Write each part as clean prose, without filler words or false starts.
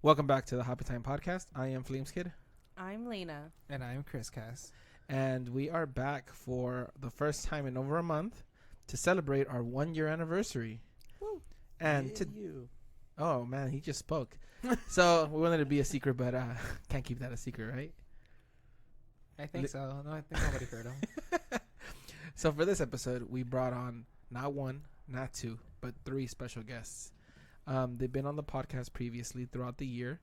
Welcome back to the Happy Time Podcast. I am Flames Kid. I'm Lena. And I'm Chris Cass. And we are back for the first time in over a month to celebrate our 1 year anniversary. Woo. And oh man, he just spoke. So we wanted it to be a secret, but can't keep that a secret, right? I think so. No, I think nobody heard him. So for this episode, we brought on not one, not two, but three special guests. They've been on the podcast previously throughout the year.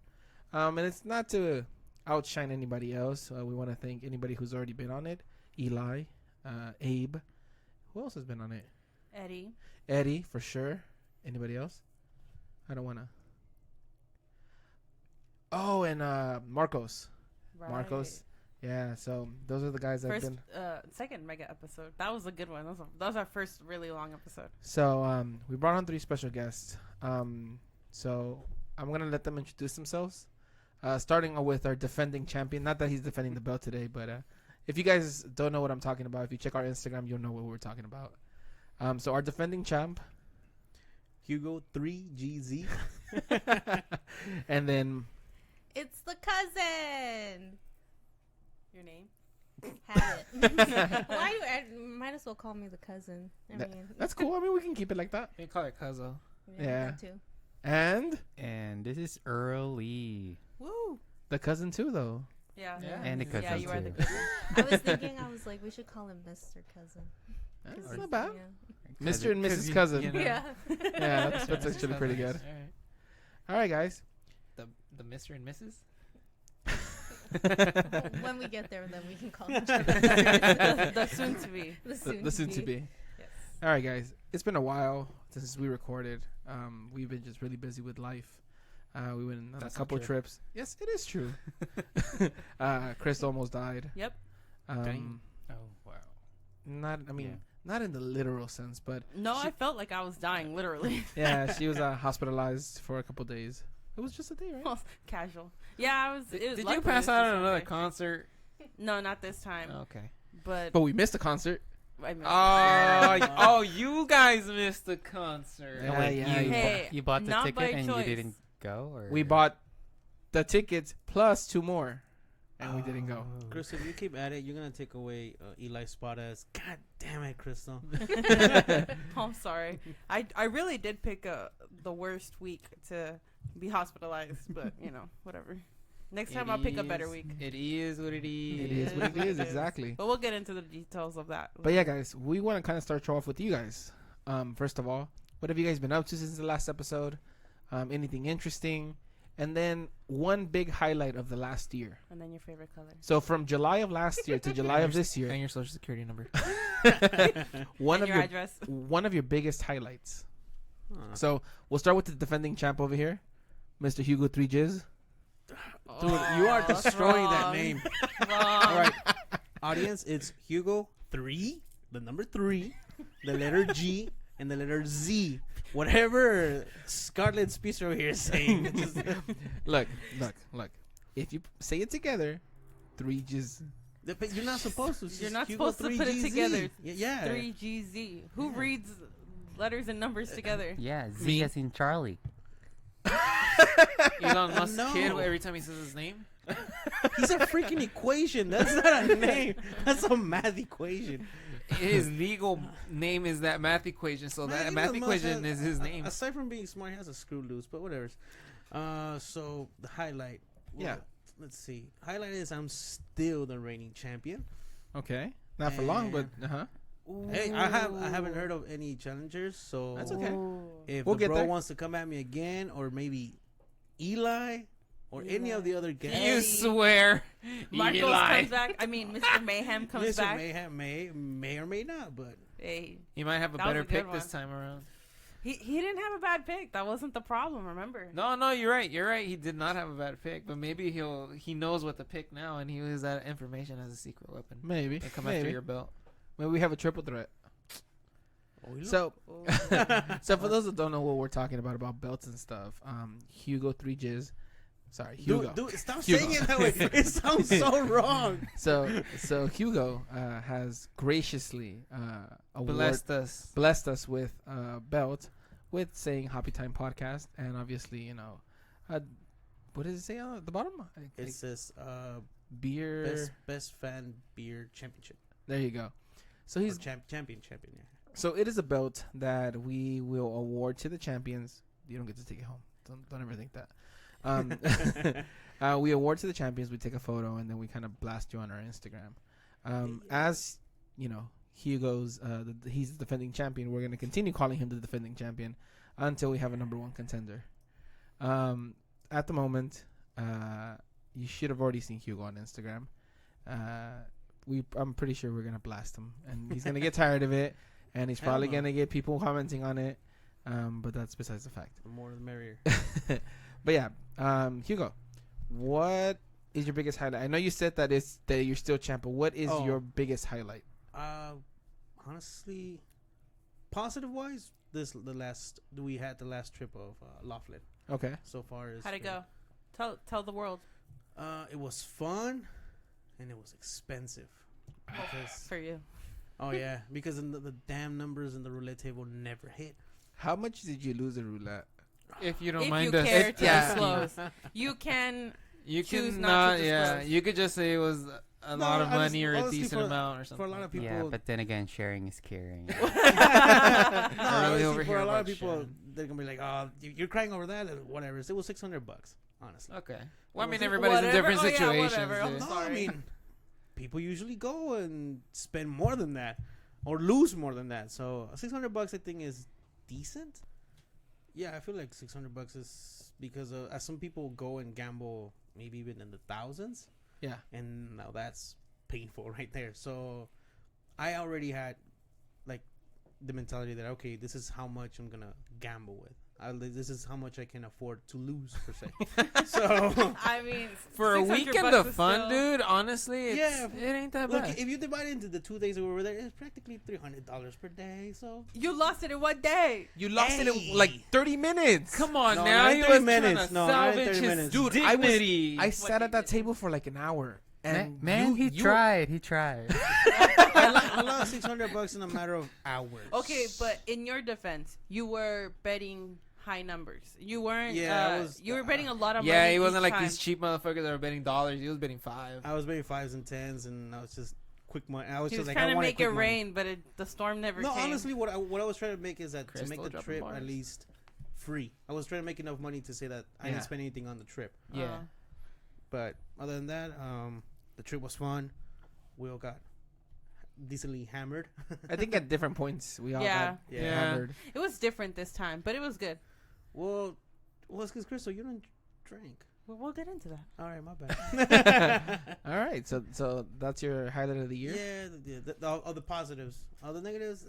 And it's not to outshine anybody else. We want to thank anybody who's already been on it. Eli, Abe. Who else has been on it? Eddie, for sure. Anybody else? I don't want to. Oh, and Marcos. Right. Marcos. Yeah, so those are the guys that have been. Second mega episode. That was a good one. That was our first really long episode. So we brought on three special guests. So I'm going to let them introduce themselves. Starting with our defending champion. Not that he's defending the belt today, but if you guys don't know what I'm talking about, if you check our Instagram, you'll know what we're talking about. So our defending champ, Hugo 3GZ. And then It's the cousin. Your name? Have it. Why do I might as well call me the cousin? that's cool. I mean, we can keep it like that. We call it Cuzzo. Yeah. That too. And this is Early. Woo! the cousin too, though. Yeah. And the cousin Yeah, you are the too. cousin. I was thinking, we should call him Mr. Cousin. That's not bad. Yeah. Mr. and Mrs. Cousin. You know. Yeah. Yeah, that's actually pretty good. All right, guys. The Mr. and Mrs. When we get there, then we can call him. The soon to be. The soon to be. Yes. All right, guys. It's been a while since we recorded. We've been just really busy with life. We went on That's a couple not true. trips. Yes, it is true. Chris almost died. Yep. Um, Oh, wow. not in the literal sense, but No, I felt like I was dying, literally. yeah, she was hospitalized for a couple days. It was just a day, right? Casual. Yeah, it was Did luckily you it pass was out just at another one day. concert? No, not this time. Okay. But But we missed the concert. I missed Oh, you guys missed the concert. Yeah, yeah, Hey, You bought the not ticket by and choice. you didn't go? Or? We bought the tickets plus two more, and we didn't go. Crystal, if you keep at it, you're going to take away Eli's spot as, God damn it, Crystal. I'm sorry. I really did pick the worst week to be hospitalized, but whatever. Next time I'll pick a better week. It is what it is. It is what it is, exactly. But we'll get into the details of that. But yeah, guys, we want to kind of start off with you guys. First of all, what have you guys been up to since the last episode? Anything interesting? And then one big highlight of the last year. And then your favorite color. So from July of last year to July of this And year, your social security number. one And of your address. one of your biggest highlights. Huh. So we'll start with the defending champ over here, Mr. Hugo 3Jizz. Dude, you are destroying that wrong. name. Wrong. All right, audience, it's Hugo 3, the number 3, the letter G, and the letter Z. Whatever Scarlet Speaker over here is saying. It's just, Look. If you say it together, 3Jizz. but you're not supposed to. It's You're just not Hugo supposed to put it 3GZ. together. Yeah. 3GZ. Who reads letters and numbers together? Yeah, Z Me. as in Charlie. Elon Musk No. kid every time he says his name. He's a freaking equation. That's not a name. That's a math equation. His legal name is that math equation, so that Man, math Elon Musk equation has- is his name. Aside from being smart, he has a screw loose, but whatever. So the highlight. Yeah. Let's see. Highlight is I'm still the reigning champion. Okay. Not for long, but Hey, I haven't heard of any challengers, so That's okay. if We'll the get bro there. wants to come at me again, or maybe Eli, or any of the other guests. You Eddie. swear. Michaels Eli. comes back. I mean, Mr. Mayhem comes Mr. back. Mayhem may or may not, but Hey, He might have a That was better a good pick this one. time around. he didn't have a bad pick. That wasn't the problem. Remember? No, you're right. He did not have a bad pick, but maybe he knows what to pick now, and he uses that information as a secret weapon. maybe. They come after your belt. Maybe we have a triple threat. Oilo. So, Oh. so for those that don't know what we're talking about belts and stuff, Hugo 3Jizz. Sorry, Hugo. Dude, stop Hugo. saying it that way. It sounds so wrong. So Hugo has graciously Blessed us. blessed us with a belt with saying Happy Time Podcast, and obviously, what does it say on the bottom? It says beer. best fan beer championship. There you go. So he's champion. Yeah. So it is a belt that we will award to the champions. You don't get to take it home. Don't ever think that. We award to the champions. We take a photo and then we kind of blast you on our Instagram. As you know, Hugo's he's the defending champion. We're going to continue calling him the defending champion until we have a number one contender. At the moment, you should have already seen Hugo on Instagram. I'm pretty sure we're going to blast him and he's going to get tired of it. And he's probably going to get people commenting on it. But that's besides the fact. The more the merrier. But yeah, Hugo, what is your biggest highlight? I know you said that you're still champ, but what is your biggest highlight? Honestly, positive wise, we had the last trip of Laughlin. Okay. So far as how'd it go? Tell the world. It was fun, and it was expensive. For you. Oh yeah, because the damn numbers in the roulette table never hit. How much did you lose at roulette? If you don't If mind you us. care to disclose, you can. You choose can not to yeah. disclose. You could just say it was a lot of money or a honestly, decent amount or something. For a lot of people, Yeah, but then again, sharing is caring. no, really honestly, over for here a lot of about people, sharing. they're gonna be like, "Oh, you're crying over that," or whatever. It was $600, honestly. Okay. Well, I mean, Whatever. everybody's in different Oh, yeah, situations. whatever. I'm dude. No, I sorry. mean, people usually go and spend more than that, or lose more than that. So $600, I think, is decent. Yeah, I feel like $600 is because as some people go and gamble, maybe even in the thousands. Yeah. And now that's painful right there. So I already had like the mentality that, okay, this is how much I'm gonna gamble with. This is how much I can afford to lose, per se. So I mean, For a $600 weekend of is fun, still- dude, honestly, Yeah, it ain't that look, bad. if you divide it into the 2 days that we were there, it's practically $300 per day. So You lost it in one day. You lost it Hey. in like 30 minutes. Come on No, now, not in he 30 was trying minutes. to No, not in salvage 30 his minutes. Dude, dignity. I sat at that table for like an hour. And He tried. He tried. I lost $600 in a matter of hours. Okay, but in your defense, you were betting high numbers. You weren't. Yeah, you were betting a lot of Yeah, money. he wasn't each like time. these cheap motherfuckers that were betting dollars. He was betting 5. I was betting 5s and 10s, and I was just quick money. I was He just was like, trying I to want make it rain, but the storm never No, came. honestly, what I was trying to make is that to Crystal make the dropping trip bars. at least free. I was trying to make enough money to say that I Yeah. didn't spend anything on the trip. Yeah. But other than that, the trip was fun. We all got decently hammered. I think at different points we all Yeah. got Yeah. hammered. It was different this time, but it was good. Well, it's because Crystal, you don't drink. We'll get into that. All right, my bad. All right, so that's your highlight of the year. Yeah, all the positives. All the negatives,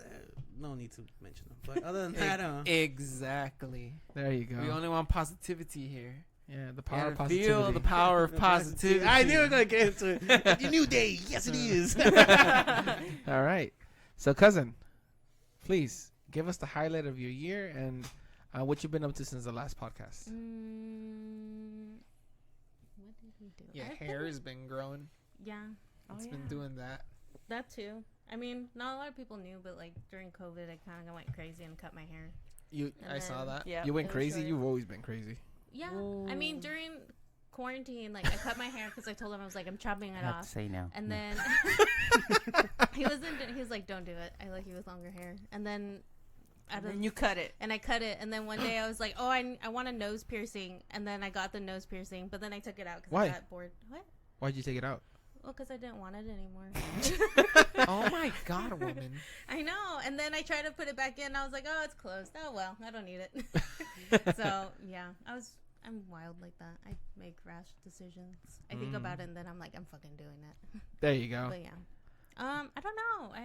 no need to mention them. But other than that, Exactly. There you go. We only want positivity here. Yeah, the Power power of Feel positivity. the power of positivity. I knew we were gonna get into it. A new day. Yes, it is. All right. So, cousin, please give us the highlight of your year and what you've been up to since the last podcast. What did we do? Your I've hair been- has been growing. Yeah, It's been doing that. that too. I mean, not a lot of people knew, but like during COVID, I kind of went crazy and cut my hair. You And I saw then- that. Yeah. you went it was crazy. short. You've always been crazy. Yeah, I mean during quarantine, like I cut my hair because I told him I was like I'm chopping I it have to off, say no. and No. then he was like, "Don't do it. I like you with longer hair." And then And then you cut it. and I cut it, and then one day I was like, "Oh, I want a nose piercing," and then I got the nose piercing, but then I took it out because Why? I got bored. What? Why'd you take it out? Well, because I didn't want it anymore. Oh my god, woman. I know. And then I tried to put it back in. I was like, oh, it's closed. Oh, well, I don't need it. So, yeah, I'm wild like that. I make rash decisions. I think about it and then I'm like, I'm fucking doing it. There you go. But yeah. I don't know. I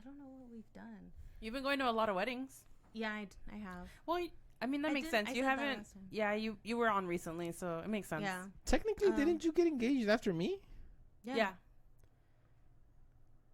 don't know what we've done. You've been going to a lot of weddings. Yeah, I have. Well, I mean that makes sense. I You said that haven't. last time. Yeah, you were on recently, so it makes sense. Yeah. Technically, didn't you get engaged after me? Yeah.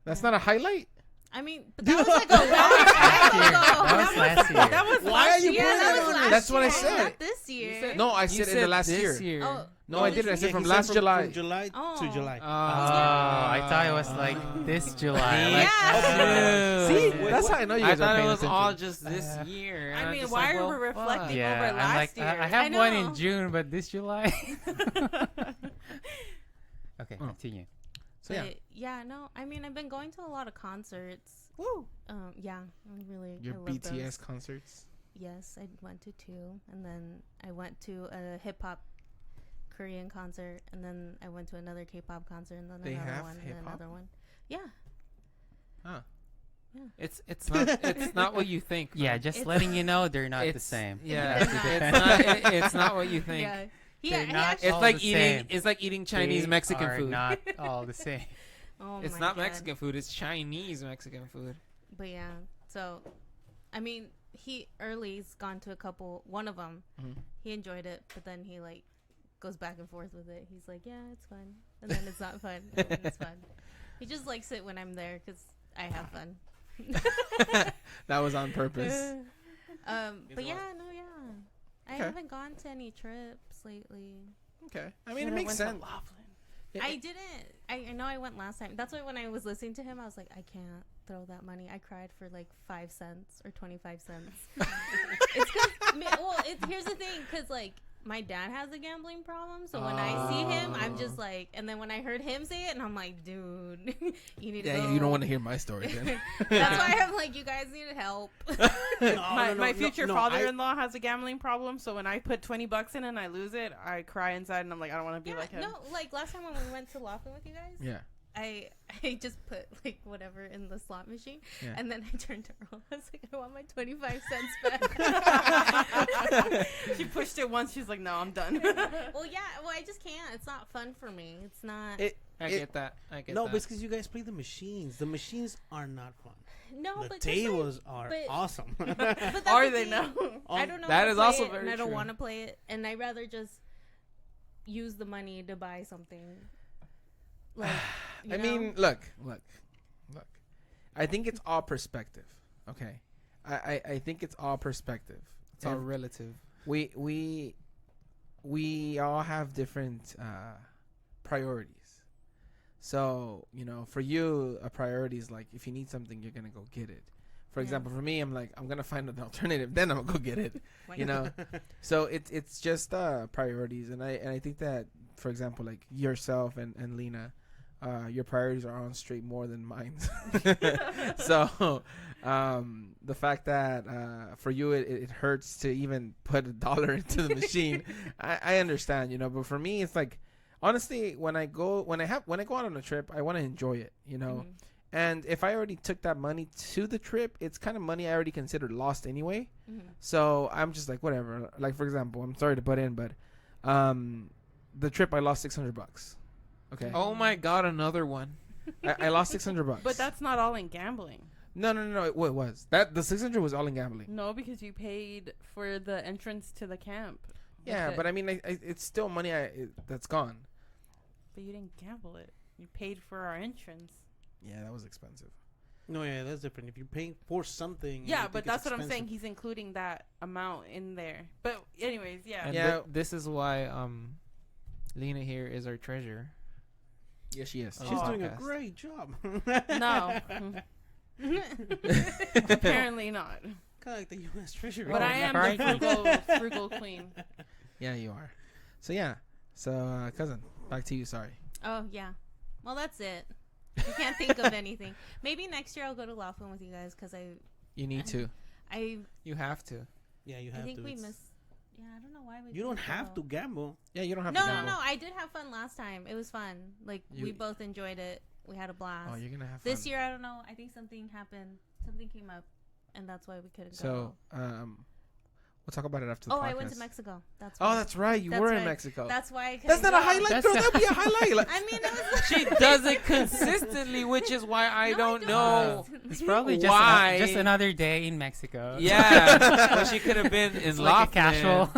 That's not a highlight. I mean, but that was like a long time ago. That was last year. That was Why last are you year. putting that that was on last That's what I year, said. Not this year. No, I You said in the last this year. Oh, No, I didn't. I said Yeah, from he last said July. From July Oh. to July. Oh, I thought it was like this July. Like, Yeah. See, Wait, that's what? how I know you I guys are thought it paying was attention. all just this year. I I'm mean, just why like, are we well, reflecting fuck. yeah, over I'm last like, year? I have I one know. in June, but this July. Okay, Oh. continue. So yeah, But yeah, no. I mean, I've been going to a lot of concerts. Woo. Yeah, I really. your I love BTS those. concerts. Yes, I went to 2, and then I went to a hip hop Korean concert, and then I went to another K-pop concert, and then They another have one, and hip-hop? another one. Yeah. Huh. It's not what you think. Yeah, man. just It's- letting you know they're not the It's- same. Yeah, They're it's not what you think. Yeah. They're Yeah. not Actually, It's all like the eating. same. It's like eating Chinese They Mexican are food. not all the same. oh It's my not God. Mexican food. It's Chinese Mexican food. But yeah, so, I mean, Early's gone to a couple. One of them, Mhm. he enjoyed it, but then he like goes back and forth with it. He's like, yeah, it's fun, and then it's not fun, and then it's fun. He just likes it when I'm there because I have fun. That was on purpose. But yeah, no, yeah. I Okay. haven't gone to any trips lately. Okay, I mean it Should've makes went to sense. Laughlin. I didn't. I know I went last time. That's why when I was listening to him, I was like, I can't throw that money. I cried for like 5 cents or 25 cents. It's because, here's the thing, because like my dad has a gambling problem, so when I see him, I'm just like, and then when I heard him say it, and I'm like, dude, you need to Yeah, go. you don't want to hear my story then. That's why I'm like, you guys need help. My future father-in-law has a gambling problem, so when I put $20 in and I lose it, I cry inside, and I'm like, I don't want to be like him. No, like last time when we went to Laughlin with you guys, Yeah. I just put like whatever in the slot machine, Yeah. and then I turned to Earl. I was like, I want my 25 cents back. She pushed it once. She's like, no, I'm done. Well, yeah. Well, I just can't. It's not fun for me. It's not. I get that. I get No, that. but it's because you guys play the machines. The machines are not fun. no, The but just, tables are but- awesome. Like, but that's Are the they thing. now? I don't know. That how to is play also it, very and I don't true. want to play it, and I'd rather just use the money to buy something. Like, I mean, look. I think it's all perspective. Okay, I think it's all perspective. it's all And relative. we all have different priorities. So for you, a priority is like if you need something, you're gonna go get it. For Yeah. example, for me, I'm like I'm gonna find an alternative, then I'm gonna go get it. So it's just priorities, and I think that, for example, like yourself and Lena, your priorities are on straight more than mine. So the fact that for you it hurts to even put $1 into the machine, I understand, but for me it's like, honestly, when I go out on a trip, I want to enjoy it, Mhm. and if I already took that money to the trip, it's kind of money I already considered lost anyway. Mhm. So I'm just like, whatever. Like, for example, I'm sorry to butt in, but the trip I lost $600. Okay. Oh my god, another one. I lost $600. But that's not all in gambling. No. It was that the 600 was all in gambling. No, because you paid for the entrance to the camp. Yeah, with but it. I mean, it's still money that's gone. But you didn't gamble it. You paid for our entrance. Yeah, that was expensive. No, yeah, that's different. If you're paying for something, and Yeah, you but think that's it's what I'm saying. expensive- He's including that amount in there. But anyways, yeah. And Yeah. this is why Lena here is our treasurer. Yes, she is. Oh. She's doing a Podcast. great job. No. Apparently not. Kind of like the U.S. Treasury. But I am right. the frugal queen. Yeah, you are. So yeah. So cousin, back to you. Sorry. Oh yeah. Well, that's it. I can't think of anything. Maybe next year I'll go to Laughlin with you guys because You need to. You have to. Yeah, you I have think to. we It's- missed. Yeah, I don't know why we. You don't didn't have go. to gamble. Yeah, you don't have No, to. no, gamble. no. I did have fun last time. It was fun. Like we You- both enjoyed it. We had a blast. Oh, you're gonna have fun. This year, I don't know. I think something happened. Something came up, and that's why we couldn't So go. we'll talk about it after the Oh, podcast. I went to Mexico. That's Oh, why. that's right. You That's were in right. Mexico. That's why. I That's couldn't not a go. highlight, That's girl. a- That'd be a highlight. Like, I mean, it was. She does it consistently, which is why I No, don't know. It's probably Why? just another day in Mexico. Yeah, but she could have been in It's like a Laughlin, casual.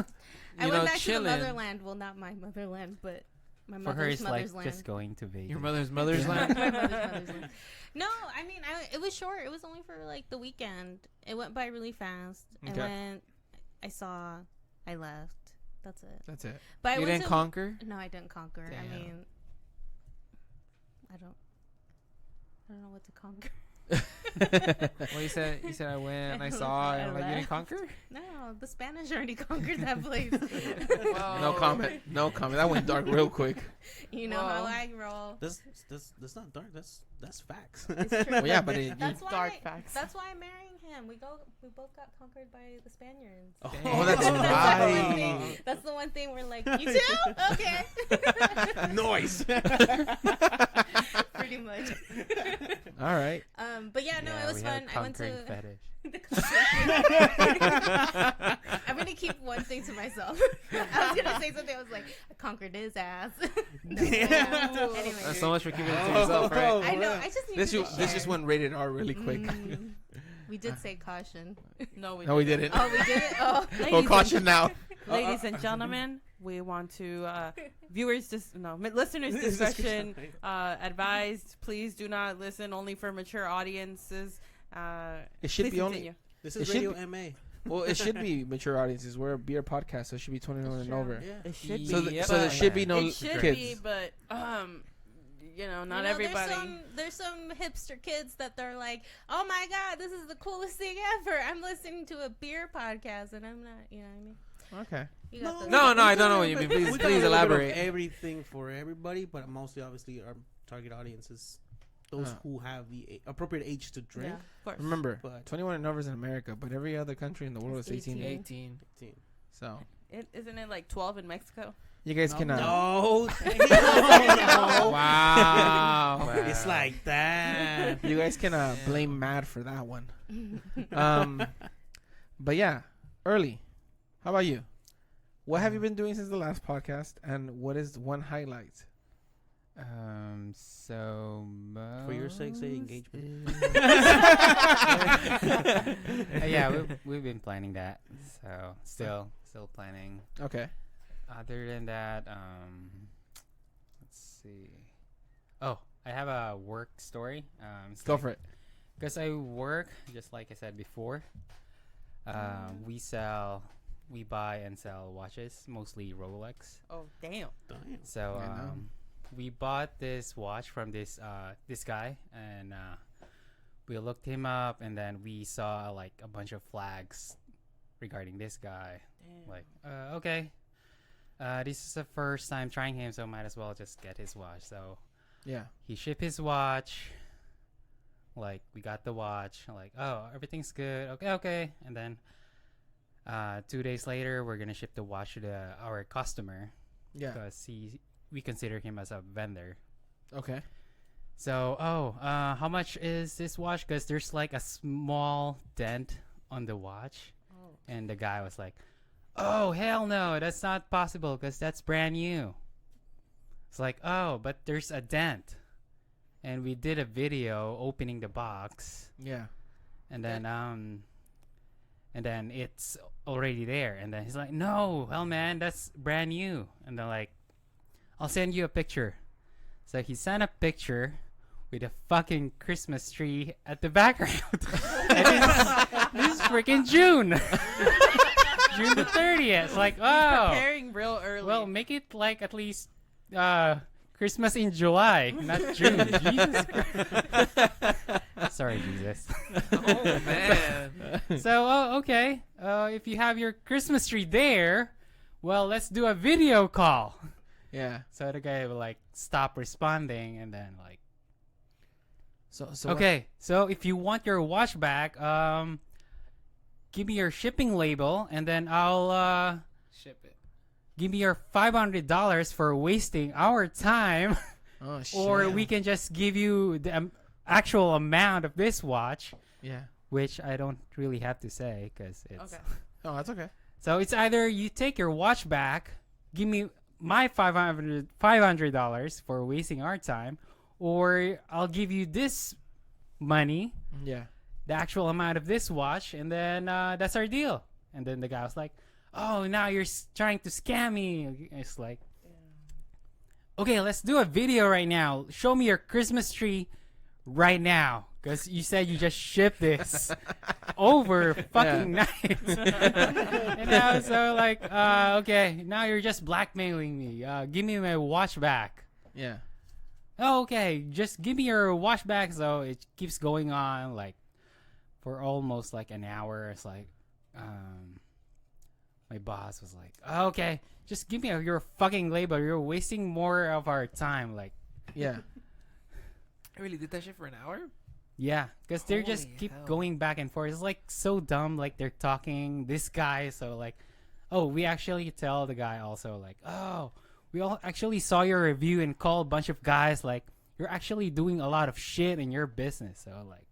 I you went know, back chilling. to the motherland. Well, not my motherland, but My For her, mother's it's like mother's land. just going to Vegas. Your mother's land. My mother's land. No, I mean, it was short. It was only for like the weekend. It went by really fast. Okay. I went. I saw. I left. That's it. That's it. But I You went didn't to- conquer? No, I didn't conquer. I Damn. mean, I don't know what to conquer. Well, you said I went, I saw, and like you didn't conquer. No, the Spanish already conquered that place. No comment. No comment. That went dark real quick. You know how I roll. That's not dark. That's facts. It's true. Well, yeah, but That's why. Dark facts. That's why I'm marrying him. We both got conquered by the Spaniards. Oh, that's the one right. thing- That's the one thing we're like, you too? Okay. Noise. Pretty much. All right. But yeah, no, it was we have fun. a I went to. conquering fetish. I'm gonna keep one thing to myself. I was gonna say something. I was like, I conquered his ass. No, anyway, That's so much for keeping it to yourself, right? I know. I just need This to this just went rated R really quick. We did say caution. No, we No, we didn't. Oh, we did it. Oh, Oh, caution now. Ladies and gentlemen, we want to listeners discretion advised. Please do not listen. Only for mature audiences. It should Please be only. continue. This It is should Radio be- MA. Well, it should be mature audiences. We're a beer podcast, so it should be 21 and true. over. Yeah. It should So, be. so there but should be no it should kids. be, but not You know, everybody. There's some hipster kids that they're like, oh my god, this is the coolest thing ever. I'm listening to a beer podcast, and I'm not. You know what I mean? Okay. You got those- No, I don't know what you mean. We Please got a little bit of elaborate. everything for everybody, but mostly, obviously, our target audience is those who have the appropriate age to drink. Yeah. Of course. Remember, But 21 and over is in America, but every other country in the world is It's 18. 18. So Isn't it like 12 in Mexico? you guys can. No, Wow. it's like that. You guys can blame Mad for that one. But yeah, early. How about you? What have you been doing since the last podcast, and what is one highlight? So For your sake, say engagement. yeah, we've been planning that. So still planning. Okay. Other than that, let's see. Oh, I have a work story. Go for it. Because I work, just like I said before. We buy and sell watches, mostly Rolex. Oh, damn. So I know. we bought this watch from this guy, and we looked him up, and then we saw like a bunch of flags regarding this guy. Damn. Like, okay, this is the first time trying him, so might as well just get his watch. So Yeah. he shipped his watch. Like, we got the watch. Like, oh, everything's good. Okay. And then 2 days later, we're gonna ship the watch to our customer Yeah. because we consider him as a vendor. Okay. So, how much is this watch? Because there's like a small dent on the watch. Oh. And the guy was like, oh, hell no, that's not possible because that's brand new. It's like, oh, but there's a dent. And we did a video opening the box. Yeah. And then it's already there. And then he's like, no, hell man, that's brand new. And they're like, I'll send you a picture. So he sent a picture with a fucking Christmas tree at the background. And this is freaking June. June the 30th. Like, oh. Preparing real early. Well, make it like at least Christmas in July, not June. Jesus Christ. Sorry, Jesus. Oh man. So, okay. If you have your Christmas tree there, well, let's do a video call. Yeah. So the guy will like stop responding, and then like, So okay. So if you want your watch back, give me your shipping label, and then I'll Ship it. give me your $500 for wasting our time. Oh shit. Or we can just give you the actual amount of this watch, Yeah. which I don't really have to say because it's. Okay. Oh, that's okay. So it's either you take your watch back, give me my $500 for wasting our time, or I'll give you this money, Yeah. the actual amount of this watch, and then that's our deal. And then the guy was like, "Oh, now you're trying to scam me." It's like, okay, let's do a video right now. Show me your Christmas tree right now. Because you said you just shipped this over fucking night. And I was so like, okay, now you're just blackmailing me. Give me my watch back. Yeah. Oh, okay, just give me your watch back. So it keeps going on like for almost like an hour. It's like, my boss was like, okay, just give me your fucking label. You're wasting more of our time. Like, Yeah. I really did that shit for an hour. yeah, because they're just Holy keep hell. going back and forth. It's like so dumb. Like they're talking this guy. So like, oh, we actually tell the guy also like, oh, we all actually saw your review and call a bunch of guys like you're actually doing a lot of shit in your business. So like,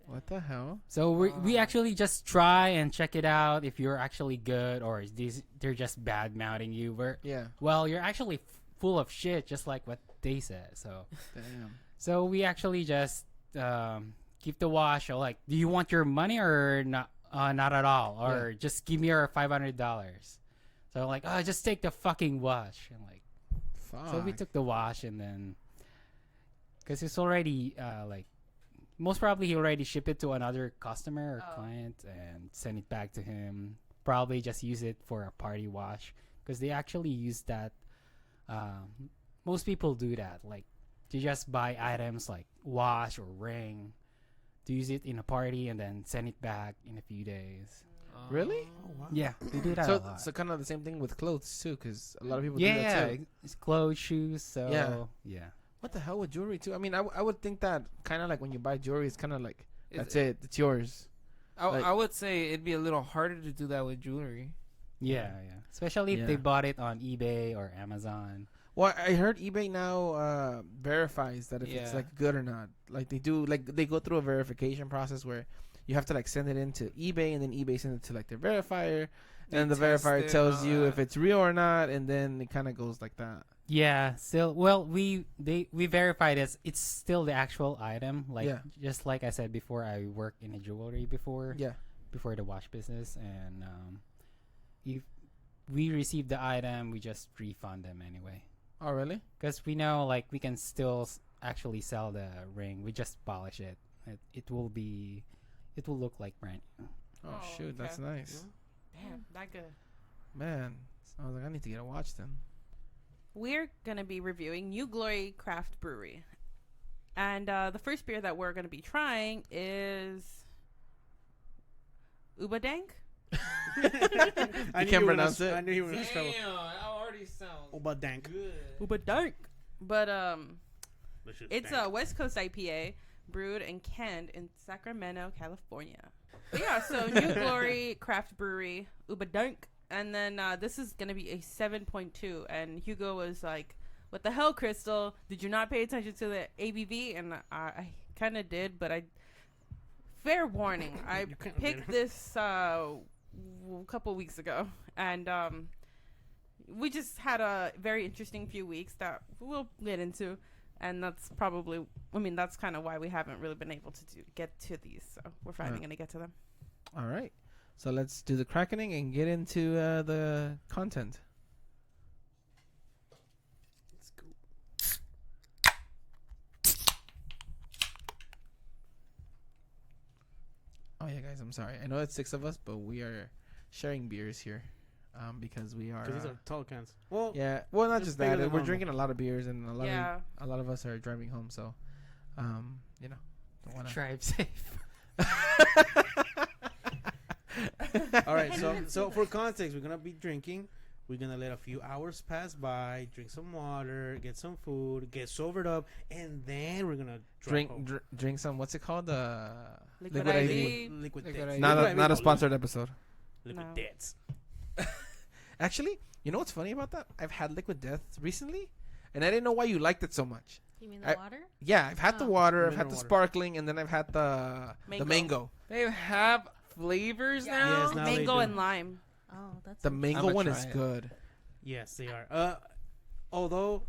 What the hell? so we actually just try and check it out if you're actually good or is they're just bad mouthing you. Yeah. Well, you're actually full of shit, just like what they said. So. Damn. So we actually just keep the wash. Or like, do you want your money or not? Not at all, or just give me your $500. So like, oh, just take the fucking wash. And like, Fuck. so we took the wash, and then because it's already like, most probably he already shipped it to another customer or client and send it back to him. Probably just use it for a party wash because they actually use that. Most people do that, like. You just buy items like watch or ring to use it in a party and then send it back in a few days. Really? Oh, wow. Yeah, they do that a So, lot. so kind of the same thing with clothes too, because a lot of people yeah, do that yeah, too. it's clothes, shoes. So yeah. What the hell with jewelry too? I mean, I would think that kind of like when you buy jewelry, it's kind of like Is that's it. It's yours. Like- I would say it'd be a little harder to do that with jewelry. Yeah. Especially if Yeah. they bought it on eBay or Amazon. Well, I heard eBay now verifies that if it's Yeah. like good or not. Like they do, like they go through a verification process where you have to like send it into eBay, and then eBay sends it to like their verifier, and the test verifier it tells and all you that. if it's real or not, and then it kind of goes like that. Yeah, still, well, we verified it's still the actual item. Like Yeah. just like I said before, I worked in a jewelry before. Yeah. Before the watch business, and if we receive the item, we just refund them anyway. Oh, really? Because we know, like, we can still actually sell the ring. We just polish it. It will look like brand new. Oh, Oh, shoot, that's okay. nice, Damn, that good. man. I was like, I need to get a watch then. We're gonna be reviewing New Glory Craft Brewery, and the first beer that we're gonna be trying is Ubadank. I You knew can't were pronounce gonna- it. I knew you were gonna struggle. that already sounds Oba dank. good. Ubadank. But That shit's it's dank. a West Coast IPA brewed and canned in Sacramento, California. But yeah, so New Glory Craft Brewery, Ubadank. And then this is going to be a 7.2. And Hugo was like, what the hell, Crystal? Did you not pay attention to the ABV? And I kind of did, but fair warning, I You kinda picked did. this a couple weeks ago. And we just had a very interesting few weeks that we'll get into. And that's probably, that's kind of why we haven't really been able to get to these. So we're finally going to get to them. All right. So let's do the crackening and get into the content. Let's go. Oh yeah, guys, I'm sorry. I know it's 6 of us, but we are sharing beers here, because we are. 'Cause these are tall cans. Well, Yeah. Well, not Just just bigger that. than We're normal. drinking a lot of beers, and a lot of us are driving home. So, don't wanna. Drive safe. all right. So for context, we're gonna be drinking. We're gonna let a few hours pass by, drink some water, get some food, get sobered up, and then we're gonna drive home. Drink some. What's it called? Liquid IV. IV. Liquid Liquid Deaths. IV. Not Liquid a IV, not a no, sponsored episode. Liquid No. Deaths. Actually, you know what's funny about that? I've had Liquid Death recently, and I didn't know why you liked it so much. You mean I- the water? Yeah, I've had the Oh. water, I've Mineral had the water. sparkling, and then I've had the mango. They have flavors now. Yes, now they Mango do. and lime. Oh, that's The interesting. mango I'ma one try is it. good. Yes, they are. Although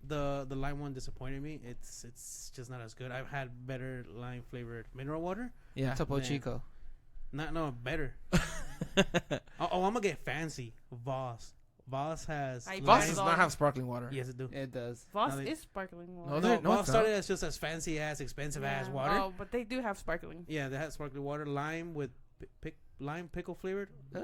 the lime one disappointed me, it's just not as good. I've had better lime flavored mineral water. Yeah. Topo Man. Chico. No, better. I'm gonna get fancy. Voss. Voss has. I- Voss Lime. does not have sparkling water. Yes, it do. It does. Voss No, they- is sparkling water. No, No, they're- no, Voss it's started not. as just as fancy ass, expensive ass Yeah. water. Oh, but they do have sparkling. Yeah, they had sparkling water, lime with lime pickle flavored. Ugh.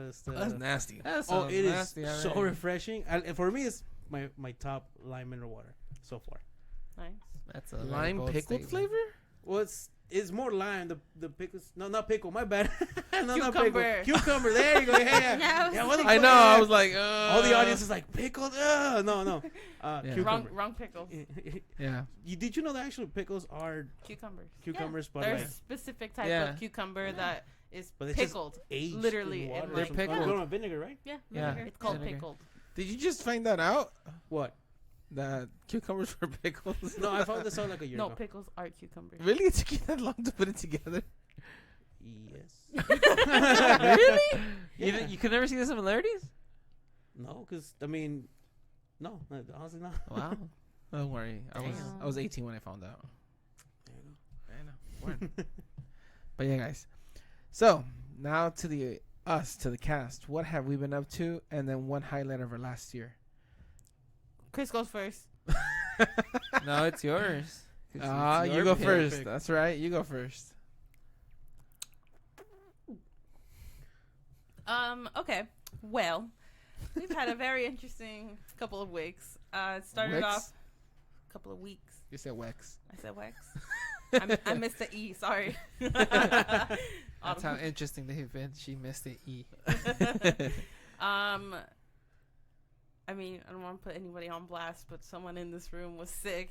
It's the- That's nasty. That oh, sounds it is nasty so already. refreshing. And for me, it's my top lime mineral water so far. Nice. That's a very Lime bold pickled statement. flavor? Well, it's more lime. The pickles. No, not pickle. My bad. No, not Cucumber. pickle. Cucumber. There you go. Yeah. Yeah, Yeah, what the I fuck? know. I was like, All the audience is like pickled. No. Yeah. Cucumber. Wrong pickles. Yeah. Did you know that actually pickles are Cucumbers. cucumbers, but There's like a specific type Yeah. of cucumber that is But it's just pickled. aged literally in water. in, or like- something. They're Oh, pickled. with vinegar, right? Yeah. Yeah. It's called Vinegar. pickled. Did you just find that out? What? That cucumbers were pickles? No, I found this out like a year No, ago. pickles are cucumbers. Really? It took you that long to put it together? Yes. Really? Yeah. You could never see the similarities? No, because I mean, no, honestly not. Wow. Don't worry. I Damn. was 18 when I found out. There you I know. Word. But yeah, guys. So now to the cast. What have we been up to? And then one highlight of our last year. Chris goes first. No, it's yours. It's You your go pick. first. That's right. You go first. Okay. Well, we've had a very interesting couple of weeks. It started Wicks? off a couple of weeks. You said Wex. I said wax. I missed the E. Sorry. That's how interesting they've been. She missed the E. I mean, I don't want to put anybody on blast, but someone in this room was sick,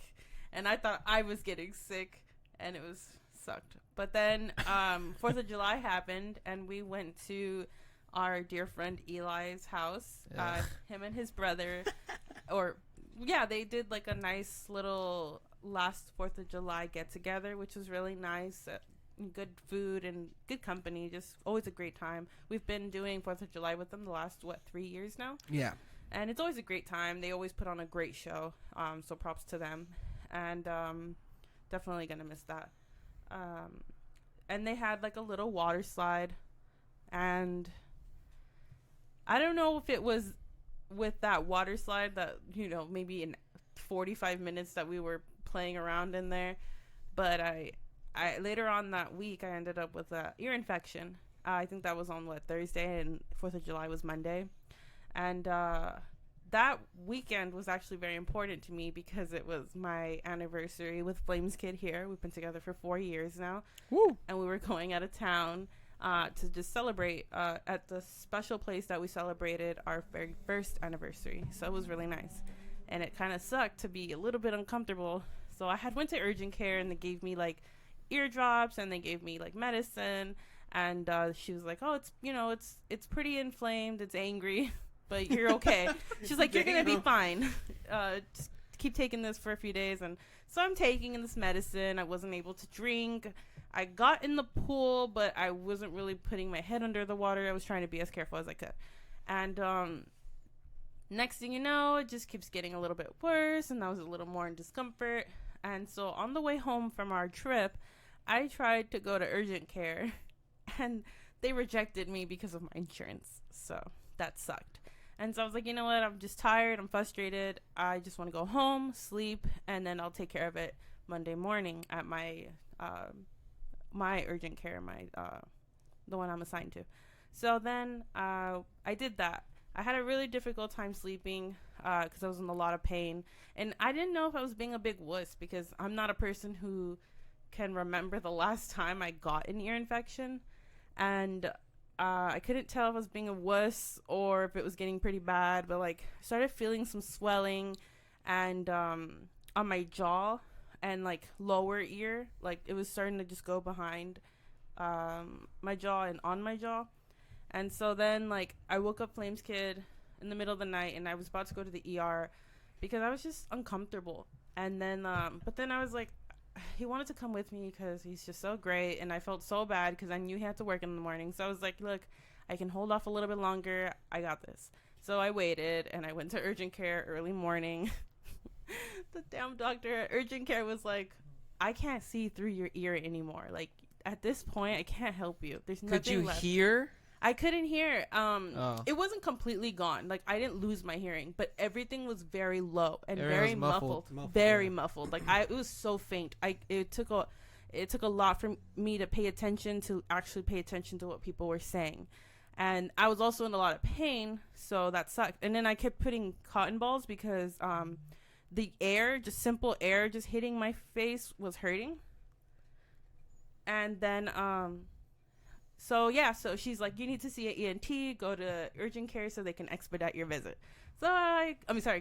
and I thought I was getting sick, and it was sucked. But then 4th of July happened, and we went to our dear friend Eli's house. Yeah. Him and his brother, they did like a nice little last 4th of July get together, which was really nice. Good food and good company, just always a great time. We've been doing 4th of July with them the last 3 years now, Yeah. and it's always a great time. They always put on a great show, so props to them, and definitely gonna miss that. And they had like a little water slide, and I don't know if it was with that water slide that, maybe in 45 minutes that we were playing around in there, but I later on that week I ended up with a ear infection. I think that was on Thursday, and 4th of July was Monday, and that weekend was actually very important to me because it was my anniversary with Flames Kid here. We've been together for 4 years now. Woo. And we were going out of town to just celebrate at the special place that we celebrated our very first anniversary. So it was really nice, and it kind of sucked to be a little bit uncomfortable. So I had went to urgent care, and they gave me like eardrops, and they gave me like medicine, and she was like, oh, it's pretty inflamed, it's angry, but you're okay. She's like, you're gonna be fine. Just keep taking this for a few days. And so I'm taking this medicine. I wasn't able to drink. I got in the pool, but I wasn't really putting my head under the water. I was trying to be as careful as I could. And next thing you know, it just keeps getting a little bit worse, and I was a little more in discomfort. And so on the way home from our trip, I tried to go to urgent care, and they rejected me because of my insurance. So that sucked. And so I was like, you know what? I'm just tired. I'm frustrated. I just want to go home, sleep, and then I'll take care of it Monday morning at my my urgent care, the one I'm assigned to. So then I did that. I had a really difficult time sleeping because I was in a lot of pain. And I didn't know if I was being a big wuss because I'm not a person who can remember the last time I got an ear infection. And I couldn't tell if I was being a wuss or if it was getting pretty bad. But, I started feeling some swelling and on my jaw and, lower ear. It was starting to just go behind my jaw and on my jaw. And so then, I woke up Flames Kid in the middle of the night, and I was about to go to the ER because I was just uncomfortable. And then, but then I was like, he wanted to come with me because he's just so great, and I felt so bad because I knew he had to work in the morning. So I was like, look, I can hold off a little bit longer. I got this. So I waited, and I went to urgent care early morning. The damn doctor at urgent care was like, I can't see through your ear anymore. At this point, I can't help you. There's nothing Could you left. hear? I couldn't hear. Oh. It wasn't completely gone. Like I didn't lose my hearing, but everything was very low and Everything very was muffled. muffled. Very Yeah. muffled. Like it was so faint. It took a lot for me to pay attention to actually pay attention to what people were saying. And I was also in a lot of pain, so that sucked. And then I kept putting cotton balls because the air, just simple air just hitting my face was hurting. And then so she's like, you need to see an ENT, go to urgent care so they can expedite your visit. So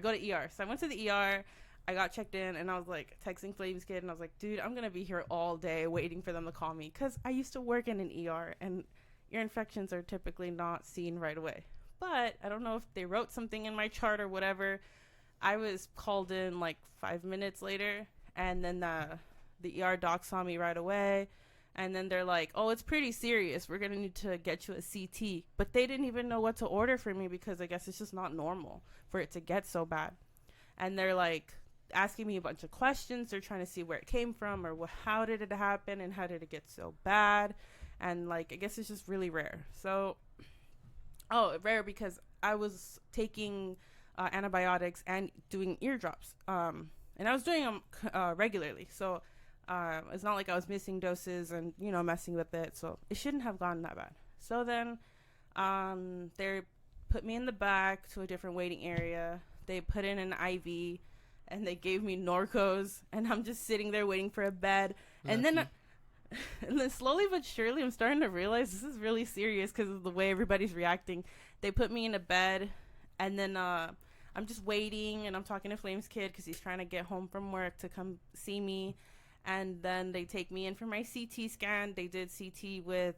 go to ER. So I went to the ER, I got checked in, and I was like texting Flames Kid, and I was like, dude, I'm gonna be here all day waiting for them to call me, because I used to work in an ER, and ear infections are typically not seen right away. But I don't know if they wrote something in my chart or whatever. I was called in like 5 minutes later, and then the ER doc saw me right away. And then they're like, oh, it's pretty serious. We're going to need to get you a CT. But they didn't even know what to order for me because I guess it's just not normal for it to get so bad. And they're like asking me a bunch of questions. They're trying to see where it came from or how did it happen and how did it get so bad. And like, I guess it's just really rare. So, rare because I was taking antibiotics and doing eardrops. And I was doing them regularly. So it's not like I was missing doses and, messing with it. So it shouldn't have gone that bad. So then they put me in the back to a different waiting area. They put in an IV and they gave me Norcos. And I'm just sitting there waiting for a bed. And then slowly but surely, I'm starting to realize this is really serious because of the way everybody's reacting. They put me in a bed. And then I'm just waiting. And I'm talking to Flames Kid because he's trying to get home from work to come see me. And then they take me in for my CT scan. They did CT with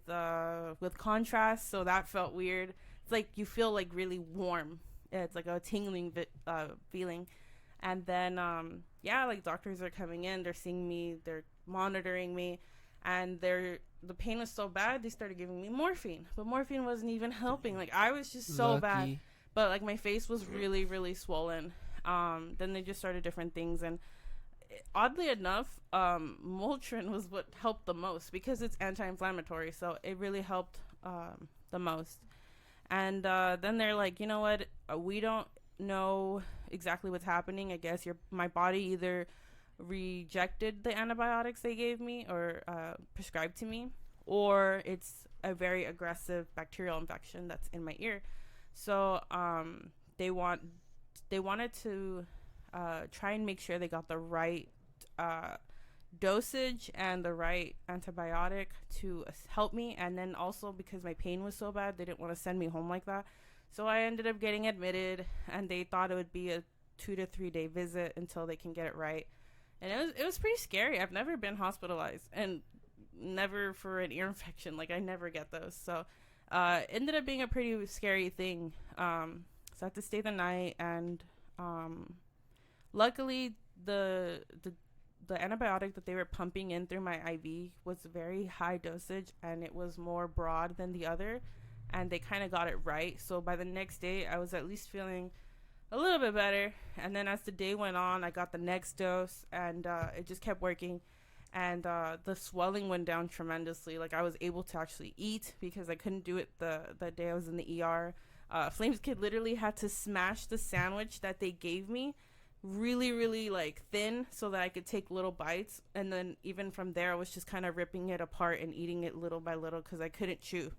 contrast, so that felt weird. It's like you feel like really warm. It's like a tingling feeling. And then, like doctors are coming in. They're seeing me. They're monitoring me. And the pain was so bad, they started giving me morphine. But morphine wasn't even helping. Like, I was just so bad. But, like, my face was really, really swollen. Then they just started different things. And oddly enough, Motrin was what helped the most because it's anti-inflammatory, so it really helped the most. And then they're like, you know what, we don't know exactly what's happening. I guess my body either rejected the antibiotics they gave me or prescribed to me, or it's a very aggressive bacterial infection that's in my ear. So they wanted to try and make sure they got the right dosage and the right antibiotic to help me. And then also because my pain was so bad, they didn't want to send me home like that. So I ended up getting admitted, and they thought it would be a 2 to 3 day visit until they can get it right. And it was pretty scary. I've never been hospitalized, and never for an ear infection. Like, I never get those. So it ended up being a pretty scary thing. So I had to stay the night, and luckily the antibiotic that they were pumping in through my IV was very high dosage, and it was more broad than the other, and they kind of got it right. So by the next day, I was at least feeling a little bit better. And then as the day went on, I got the next dose, and it just kept working. And the swelling went down tremendously. Like, I was able to actually eat because I couldn't do it the day I was in the ER. Flames Kid literally had to smash the sandwich that they gave me really, really, like, thin so that I could take little bites. And then even from there, I was just kind of ripping it apart and eating it little by little because I couldn't chew.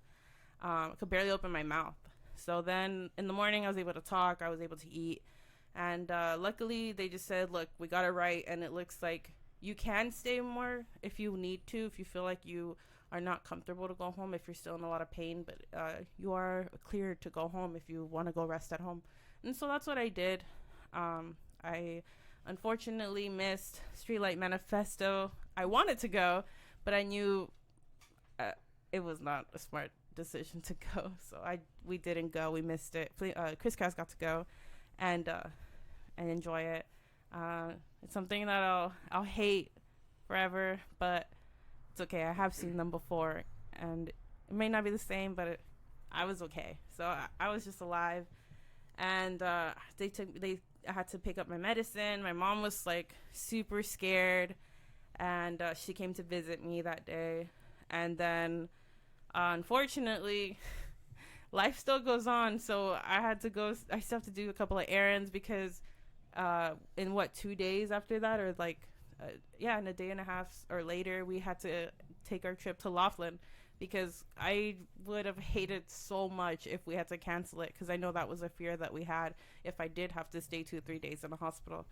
I could barely open my mouth. So then in the morning, I was able to talk. I was able to eat. And luckily, they just said, look, we got it right. And it looks like you can stay more if you need to, if you feel like you are not comfortable to go home, if you're still in a lot of pain. But you are cleared to go home if you want to go rest at home. And so that's what I did. I unfortunately missed Streetlight Manifesto. I wanted to go, but I knew it was not a smart decision to go. So we didn't go. We missed it. Chris Cass got to go and enjoy it. It's something that I'll hate forever, but it's okay. I have seen them before, and it may not be the same, but I was okay. So I was just alive, and I had to pick up my medicine. My mom was like super scared, and she came to visit me that day. And then unfortunately life still goes on. So I still have to do a couple of errands because in 2 days after that, or in a day and a half or later, we had to take our trip to Laughlin, because I would have hated so much if we had to cancel it, because I know that was a fear that we had if I did have to stay 2-3 days in the hospital.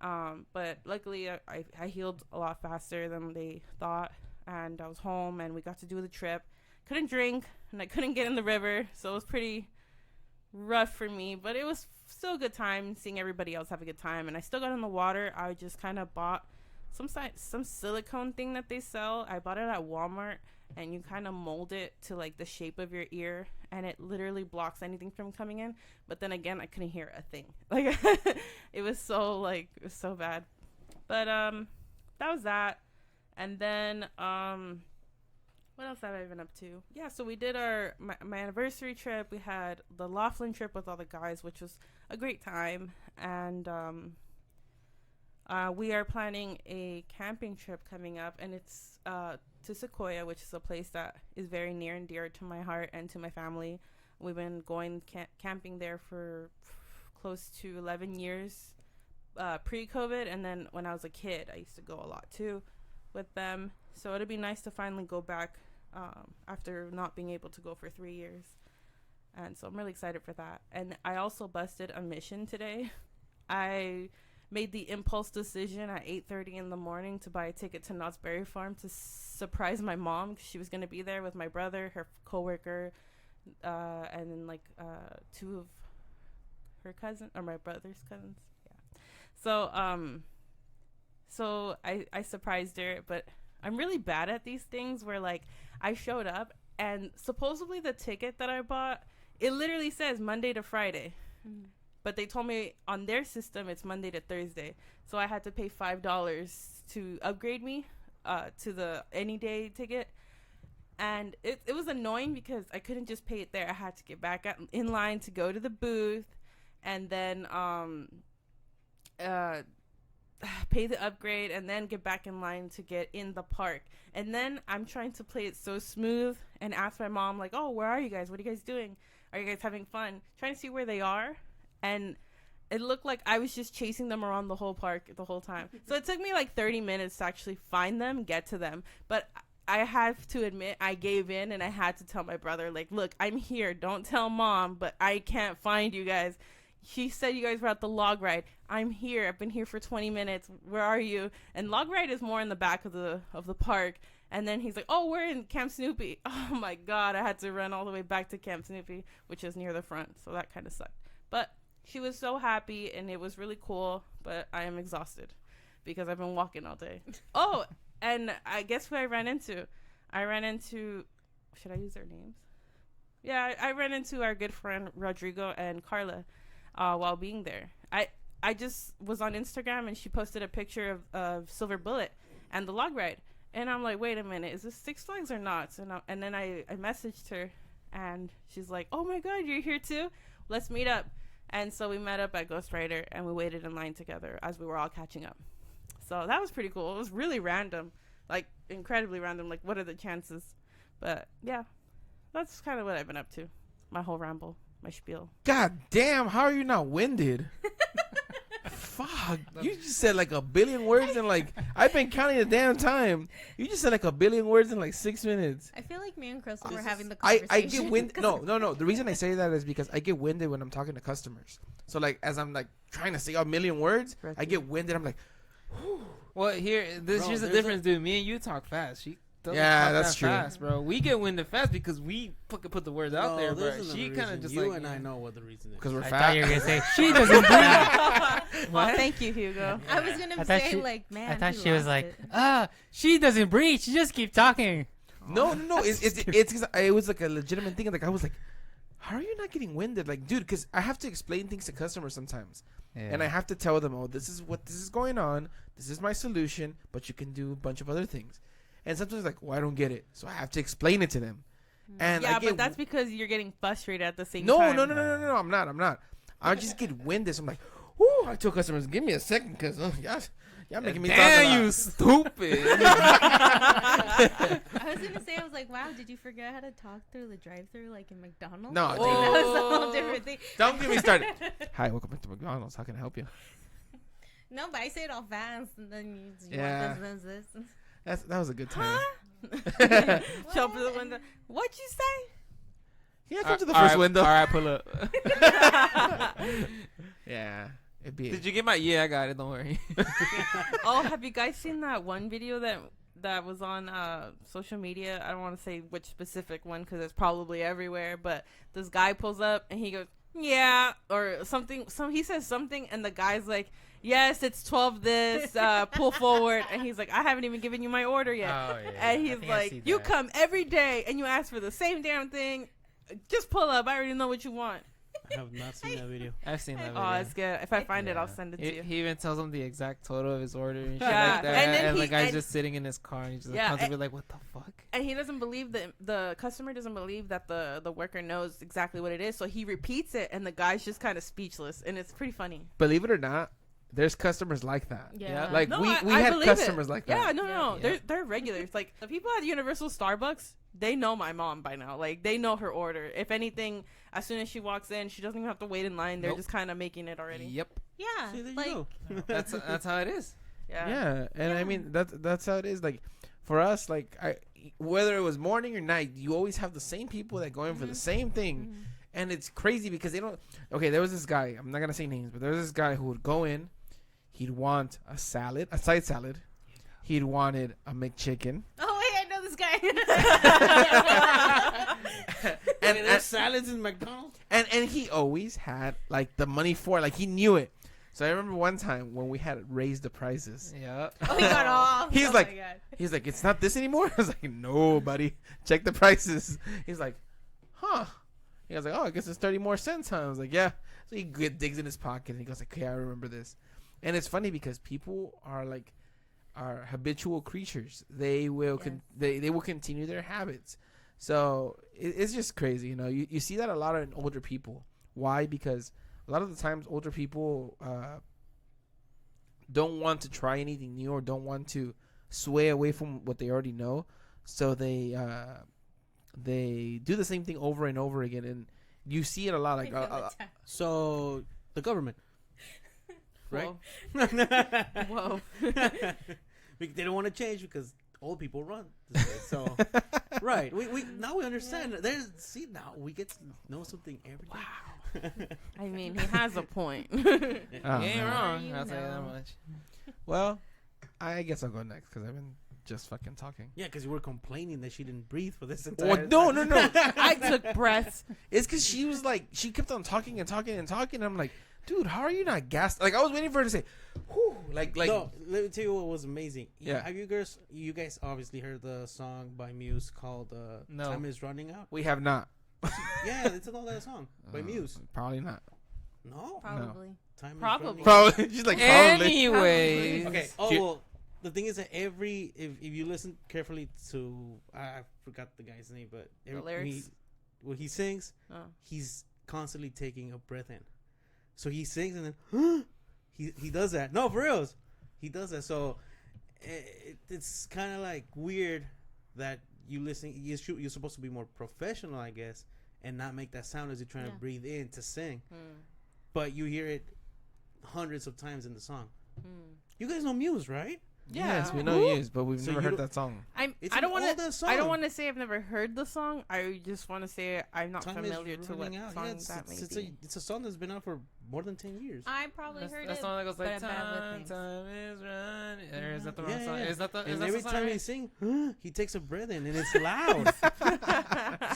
But luckily I healed a lot faster than they thought, and I was home and we got to do the trip. Couldn't drink and I couldn't get in the river, so it was pretty rough for me, but it was still a good time seeing everybody else have a good time. And I still got in the water. I just kind of bought some silicone thing that they sell. I bought it at Walmart, and you kind of mold it to like the shape of your ear, and it literally blocks anything from coming in. But then again, I couldn't hear a thing. Like it was so bad. But that was that. And then what else have I been up to? Yeah, so we did my anniversary trip. We had the Laughlin trip with all the guys, which was a great time. And we are planning a camping trip coming up, and it's to Sequoia, which is a place that is very near and dear to my heart and to my family. We've been going camping there for close to 11 years pre-COVID, and then when I was a kid, I used to go a lot too with them. So it'd be nice to finally go back after not being able to go for 3 years. And so I'm really excited for that. And I also busted a mission today. I made the impulse decision at 8:30 in the morning to buy a ticket to Knott's Berry Farm to surprise my mom, because she was going to be there with my brother, her coworker, and then like 2 of her cousins, or my brother's cousins. Yeah. So I surprised her, but I'm really bad at these things where like I showed up and supposedly the ticket that I bought, it literally says Monday to Friday. Mm-hmm. But they told me on their system it's Monday to Thursday. So I had to pay $5 to upgrade me to the any day ticket. And it was annoying because I couldn't just pay it there. I had to get back in line to go to the booth, and then pay the upgrade, and then get back in line to get in the park. And then I'm trying to play it so smooth and ask my mom, like, oh, where are you guys? What are you guys doing? Are you guys having fun? Trying to see where they are. And it looked like I was just chasing them around the whole park the whole time. So it took me like 30 minutes to actually find them, get to them. But I have to admit, I gave in, and I had to tell my brother, like, look, I'm here. Don't tell mom, but I can't find you guys. She said you guys were at the log ride. I'm here. I've been here for 20 minutes. Where are you? And log ride is more in the back of the park. And then he's like, oh, we're in Camp Snoopy. Oh, my God. I had to run all the way back to Camp Snoopy, which is near the front. So that kind of sucked. But she was so happy, and it was really cool. But I am exhausted because I've been walking all day. Oh, and I guess who I ran into? Should I use their names? Yeah, I ran into our good friend Rodrigo and Carla while being there. I just was on Instagram, and she posted a picture of Silver Bullet and the log ride. And I'm like, wait a minute, is this Six Flags or not? And then I messaged her, and she's like, oh, my God, you're here too? Let's meet up. And so we met up at Ghost Rider, and we waited in line together as we were all catching up. So that was pretty cool. It was really random, like incredibly random. Like, what are the chances? But yeah, that's kind of what I've been up to. My whole ramble, my spiel. God damn, how are you not winded? Fuck, you just said like a billion words in like, I've been counting the damn time. You just said like a billion words in like 6 minutes. I feel like me and Crystal were having the conversation. I get winded. No. The reason I say that is because I get winded when I'm talking to customers. So like, as I'm like trying to say a million words, I get winded. I'm like, whew. Well, here's the difference, dude. Me and you talk fast. She doesn't talk that's that true. fast, bro. We get winded fast because we put the words out there, bro. She kind of just you like, and I know what the reason is. Because we're I fat. thought you were gonna say she doesn't breathe. Well, thank you, Hugo. I was gonna say, like, man. I thought he she was lost like, it. she doesn't breathe. She just keep talking. No. It's because it was like a legitimate thing. Like I was like, how are you not getting winded? Like, dude, because I have to explain things to customers sometimes. Yeah. And I have to tell them, oh, this is going on. This is my solution, but you can do a bunch of other things. And sometimes like, well, I don't get it. So I have to explain it to them. And yeah, I get but that's because you're getting frustrated at the same no, time. No, I'm not. I just get winded. So I'm like, whoo. I told customers, give me a second, because y'all making me Damn, you talk stupid. I was gonna say, I was like, wow, did you forget how to talk through the drive-through like in McDonald's? No, Like, dude. that was a whole different thing. Don't get me started. Hi, welcome back to McDonald's. How can I help you? No, but I say it all fast, and then you Yeah. want this. That was a good time. Show up to the window. What'd you say? Yeah, come to the first window. All right, pull up. Yeah, it'd be. Did you get my? Yeah, I got it. Don't worry. Oh, have you guys seen that one video that was on social media? I don't want to say which specific one because it's probably everywhere. But this guy pulls up and he goes, "Yeah," or something. He says something, and the guy's like, "Yes, it's 12 this, pull forward." And he's like, "I haven't even given you my order yet." Oh, yeah. And I he's think I like, see "You that. come every day and you ask for the same damn thing. Just pull up. I already know what you want." I have not seen that video. I've seen that video. Oh, it's good. If I find it, I'll Yeah. send it to He, you. he even tells him the exact total of his order and shit Yeah, like that. and then And the he- guy's and- just sitting in his car and he's just Yeah, constantly like, what the fuck? And he doesn't believe that the customer doesn't believe that the worker knows exactly what it is. So he repeats it, and the guy's just kind of speechless, and it's pretty funny. Believe it or not, there's customers like that. Yeah, Like No, we I had believe customers it. like Yeah, that. no, Yeah. they're regulars. Like the people at Universal Starbucks, they know my mom by now. Like they know her order. If anything, as soon as she walks in, she doesn't even have to wait in line. They're Nope. just kind of making it already. Yep. Yeah, See, there you like go. That's how it is. Yeah, and I Yeah. mean that's how it is. Like for us, like whether it was morning or night, you always have the same people that go in for the same thing, and it's crazy because they don't. Okay, there was this guy. I'm not gonna say names, but there was this guy who would go in. He'd want a salad, a side salad. He'd wanted a McChicken. oh wait, I know this guy. And there's salads in McDonald's. And he always had like the money for it. Like he knew it. So I remember one time when we had raised the prices. Yeah. Oh, he got off. He's Oh like- my God. He's like, it's not this anymore. I was like, no, buddy, check the prices. He's like, huh? He was like, oh, I guess it's 30 more cents, huh? I was like, yeah. So he digs in his pocket and he goes like, okay, I remember this. And it's funny because people are habitual creatures. They will they will continue their habits. So it's just crazy, you know. You see that a lot in older people. Why? Because a lot of the times older people don't want to try anything new or don't want to sway away from what they already know. So they do the same thing over and over again, and you see it a lot. Like So the government, right? Whoa. They don't want to change because old people run this way. So right, we now we understand. There's now we get to know something every day. Wow. I mean, he has a point. Oh, You ain't man. wrong. You I'll tell you that know. much. Well, I guess I'll go next because I've been just fucking talking. Yeah, because you were complaining that she didn't breathe for this Well, entire. no, time. no. I took breaths. It's because she was like, she kept on talking and talking and talking. And I'm like, dude, how are you not gassed? Like, I was waiting for her to say, whew, like. No, let me tell you what was amazing. Yeah. Have you guys obviously heard the song by Muse called No. Time Is Running Out? We have not. Yeah, it's an old song by Muse. Probably not. No? Probably. Time is Probably. running out. Probably. She's like, probably. Anyways. Okay. Oh, She- well, the thing is that if you listen carefully to, I forgot the guy's name, but lyrics? when he sings, Oh. he's constantly taking a breath in. So he sings and then he does that. No, for reals. He does that. So it's kind of like weird that you listen. You're supposed to be more professional, I guess, and not make that sound as you're trying to Yeah. breathe in to sing. Hmm. But you hear it hundreds of times in the song. You guys know Muse, right? Yes, we know Who? Muse, but we've So never you heard don't- that song. It's I don't an want older to. song. I don't want to say I've never heard the song. I just want to say I'm not Time familiar is to what running out. song Yeah, that may it's be. it's a song that's been out for more than 10 years. I probably That's, heard that's it. the one that goes but like, I'm bad with time, names. time is running. Or is that the wrong Yeah, song? yeah. Is that the, is And that every the song, time he right? sings, he takes a breath in, and it's loud.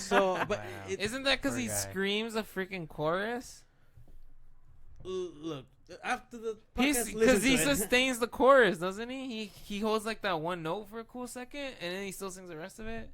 So, but Wow. Isn't that because Poor he guy. screams a freaking chorus? look, after the Because podcast, listen he to it. sustains the chorus, doesn't he? He holds like that one note for a cool second, and then he still sings the rest of it.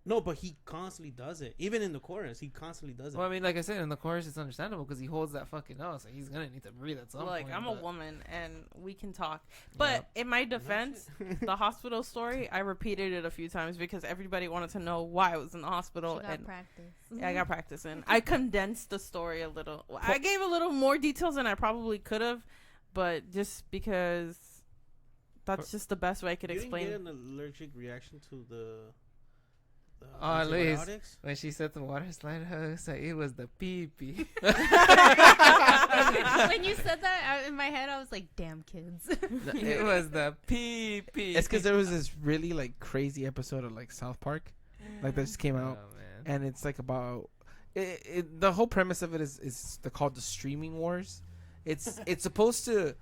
No, but he constantly does it. Even in the chorus, he constantly does it. Well, I mean, like I said, in the chorus, it's understandable because he holds that fucking note, so he's gonna need to breathe at some Like point. I'm a but- woman and we can talk. But in my defense, the hospital story, I repeated it a few times because everybody wanted to know why I was in the hospital. She got And practice. yeah, I got practice in. I condensed the story a little. I gave a little more details than I probably could have. but just because that's just the best way I could You explain. didn't get an allergic reaction to the Oh, Liz. antibiotics? When she said the water slide hose, it was the pee-pee. When you said that in my head, I was like, "Damn kids." It was the pee-pee. It's because there was this really like crazy episode of like South Park, like that just came Oh, out, man. and it's like about the whole premise of it is they're called the streaming wars. It's supposed to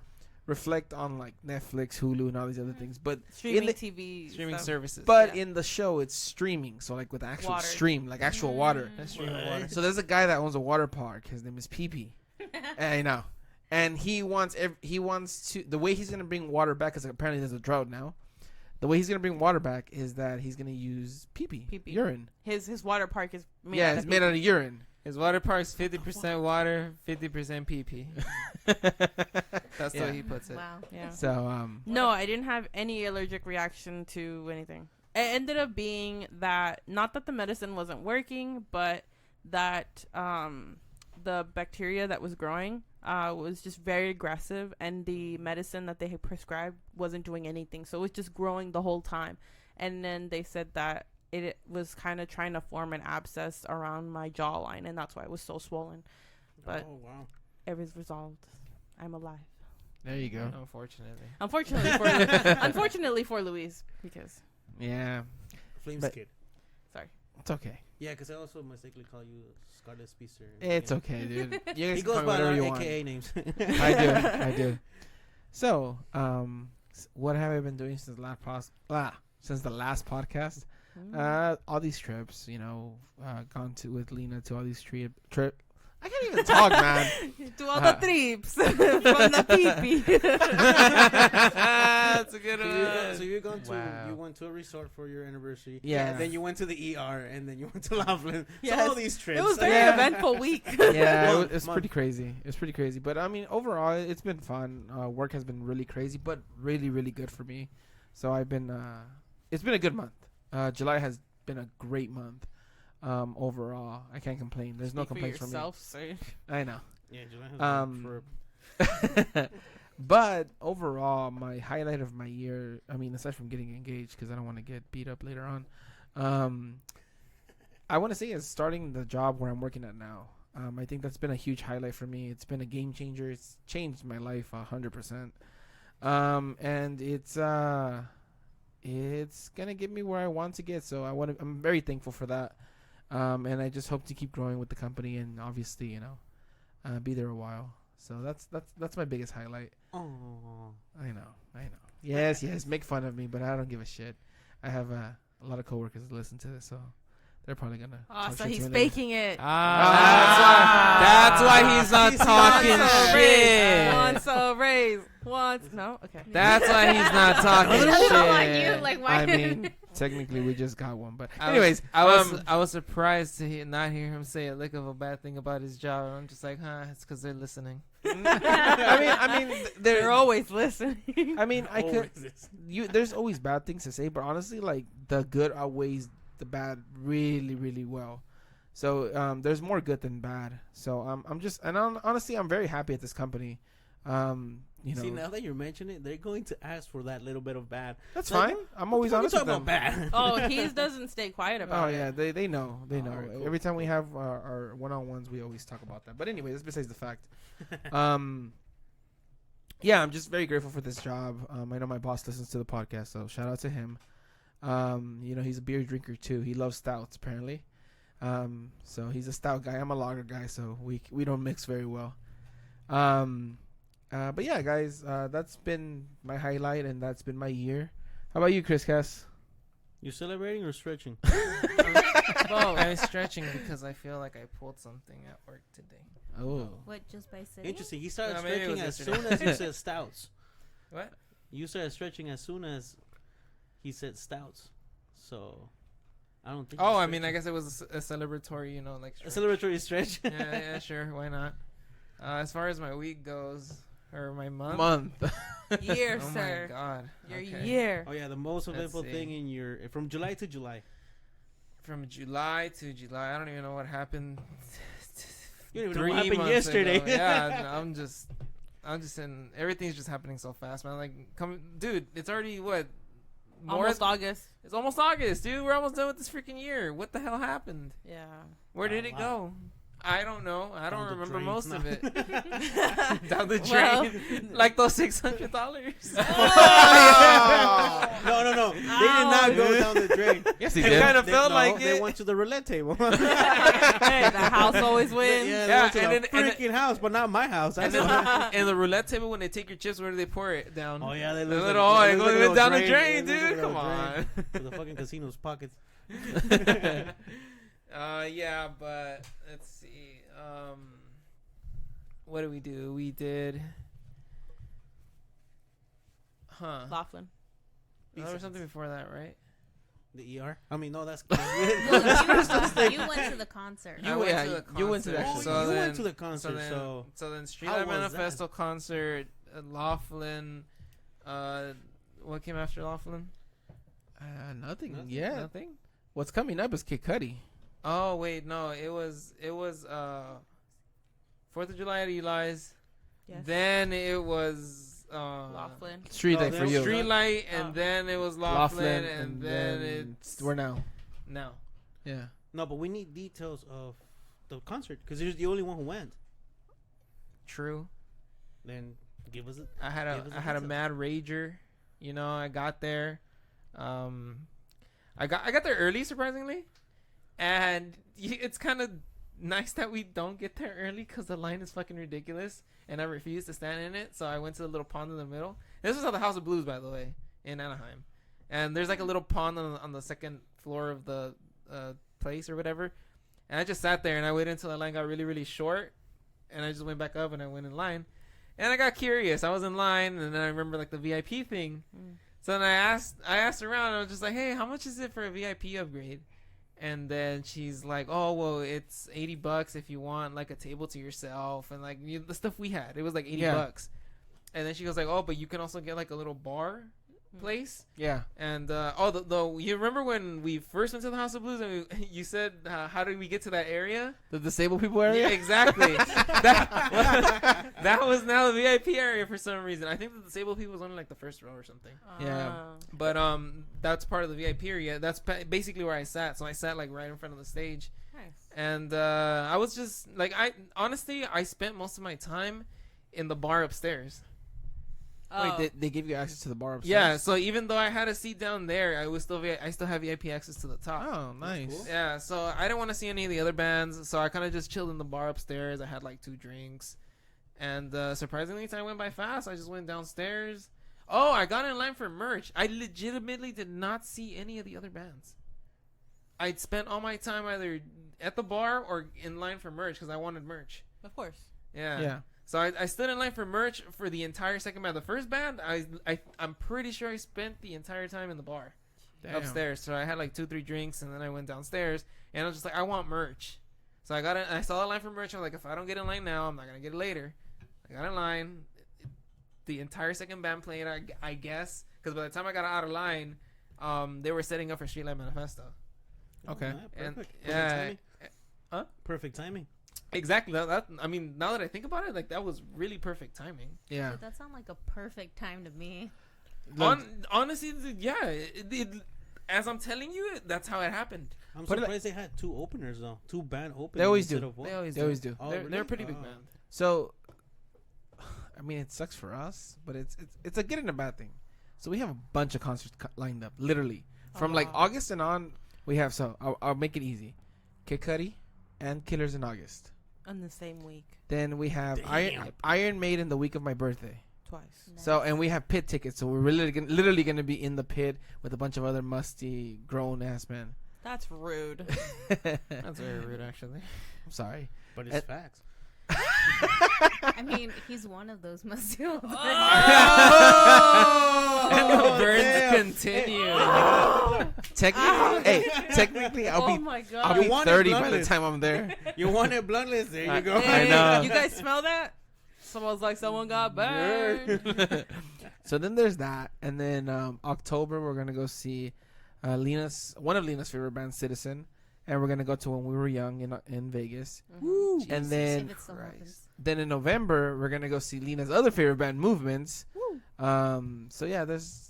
reflect on like Netflix, Hulu, and all these other things, but Streaming the- TV. Streaming stuff. services. but Yeah. in the show it's streaming, so like with actual Water. stream, like actual water. That's streaming water. So there's a guy that owns a water park. His name is PP. I know, and he wants to. The way he's gonna bring water back, because apparently there's a drought now. The way he's gonna bring water back is that he's gonna use pee-pee, Pee-pee. urine. His water park is made Yeah, out it's of made out of urine. His water park's 50% water, 50% pee-pee. That's the Yeah. way he puts it. Wow. Yeah. So No, I didn't have any allergic reaction to anything. It ended up being that not that the medicine wasn't working, but that the bacteria that was growing was just very aggressive, and the medicine that they had prescribed wasn't doing anything. So it was just growing the whole time. And then they said that it was kind of trying to form an abscess around my jawline, and that's why it was so swollen. But Oh wow. it was resolved. I'm alive. there you go. Unfortunately. Unfortunately for Louise, because Yeah, Flames But- kid. it's okay. Yeah, because I also mistakenly call you Scarlet Speedster. It's okay, dude. You guys He can goes call me by whatever our you want. AKA names. I do. So, what have I been doing since the last podcast? All these trips, gone with Lena to all these trip. I can't even talk, man. to all the trips from the pee-pee. That's a good So you gone to Wow. you went to a resort for your anniversary. Yeah. Then you went to the ER, and then you went to Laughlin. Yes. So all these trips. It was a very Yeah. eventful week. Yeah, Month, it's month. pretty crazy. It's pretty crazy. But I mean, overall, it's been fun. Work has been really crazy, but really, really good for me. So I've been. It's been a good month. July has been a great month. Overall, I can't complain. There's no complaints from me. sir. I know. Yeah, July has Um, been for But overall, my highlight of my year, I mean, aside from getting engaged, because I don't want to get beat up later on, I want to say is starting the job where I'm working at now. I think that's been a huge highlight for me. It's been a game changer. It's changed my life 100%. And it's gonna get me where I want to get. So I'm very thankful for that. And I just hope to keep growing with the company, and obviously, be there a while. So that's my biggest highlight. Oh. I know. Yes, make fun of me, but I don't give a shit. I have a lot of coworkers that listen to this, so they're probably gonna. Oh, talk so shit to he's me later. faking it. That's why he's not He's talking not shit. Once a raise. Once. No? Okay. That's why he's not talking I don't know why shit. you like why. I mean, technically, we just got one, but I anyways, was surprised to not hear him say a lick of a bad thing about his job. I'm just like, it's because they're listening. I mean, They're always listening. I mean, I could. Always is. There's always bad things to say, but honestly, like the good outweighs the bad really, really well. So there's more good than bad. So honestly, I'm very happy at this company. See, now that you're mentioning it, they're going to ask for that little bit of bad. That's Like, fine. I'm always What are you honest with talking them. about bad? Oh, he doesn't stay quiet Oh about yeah, it. they know. They know. Alright, cool. Every time we have our one-on-ones, we always talk about that. But anyway, that's besides the fact. Yeah, I'm just very grateful for this job. I know my boss listens to the podcast, so shout out to him. He's a beer drinker too. He loves stouts apparently. So he's a stout guy. I'm a lager guy, so we don't mix very well. But yeah, guys, that's been my highlight, and that's been my year. How about you, Chris Cass? You celebrating or stretching? I'm stretching because I feel like I pulled something at work today. Oh, What, just by sitting? Interesting. He started No, maybe it stretching was as yesterday. soon as you said stouts. What? You started stretching as soon as he said stouts. So, I don't think. Oh, you're I mean, I stretching. guess it was a celebratory, like A stretch. celebratory stretch. yeah, sure, why not? As far as my week goes, or my month. Year, Oh sir. my god. Your Okay. year. Oh yeah, the most Let's eventful see. thing in your from July to July. From July to July, I don't even know what happened. You don't even know 3 what happened months yesterday. ago. Yeah, I'm just. I'm just saying everything's just happening so fast, man. Like, dude, it's already what? Almost August. It's almost August, dude. We're almost done with this freaking year. What the hell happened? Yeah. Where did it wow. go? I don't know. I don't Down the remember drain. most No. of it. Down the drain, Well- like those $600. No. They did not go down the drain. Yes, he It did. kind of felt like they it. went to the roulette table. Hey, the house always wins. Yeah, they Yeah, went to and the then- freaking house, but not my house. And That's then in the roulette table, when they take your chips, where do they pour it down? oh yeah, they The look little, like, it look like a goes little down the drain. drain, It looks like dude. a Come little on. drain to the fucking casino's pockets. Yeah, but let's see. What did we do? We did. Laughlin. There was something before that, right? The ER. I mean, no, that's. You went to the concert. I went yeah, to the you went to the concert. actual- Oh, you then- went to the concert, so then How Streetlight was Manifesto concert, Laughlin. What came after Laughlin? Nothing. Nothing? Yeah. Nothing. What's coming up is Kid Cudi. Oh wait, no, it was 4th of July at Eli's. Yes. Then it was Laughlin. Street Oh, Light there for was you. Streetlight, and Oh. then it was Laughlin, and then it's we're now. now. Yeah. No, but we need details of the concert because you're the only one who went. True. Then give us it. I had Give us a mad details. rager. You know, I got there. I got there early, surprisingly, and it's kind of nice that we don't get there early because the line is fucking ridiculous, and I refuse to stand in it. So I went to the little pond in the middle. This was at the House of Blues, by the way, in Anaheim, and there's like a little pond on the second floor of the place or whatever. And I just sat there and I waited until the line got really, really short, and I just went back up and I went in line. And I got curious. I was in line, and then I remember like the VIP thing. So then I asked around. And I was just like, "Hey, how much is it for a VIP upgrade?" And then she's like, "Oh, well, it's $80 if you want like a table to yourself and like the stuff we had. It was like $80." And then she goes like, "Oh, but you can also get like a little bar place." Yeah. And you remember when we first went to the House of Blues and you said, "How did we get to that area?" The disabled people area? Yeah, exactly. that was now the VIP area for some reason. I think the disabled people was only like the first row or something. Yeah. But that's part of the VIP area. That's basically where I sat. So I sat like right in front of the stage. Nice. And I was just like, I spent most of my time in the bar upstairs. Oh. Wait, they give you access to the bar upstairs? Yeah. So even though I had a seat down there, I still have VIP access to the top. Oh, nice. cool. Yeah, so I didn't want to see any of the other bands, so I kind of just chilled in the bar upstairs. I had like 2 drinks, and surprisingly, time went by fast. I just went downstairs. Oh, I got in line for merch. I legitimately did not see any of the other bands. I'd spent all my time either at the bar or in line for merch because I wanted merch. Of course. Yeah. Yeah. So I stood in line for merch for the entire second band. The first band, I'm pretty sure I spent the entire time in the bar. Damn. Upstairs. So I had like 2-3 drinks, and then I went downstairs, and I was just like, I want merch. So I got it. I saw a line for merch. I'm like, if I don't get in line now, I'm not gonna get it later. I got in line. The entire second band played, I guess, because by the time I got out of line, they were setting up for Streetlight Manifesto. Okay. And Perfect. yeah, Timing. Huh? Perfect timing. exactly. That I mean, now that I think about it, like that was really perfect timing. Yeah. Dude, that sounds like a perfect time to me. Honestly, yeah. As I'm telling you, that's how it happened. I'm Put it surprised they had 2 openers though. 2 band openers. They always instead do. Of one. They always They always do. Oh, They're really? a pretty big Oh. band. So, I mean, it sucks for us, but it's a good and a bad thing. So we have a bunch of concerts lined up, literally from like wow. August and on. We have I'll make it easy. Kid Cudi and Killers in August. On the same week. Then we have Damn. Iron Maiden the week of my birthday. Twice. So and we have pit tickets. So we're literally gonna be in the pit with a bunch of other musty grown ass men. That's rude. That's very rude, actually. I'm sorry. But it's And- facts. I mean, he's one of those must And the Oh, burns damn. continue. Technically, I'll Oh be my god. I'll You be want it 30 by the bloodless. time I'm there. You want it bloodless? There you go. I Hey, know. You guys smell that? Someone's like, someone got burned. So then there's that, and then October we're gonna go see one of Lena's favorite bands, Citizen, and we're gonna go to When We Were Young in Vegas. Woo! And then if it still happens. Then in November, we're gonna go see Lena's other favorite band, Movements. Woo. So yeah,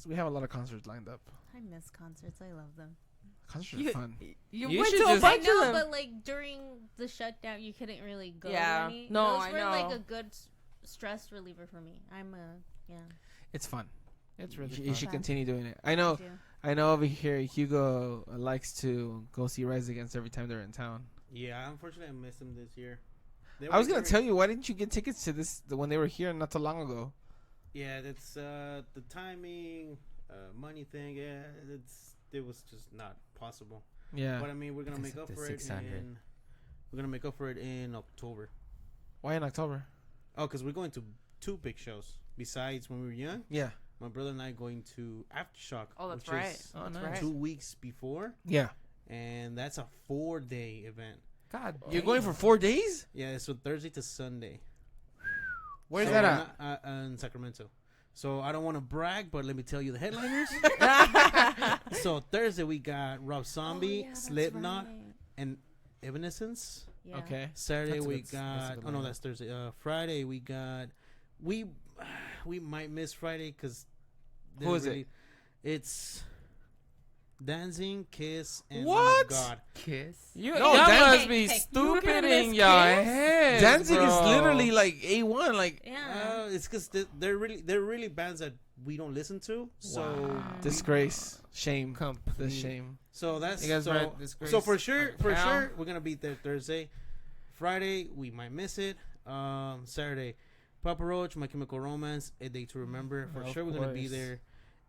we have a lot of concerts lined up. I miss concerts. I love them. Concerts You- are fun. You You went should to a just- I bunch of know, them. but like during the shutdown, you couldn't really go. Yeah. To any. No, Those I were know. like a good stress reliever for me. It's fun. It's really You fun. should Fun. continue doing it. I I know. do. I know. Over here, Hugo likes to go see Rise Against every time they're in town. Yeah, unfortunately, I missed them this year. I was gonna tell you, why didn't you get tickets to this when they were here not too long ago? Yeah, that's the timing, money thing. Yeah, it was just not possible. Yeah. But I mean, we're gonna Because make of up the for it 600. in October. Why in October? Oh, because we're going to 2 big shows besides when we were young. Yeah. My brother and I going to Aftershock. Oh, that's which right. is Oh, That's nice. right. 2 weeks before, Yeah. and that's a 4-day event. God, You're going for 4 days? Yeah, so Thursday to Sunday. Where's So that I'm at? not- in Sacramento. So I don't want to brag, but let me tell you the headliners. So Thursday we got Rob Zombie, Oh, yeah, that's Slipknot, right. and Evanescence. Yeah. Okay. Saturday That's a we good- that's a got. good Oh no, lineup. that's Thursday. Friday we got. We might miss Friday because. Who is it? It's Dancing, Kiss, and What? God. Kiss. you No, y'all Dan- must be Hey, hey, stupid you can in miss your Kiss? head. Danzig is bro. literally like A1. Like Yeah. It's because they're really bands that we don't listen to. So Wow. Disgrace, shame, the Complete. shame. so that's You guys so. read Disgrace So for sure, on Cal? we're gonna be there Thursday. Friday we might miss it. Saturday, Papa Roach, My Chemical Romance, A Day to Remember. For Of sure we're gonna be course. there.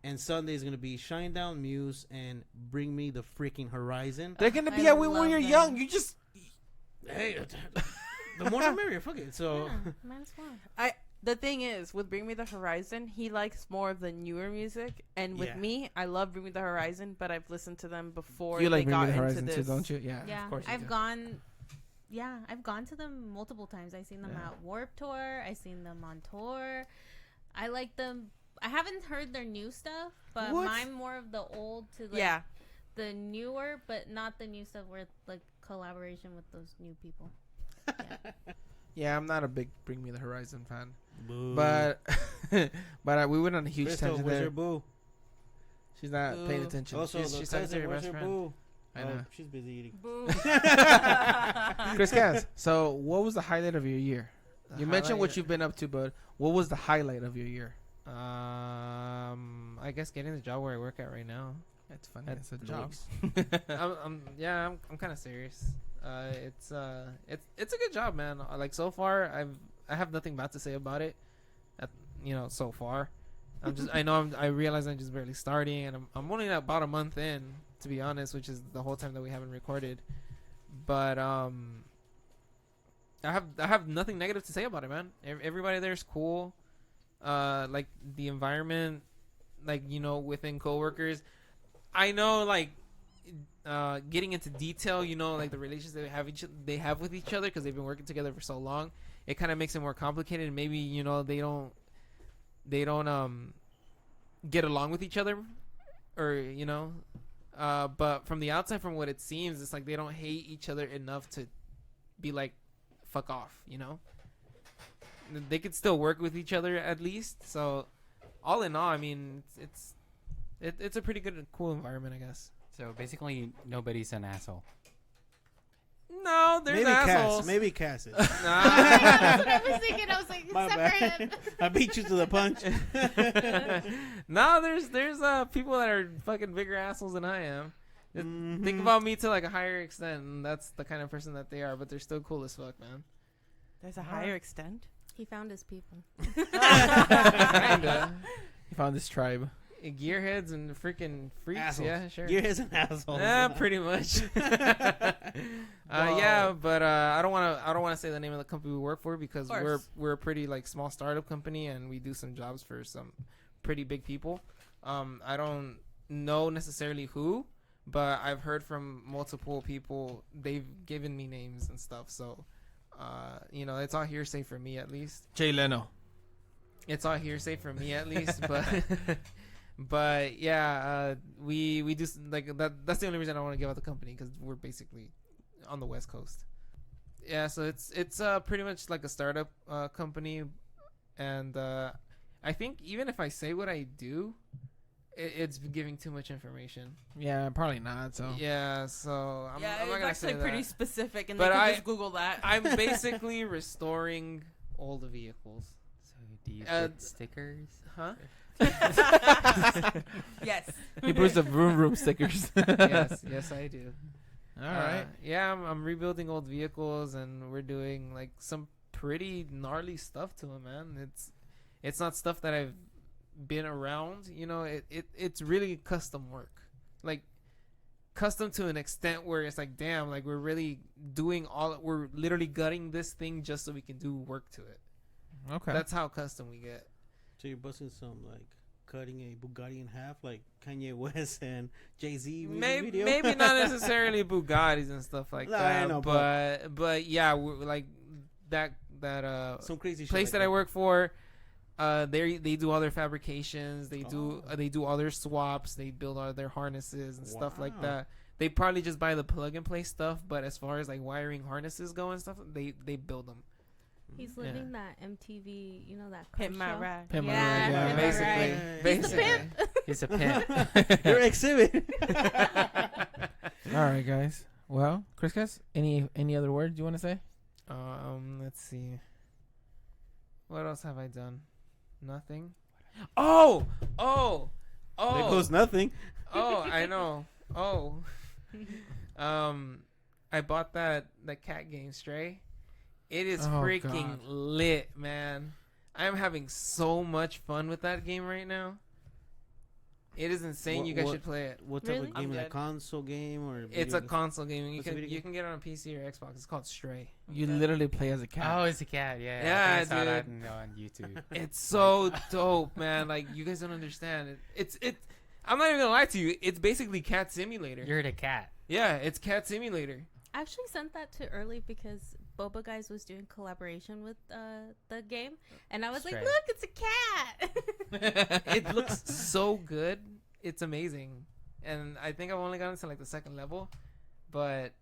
And Sunday is gonna be Shine Down, Muse, and Bring Me the Freaking Horizon. They're gonna be I at when love you're them. young. You just Hey, the more the merrier. Fuck it. So Yeah, might as well. The thing is, with Bring Me the Horizon, he likes more of the newer music, and with Yeah. me, I love Bring Me the Horizon, but I've listened to them before. you like they Bring Me got the into Horizon this. too, don't you? Yeah. Yeah, Of course you I've do. gone. Yeah, I've gone to them multiple times. I've seen them Yeah. at Warped Tour. I've seen them on tour. I like them. I haven't heard their new stuff, but What? mine more of the old to like Yeah, the newer, but not the new stuff where like collaboration with those new people. Yeah, I'm not a big Bring Me the Horizon fan, Boo. but we went on a huge Crystal, tangent where's there. your boo? She's not paying Boo. attention. Also, She's- the she's talking to cousin, your where's best your friend. boo? I know. She's busy eating. boo. Chris Cass, so what was the highlight of your year? The You mentioned what highlight- you've been up to, but what was the highlight of your year? I guess getting the job where I work at right now. It's funny. That's It's a job. I'm kind of serious. It's a good job, man. Like so far, I have nothing bad to say about it. So far, I realize I'm just barely starting, and I'm only about a month in, to be honest, which is the whole time that we haven't recorded. But I have nothing negative to say about it, man. Everybody there is cool. Like the environment, like within coworkers. I know, like, getting into detail, like the relations they have with each other because they've been working together for so long. It kind of makes it more complicated. And maybe they don't get along with each other, or but from the outside, from what it seems, it's like they don't hate each other enough to be like, fuck off. They could still work with each other at least. So, all in all, I mean, it's a pretty good, cool environment, I guess. So basically, nobody's an asshole. No, there's Maybe assholes. Cass. Maybe Cass is. Nah. That's what I was thinking. I was like, My bad. separate. I beat you to the punch. No, there's people that are fucking bigger assholes than I am. Just Mhm. Think about me to like a higher extent, and that's the kind of person that they are. But they're still cool as fuck, man. There's a higher extent. He found his people. Kinda. You found this tribe. Gearheads and freaking freaks. Assholes. Yeah, sure. You're his an asshole. Yeah, pretty much. Yeah, but I don't want to say the name of the company we work for because Of course. we're a pretty like small startup company and we do some jobs for some pretty big people. I don't know necessarily who, but I've heard from multiple people. They've given me names and stuff, so it's all hearsay for me at least. Jay Leno. It's all hearsay for me at least, but but yeah, we do like that. That's the only reason I want to give out the company because we're basically on the West Coast. Yeah, so it's pretty much like a startup company, and I think even if I say what I do, it's giving too much information. Yeah, probably not. So Yeah, so I'm not it's gonna actually say pretty that. specific, and But they can I- just Google that. I'm basically restoring old vehicles. So do you Uh, put stickers? Huh? Yes. he puts the vroom vroom stickers. yes, I do. All right. Yeah, I'm rebuilding old vehicles, and we're doing like some pretty gnarly stuff to them, man. It's not stuff that I've been around. You know, it's really custom work, like custom to an extent where it's like, damn, like we're really doing we're literally gutting this thing just so we can do work to it. Okay. That's how custom we get. So you're busting some like cutting a Bugatti in half, like Kanye West and Jay-Z video. Maybe not necessarily Bugattis and stuff like No, I that, know, but yeah, we're like that some crazy shit place like that I work for. They do all their fabrications. They do all their swaps. They build all their harnesses and stuff like Wow. that. They probably just buy the plug and play stuff, but as far as like wiring harnesses go and stuff, they build them. He's living that MTV, you know, that Pimp car My show. Ride. Pimp My Yeah, Ride, yeah. Pimp My Basically, Ride. basically. He's a pimp. Your exhibit. All right, guys. Well, Chris, guys, any other words you want to say? Let's see. What else have I done? Nothing. Oh. There goes nothing. Oh, I know. Oh. I bought the cat game Stray. It is Oh, freaking God. lit, man. I'm having so much fun with that game right now. It is insane. You guys should play it. What type Really? of game? I'm A good. console game or? It's video a game? console game. What's the video You game? can get it on PC or Xbox. It's called Stray. You literally play as a cat. Oh, it's a cat. Yeah. Yeah, I think I saw that dude. on YouTube. It's so dope, man. Like, you guys don't understand it. I'm not even gonna lie to you. It's basically Cat Simulator. You're the cat. Yeah, it's Cat Simulator. I actually sent that to Early because Boba Guys was doing collaboration with the game, and I was Stray. like, "Look, it's a cat." It looks so good. It's amazing. And I think I've only gotten to like the second level, but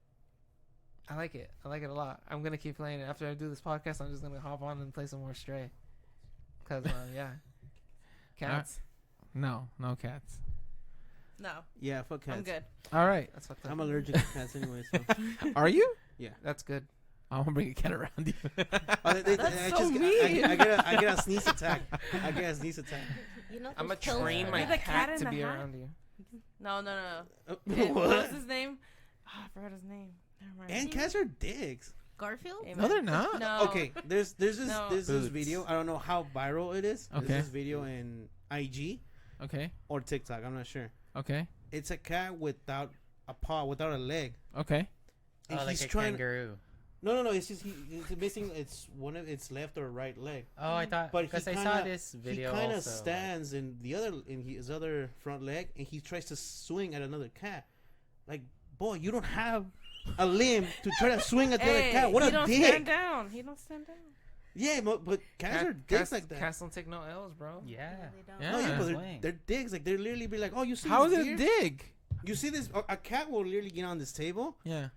I like it. I like it a lot. I'm going to keep playing it. After I do this podcast, I'm just going to hop on and play some more Stray. Because, yeah. Cats. No cats. No, Yeah, fuck cats. I'm good. All right. That's fucked up. I'm allergic to cats anyway. So. Are you? That's good. I'm gonna bring a cat around you. That's so mean. I get a sneeze attack. I get a sneeze attack. You know, I'm going there's to pills train for my You're that. the cat cat in to the be hat? around you. No. What was What? his name? Oh, I forgot his name. Never mind. And cats are dicks. Garfield. Amen. No, they're not. No. Okay, there's No. this Boots. video. I don't know how viral it is. Okay. There's this video in IG Okay. or TikTok. I'm not sure. Okay. It's a cat without a paw, without a leg. Okay. And Oh, like he's a trying. kangaroo. No. It's just it's missing. It's one of its left or right leg. Oh, I thought But he because I saw kinda- this He video. kind of also, like- stands in his other front leg, and he tries to swing at another cat. Like, boy, you don't have a limb to try to swing at the other Hey, cat. What he a don't dick! stand down. He don't stand down. Yeah, but cats are dicks like that. Cats don't take no L's, bro. Yeah. They don't. Yeah. No, yeah, but Swing. they're dicks. Like they're literally be like, oh, you see How is this it beer? a dig? You see this? A cat will literally get on this table Yeah.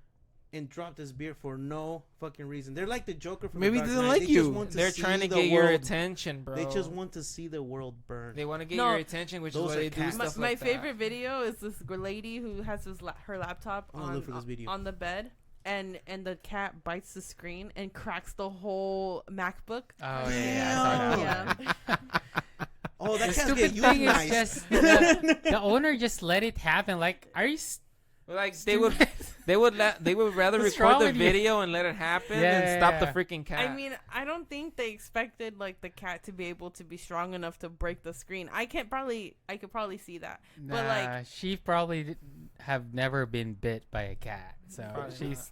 and drop this beer for no fucking reason. They're like the Joker from Maybe the he Dark doesn't Knight. like They just you. want to They're see trying to the get your world- attention, bro. They just want to see the world burn. They want to get No. your attention, which is Those why are they do cats. stuff My like that. favorite video is this lady who has her laptop I'm gonna look for this video. on the bed, and the cat bites the screen and cracks the whole MacBook. Oh yeah. I saw that. Yeah. Oh, that The cat's stupid get thing is euthanized. just the owner just let it happen. Like, are you? Like they would rather What's record wrong the with you? video and let it happen Yeah, than stop the yeah. freaking cat. I mean, I don't think they expected like the cat to be able to be strong enough to break the screen. I could probably see that. Nah, But, like- she probably have never been bit by a cat, so Probably she's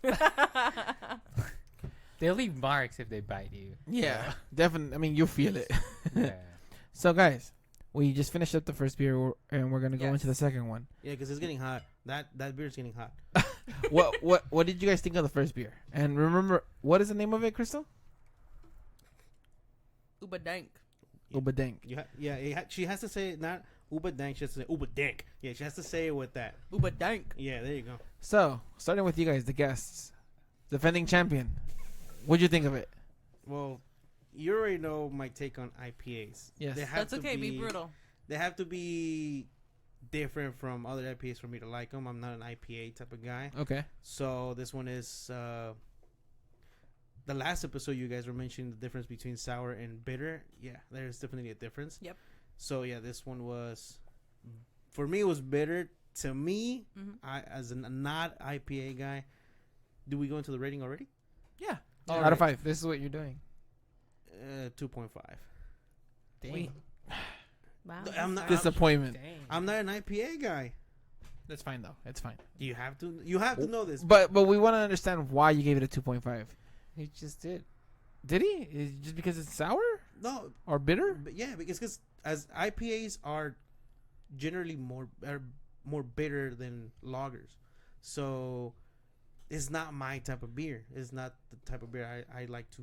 they leave marks if they bite you. Yeah. Definitely. I mean, you feel it. Yeah. So, guys, we just finished up the first beer, and we're gonna go Yes. into the second one. Yeah, because it's getting hot. That beer's getting hot. What did you guys think of the first beer? And remember, what is the name of it, Crystal? Uba dank. Uba Dank. She has to say it not Uba Dank. She has to say Uba Dank. Yeah, she has to say it with that. Uba dank. Yeah, there you go. So, starting with you guys, the guests, defending champion, What'd you think of it? Well, you already know my take on IPAs. Yes. They have That's to okay. Be brutal. They have to be different from other IPAs for me to like them. I'm not an IPA type of guy. Okay. So this one is the last episode you guys were mentioning the difference between sour and bitter. Yeah, there's definitely a difference. Yep. So yeah, this one was for me it was bitter. To me, I as a not IPA guy, do we go into the rating already? Yeah. All Out of right. 5. This is what you're doing. 2.5. Dang. Wow. I'm not. Disappointment. Dang. I'm not an IPA guy. That's fine though. It's fine. You have to. You have to know this. But we want to understand why you gave it a 2.5. He just did. Did he? Is it just because it's sour No, or bitter? but yeah, because as IPAs are generally more bitter than lagers, so it's not my type of beer. It's not the type of beer I like to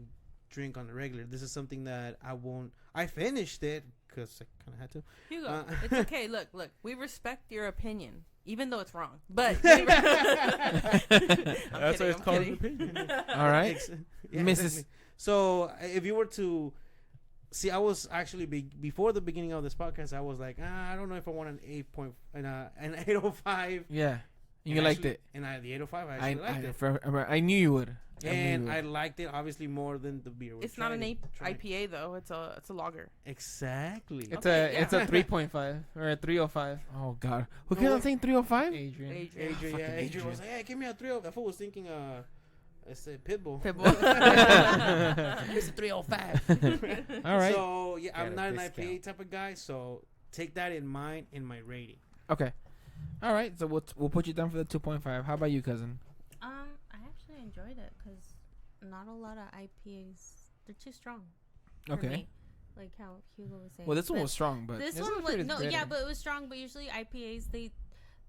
drink on the regular. This is something that I won't. I finished it because I kind of had to. Hugo, it's okay. Look. We respect your opinion, even though it's wrong. But That's why it's called an opinion. All right. Yeah, Mrs. exactly. So if you were to see, I was actually before the beginning of this podcast, I was like, I don't know if I want an 805. Yeah. You And liked actually- it. And the 805, I actually liked it. I knew you would. And I liked it obviously more than the beer. It's not an IPA though. It's a lager. Exactly. It's Okay, it's a yeah. 3.5 or a 305. Oh God. Who No, kept on what- saying 305? Adrian. Adrian. Adrian, fucking Adrian was like, hey, give me a 305. That fool was thinking, it's a Pitbull. Pitbull. It's a 305. All right. So yeah, I'm Got a not an discount. IPA type of guy. So take that in mind in my rating. Okay. All right. So we'll put you down for the 2.5. How about you, cousin? I actually enjoyed it because not a lot of IPAs. They're too strong. For Okay. me. Like how Hugo was saying. Well, this one But was strong, but this This one one was is no, bitter. yeah, but it was strong. But usually IPAs,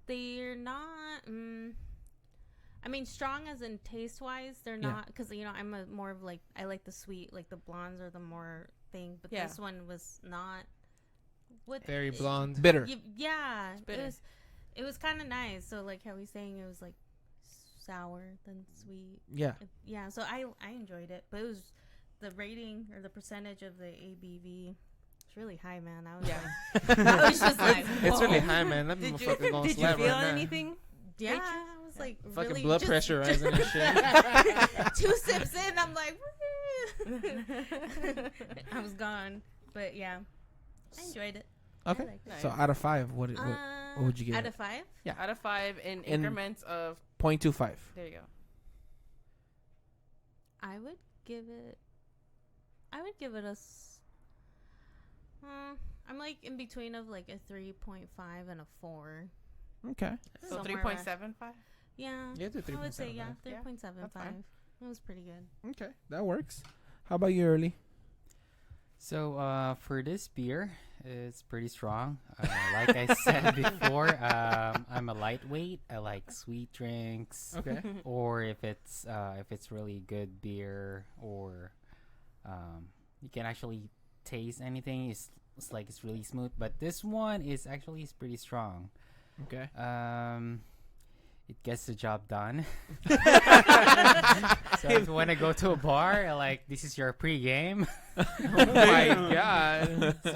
they're not. I mean, strong as in taste wise, they're Yeah. not because I'm a more of like I like the sweet, like the blondes are the more thing. But Yeah. this one was not. What Very it- blonde. bitter. Yeah, bitter. it was kind of nice. So like how he's saying, it was like sour than sweet. Yeah. Yeah, so I enjoyed it, but it was the rating or the percentage of the ABV. It's really high, man. I was I was just like, It's really whoa. high, man. That Did you motherfucker gonna did you slap feel right now. anything? Yeah, Rachel? I was like, Fucking really blood just- pressure rising and shit. 2 sips in, I'm like, I was gone. But yeah, I enjoyed it. Okay. I liked it. So out of 5, what would you give Out it? of 5? Out of 5 in In- increments of 0.25. there you go. I would give it a I'm like in between of like a 3.5 and a 4. Okay. So Somewhere 3.75. Yeah. Yeah, do I would say 3.75. yeah, Yeah, 3.75. that's fine. It was pretty good. Okay. That works. How about you, Early? So for this beer, it's pretty strong. Like I said before, I'm a lightweight. I like sweet drinks, Okay. or if it's really good beer, or you can actually taste anything. It's like it's really smooth. But this one is pretty strong. Okay. It gets the job done. So if you want to go to a bar, like this is your pre-game. Oh my god. So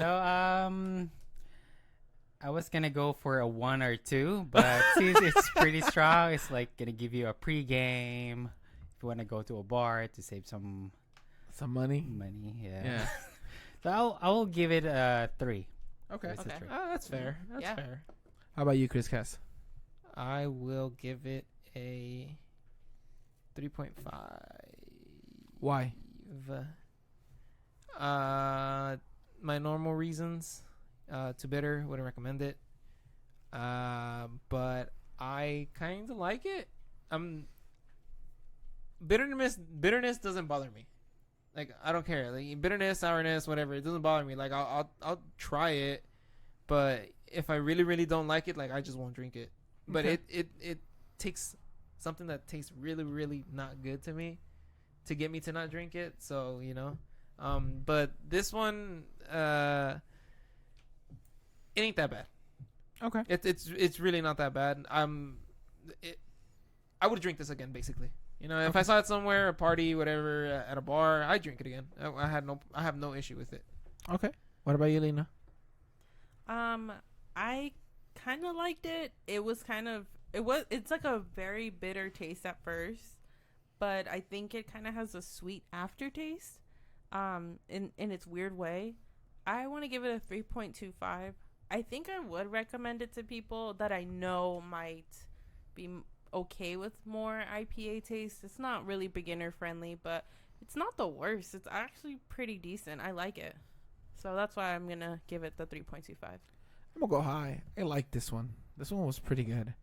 I was gonna go for a 1 or 2, but since it's pretty strong, it's like gonna give you a pre-game. If you want to go to a bar to save some money. money, yeah. Yeah. So I will give it a 3. Okay. It's a Okay. 3. Oh, that's fair. That's Yeah. fair. How about you, Chris Cass? I will give it a 3.5. Why? My normal reasons. Too bitter. Wouldn't recommend it. But I kind of like it. Bitterness doesn't bother me. Like I don't care. Like bitterness, sourness, whatever. It doesn't bother me. Like I'll try it. But if I really, really don't like it, like I just won't drink it. But Okay. it takes something that tastes really, really not good to me to get me to not drink it. So, but this one, it ain't that bad. Okay. It's really not that bad. I would drink this again, basically. You know, if I saw it somewhere, a party, whatever, at a bar, I drink it again. I have no issue with it. Okay. What about you, Lena? I kind of liked it. It's like a very bitter taste at first, but I think it kind of has a sweet aftertaste. In its weird way. I want to give it a 3.25. I think I would recommend it to people that I know might be okay with more IPA taste. It's not really beginner friendly, but it's not the worst. It's actually pretty decent. I like it. So that's why I'm going to give it the 3.25. I'm gonna go high. I like this one. This one was pretty good.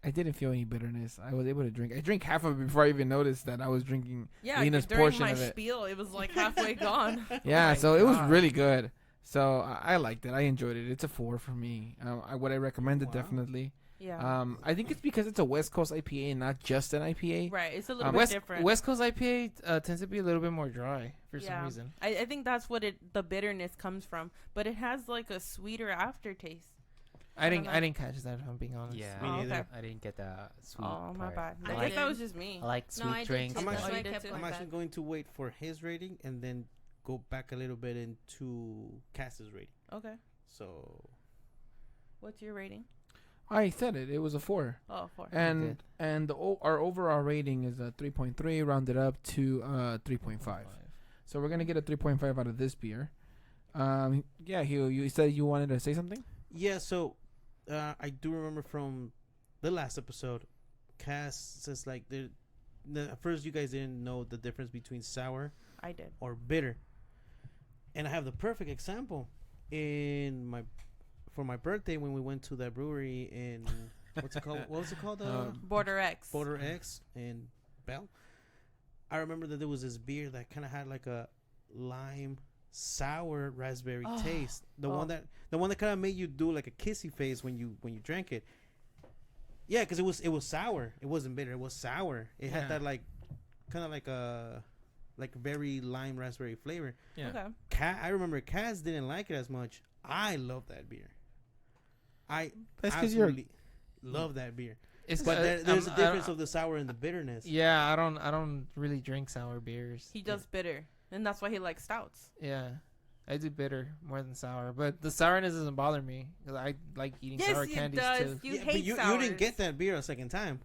I didn't feel any bitterness. I was able to drink. I drank half of it before I even noticed that I was drinking Lena's during portion my of it. spiel, it was like halfway gone. Yeah, my so it was God. really good. So I liked it. I enjoyed it. It's a 4 for me. Would I recommend it? Wow. Definitely. Yeah. I think it's because it's a West Coast IPA and not just an IPA. Right. It's a little bit different. West Coast IPA tends to be a little bit more dry for some Yeah. reason. I think that's what the bitterness comes from, but it has like a sweeter aftertaste. I don't didn't know. catch that, if I'm being honest. Yeah. Me Oh, neither. okay. I didn't get the sweet Oh, my part. bad. I I like, guess that was just me. I like sweet No, I did drinks. too. I'm That's actually- why I Oh, you kept did going I'm back. actually going to wait for his rating and then go back a little bit into Cass's rating. Okay. So What's your rating? I said it. It was a 4. Oh, 4. And Good. our overall rating is a 3.3, rounded up to 3.5. So we're gonna get a 3.5 out of this beer. Yeah, Hugo, you said you wanted to say something. yeah, so I do remember from the last episode, Cass says like at first you guys didn't know the difference between sour I did. or bitter, and I have the perfect example for my birthday when we went to that brewery in what's it called? What was it called? Border X. Border X in Bell. I remember that there was this beer that kind of had like a lime sour raspberry Oh. taste. The Oh. one that kind of made you do like a kissy face when you drank it. Yeah, because it was sour. It wasn't bitter. It was sour. It Yeah. had that like kind of like a very lime raspberry flavor. Yeah. Okay. I remember Kaz didn't like it as much. I love that beer. I That's because you're. absolutely love that beer. It's But there's a I difference don't- of the sour and the bitterness. Yeah, I don't really drink sour beers. He does bitter, and that's why he likes stouts. Yeah, I do bitter more than sour, but the sourness doesn't bother me because I like eating Yes, sour it candies does. too. You Yeah, hate but you sours. didn't get that beer a second time.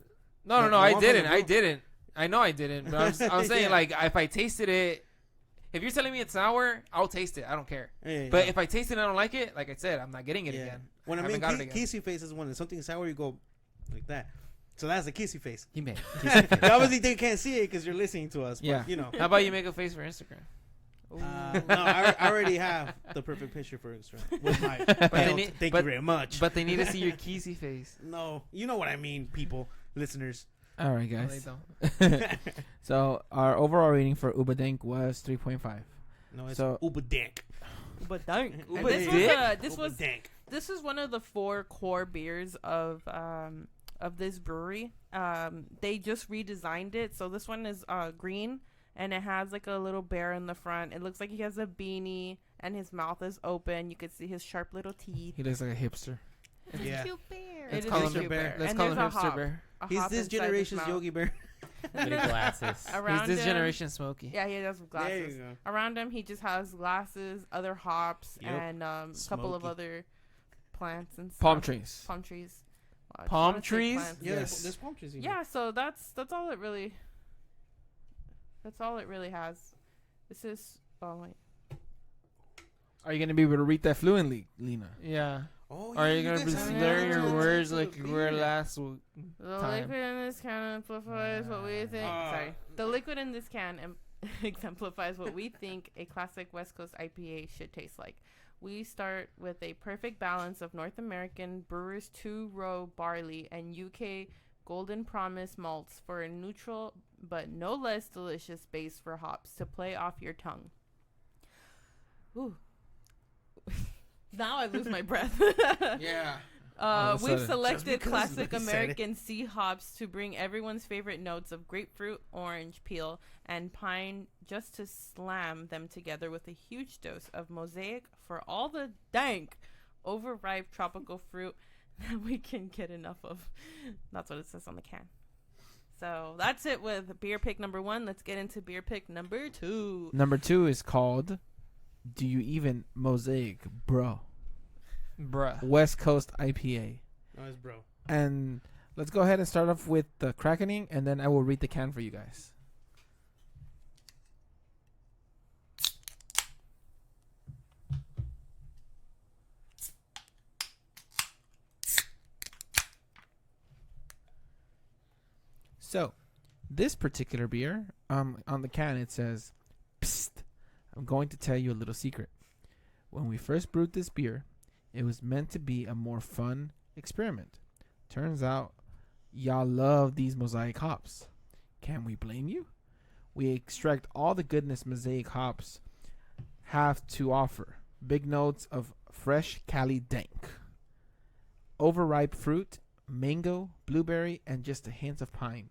No, The- the I one from the didn't. I brew- didn't. I know I didn't. But I'm saying Yeah. like if I tasted it, if you're telling me it's sour, I'll taste it. I don't care. Yeah, But yeah. if I taste it and I don't like it, like I said, I'm not getting it Yeah. again. When I haven't mean got it again. kissy face is when it's something sour, you go like that. So that's the kissy face. He made. Obviously, they can't see it because you're listening to us. But, Yeah. you know. How about you make a face for Instagram? Ooh. No, I already have the perfect picture for Instagram with my. Thank you very much. But they need to see your kissy face. No, you know what I mean, people, listeners. All right, No, they guys. don't. So our overall rating for Ubadank was 3.5. No, it's So- Uber Dank. But dunk. Uber And Dank. this was one of the 4 core beers of this brewery. They just redesigned it, so this one is green and it has like a little bear in the front. It looks like he has a beanie and his mouth is open. You could see his sharp little teeth. He looks like a hipster. Yeah. Cute bear. It is call a him cute Bear. bear. Let's And call him there's a hipster hop- bear. a He's hop this inside his generation's mouth. Yogi Bear. With the glasses. Around He's this him- generation Smokey. Yeah, he has There glasses. you go. Around him, he just has glasses, other hops, Yep. and a couple of Smoky. other plants and stuff. Palm trees. Palm trees. Wow, I just Palm wanna say trees? plants. Yeah, Yes. there's palm trees in here. Yeah, so that's all it really. That's all it really has. This is. Oh wait. Are you gonna be able to read that fluently, Lena? Yeah. Oh, Are yeah, you gonna guys be have slurring to your do words the like you were beer. last week? The Time. liquid in this can amplifies what we think. Sorry. The liquid in this can exemplifies what we think a classic West Coast IPA should taste like. We start with a perfect balance of North American Brewers 2-row barley and UK Golden Promise malts for a neutral but no less delicious base for hops to play off your tongue. Ooh. Now I lose my breath. Yeah. All of a We've sudden. selected Just because classic they said it. American sea hops to bring everyone's favorite notes of grapefruit, orange peel, and pine just to slam them together with a huge dose of mosaic for all the dank, overripe tropical fruit that we can get enough of. That's what it says on the can. So that's it with beer pick number 1. Let's get into beer pick number 2. Number 2 is called Do You Even Mosaic, Bro? Bruh. West Coast IPA. Nice, bro. And let's go ahead and start off with the crackening, and then I will read the can for you guys. So, this particular beer, on the can it says, "Psst, I'm going to tell you a little secret. When we first brewed this beer, it was meant to be a more fun experiment. Turns out, y'all love these Mosaic hops. Can we blame you? We extract all the goodness Mosaic hops have to offer. Big notes of fresh Cali dank, overripe fruit, mango, blueberry, and just a hint of pine.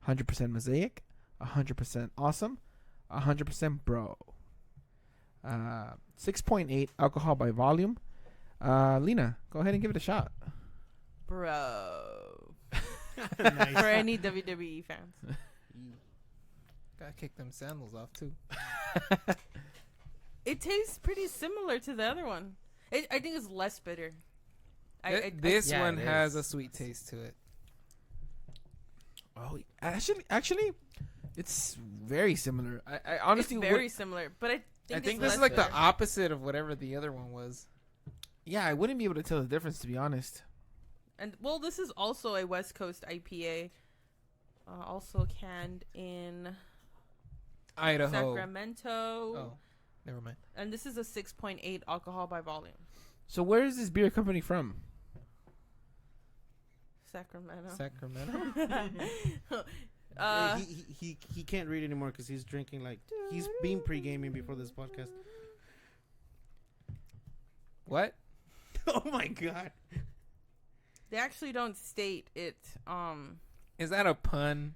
100% Mosaic, 100% awesome, 100% bro. 6.8 alcohol by volume. Lena, go ahead and give it a shot. Bro. Nice. For any WWE fans. Gotta kick them sandals off too. It tastes pretty similar to the other one. I think it's less bitter. This Yeah, one it has is. a sweet taste to it. Oh, actually, it's very similar. I honestly it's very similar, but I think it's this is less like the bitter. opposite of whatever the other one was. yeah, I wouldn't be able to tell the difference, to be honest. And well, this is also a West Coast IPA, also canned in Idaho. Sacramento, Oh, never mind. and this is a 6.8 alcohol by volume. So where is this beer company from? Sacramento. Sacramento. He can't read anymore because he's drinking like he's been pre-gaming before this podcast. What? Oh my god! They actually don't state it. Is that a pun?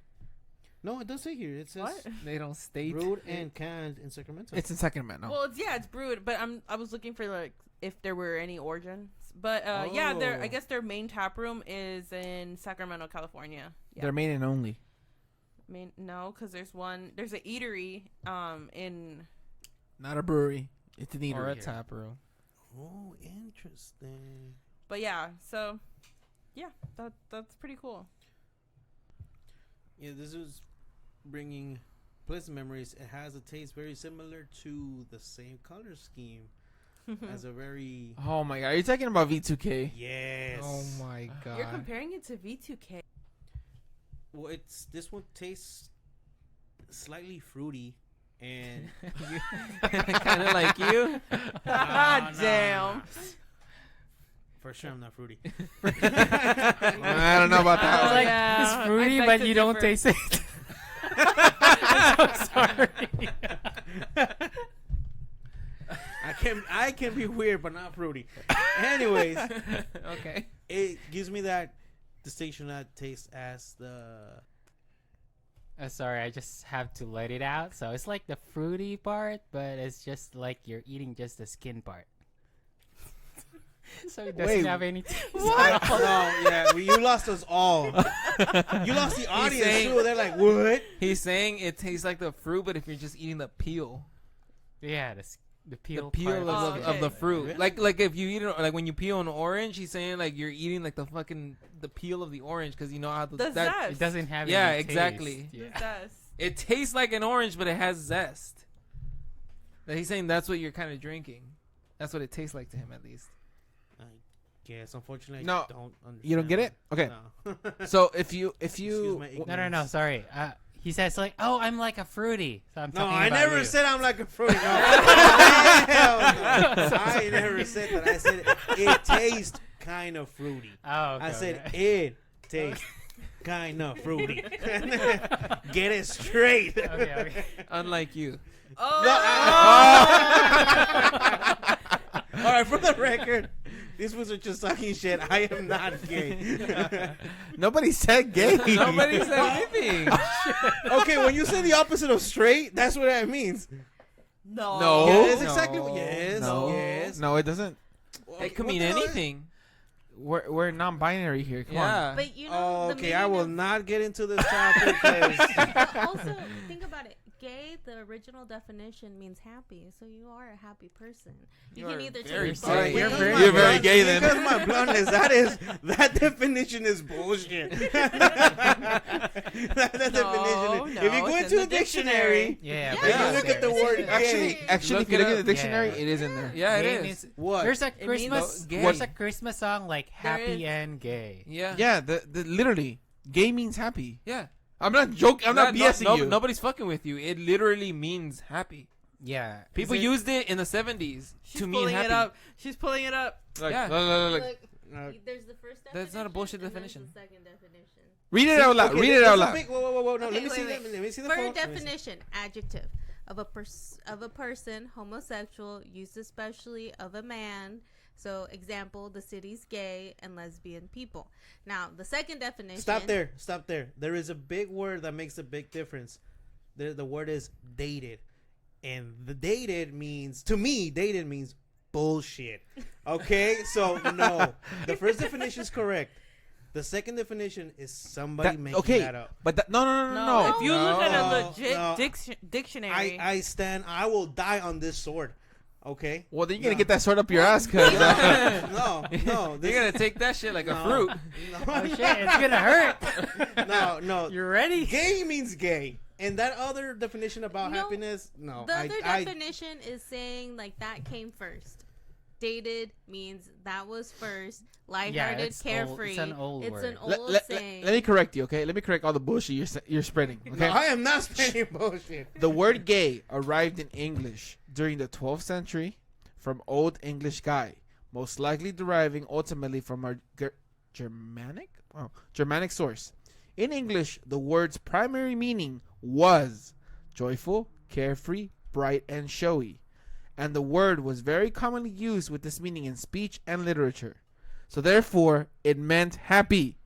No, it does say here. It says What? They don't state. brewed it. and canned in Sacramento. It's in Sacramento. Well, it's brewed, but I was looking for like if there were any origins. But yeah, Oh. I guess their main tap room is in Sacramento, California. Yeah. They're made in only. No, because there's an eatery in. Not a brewery. It's an eatery. Or a here. tap room. Oh, interesting. But yeah, so yeah, that's pretty cool. Yeah, this is bringing pleasant memories. It has a taste very similar to the same color scheme as a very Oh my god, are you talking about V2K? yes. Oh my god. You're comparing it to V2K. Well, this one tastes slightly fruity and Kind of like you. Damn. for sure I'm not fruity. I don't know about I that. was like, yeah, it's I fruity, beg but to you don't differ. taste it. I'm so sorry. I can be weird but not fruity. Anyways, Okay. it gives me that distinction that taste as the Sorry, I just have to let it out. So it's like the fruity part, but it's just like you're eating just the skin part. So it doesn't Wait, have any taste. no, yeah, you lost us all. You lost the audience saying- too. They're like, what? He's saying it tastes like the fruit, but if you're just eating the peel, Yeah, the peel. the peel part of, Oh, of the okay. fruit, Really? like if you eat it, like when you peel an orange, he's saying like you're eating like the peel of the orange because you know how The that zest. It doesn't have Yeah, any exactly. taste. The Yeah. zest. it tastes like an orange, but it has zest. That he's saying that's what you're kind of drinking. That's what it tastes like to him, at least. I guess, unfortunately, No, I don't understand. you don't get it? Okay. No. So if you Excuse my No, sorry. He says like, "Oh, I'm like a fruity." So I'm No, talking I about never you. said I'm like a fruit. No. Hell no. I never said that. I said it tastes kind of fruity. Oh, okay, I said okay. it tastes kind of fruity. Get it straight. Okay. Unlike you. Oh. All right, for the record, these ones are just talking shit. I am not gay. nobody said gay. Nobody said anything. Okay, when you say the opposite of straight, that's what that means. No. No. Yeah, it's exactly what. Yes. no, Yes. no, it doesn't. It could What mean the hell is- anything. we're non-binary here. Come on. Yeah. But you know, Oh, the okay. I meaning will of- not get into this topic. 'Cause But also, think about it. Gay, the original definition means happy, so you are a happy person. You You can are either very take it. gay. Alright, You're because very- my you're very blunt- gay then. Because my bluntness, that definition is bullshit. that definition. If you go it's into in a the dictionary, Yeah, Yeah. but if you Yeah. look at the word Actually, gay, if Look you it look at up. the dictionary, Yeah. it is in there. Yeah, it Gay is. means- what? There's a means Christmas. gay. There's a Christmas song like There "Happy is. and Gay." Yeah. Yeah, the literally, gay means happy. Yeah. I'm not joking. I'm not BSing you. Nobody's fucking with you. It literally means happy. Yeah, People Is it- used it in the 70s She's to mean pulling happy. it up. She's pulling it up. Like, Yeah. look. Look, Uh, there's the first definition. That's not a bullshit and there's definition. the second definition. Read it out loud. okay, Read there's it out a loud. big- whoa. No, Okay, let me wait, see wait. that. Let me see the For phone. Let me see. definition, adjective of a person, homosexual, used especially of a man. So, example, the city's gay and lesbian people. Now, the second definition. Stop there. There is a big word that makes a big difference. The word is dated. And the dated means, to me, dated means bullshit. Okay? So, no. The first definition is correct. The second definition is somebody making okay, that up. but no. If you look at a No, legit no. dictionary, I will die on this sword. Okay? Well, then you're gonna No. get that sword up your ass, cause No. You're gonna take that shit like a No. fruit. Oh shit, it's gonna hurt. No. You ready? Gay means gay. And that other definition about No, happiness, no. The other definition is saying like that came first. Dated means that was first. Lighthearted, it's old. carefree. It's an old It's word. an old let saying. me correct you, okay? Let me correct all the bullshit you're spreading. No, Okay. I am not spending bullshit. The word gay arrived in English during the 12th century from Old English guy, most likely deriving ultimately from our Germanic source. In English, the word's primary meaning was joyful, carefree, bright, and showy, and the word was very commonly used with this meaning in speech and literature. So therefore, it meant happy.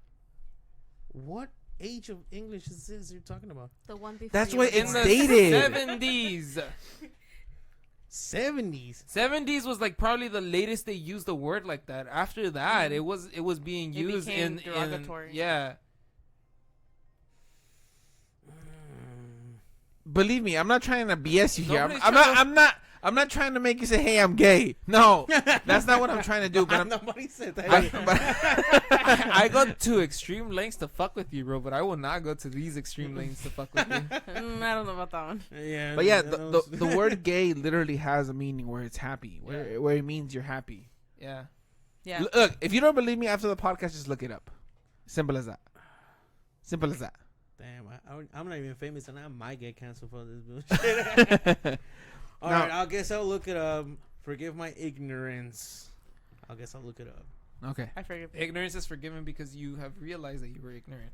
What age of English is this you're talking about? The one before. That's you why were it's In born. the dated. 70s. 70s. 70s was like probably the latest they used the word like that. After that, it was being It used became in derogatory. yeah. Believe me, I'm not trying to BS you here. Nobody's I'm trying not. I'm not trying to make you say, "Hey, I'm gay." No, that's not what I'm trying to do. But Nobody said that. I go to extreme lengths to fuck with you, bro, but I will not go to these extreme lengths to fuck with you. I don't know about that one. Yeah, But yeah, that the was- the word "gay" literally has a meaning where it's happy, where it means you're happy. Yeah. Yeah. Look, if you don't believe me after the podcast, just look it up. Simple as that. Simple as that. Damn, I'm not even famous, and I might get canceled for this bullshit. All right, I guess I'll look it up. Forgive my ignorance. I guess I'll look it up. Okay. I forget. Ignorance is forgiven because you have realized that you were ignorant.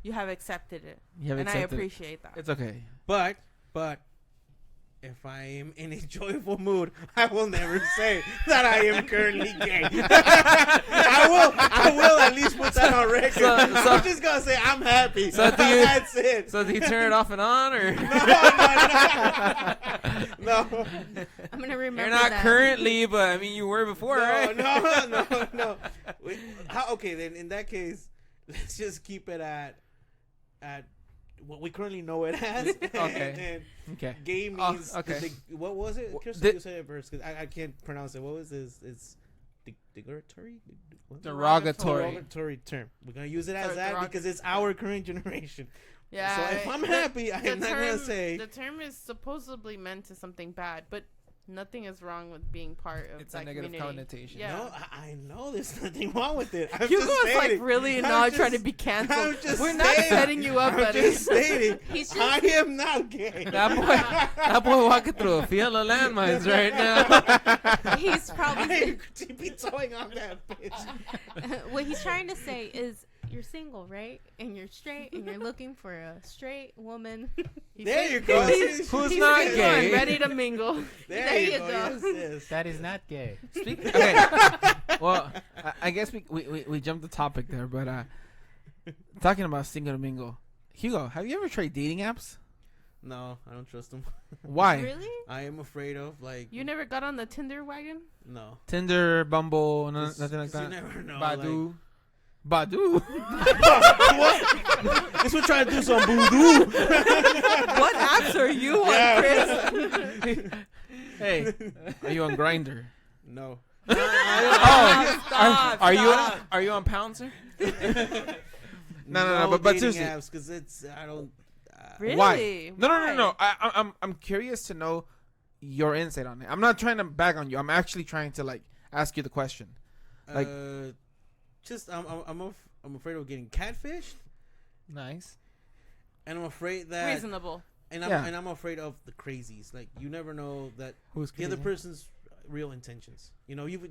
You have accepted it, You have and I accepted it. appreciate that. It's okay. But if I am in a joyful mood, I will never say that I am currently gay. I will at least put that on record. So- I'm just gonna say I'm happy. So do you- That's it. So do you turn it off and on, or No. I'm gonna remember you're not that. currently, but I mean you were before, right? No. Wait, okay, then in that case, let's just keep it at what we currently know it as. Okay. And Okay. gay Oh, means okay. what was it? Kirsten, the- you said it first because I can't pronounce it. What was this? It's derogatory. What? Derogatory. Derogatory term. We're gonna use it as So that because it's our current generation. Yeah. So if I'm the- happy, I the am not gonna say. the term is supposedly meant to something bad, but nothing is wrong with being part of It's a that negative community. connotation. Yeah. No, I know there's nothing wrong with it. I'm Hugo just is like stating. really I'm not just- trying to be canceled. I'm just We're not stating. setting you up, I'm buddy. just stating. He's just- I am not gay. That boy walking through a field of landmines right now. He's probably I be towing on that bitch. what he's trying to say is you're single, right? And you're straight, and you're looking for a straight woman. There you go. He's Who's not single gay? and ready to mingle. There you you go. go. Yes. That is not gay. Okay. Well, I guess we jumped the topic there, but talking about single to mingle. Hugo, have you ever tried dating apps? No, I don't trust them. Why? Really? I am afraid of like. You never got on the Tinder wagon? No. Tinder, Bumble, Cause- nothing like 'cause that. You never know. Badu. Badu. What? This would try to do some voodoo. What apps are you on, Chris? Hey, are you on Grinder? No. Stop, Are you stop. are you on Pouncer? No, but dating seriously. apps because it's I don't. Really? Why? No. Why? I'm curious to know your insight on it. I'm not trying to bag on you. I'm actually trying to like ask you the question. Like- just I'm afraid of getting catfished, Nice. and I'm afraid that Reasonable. I'm afraid of the crazies. Like you never know that Who's the other person's real intentions. You know, you've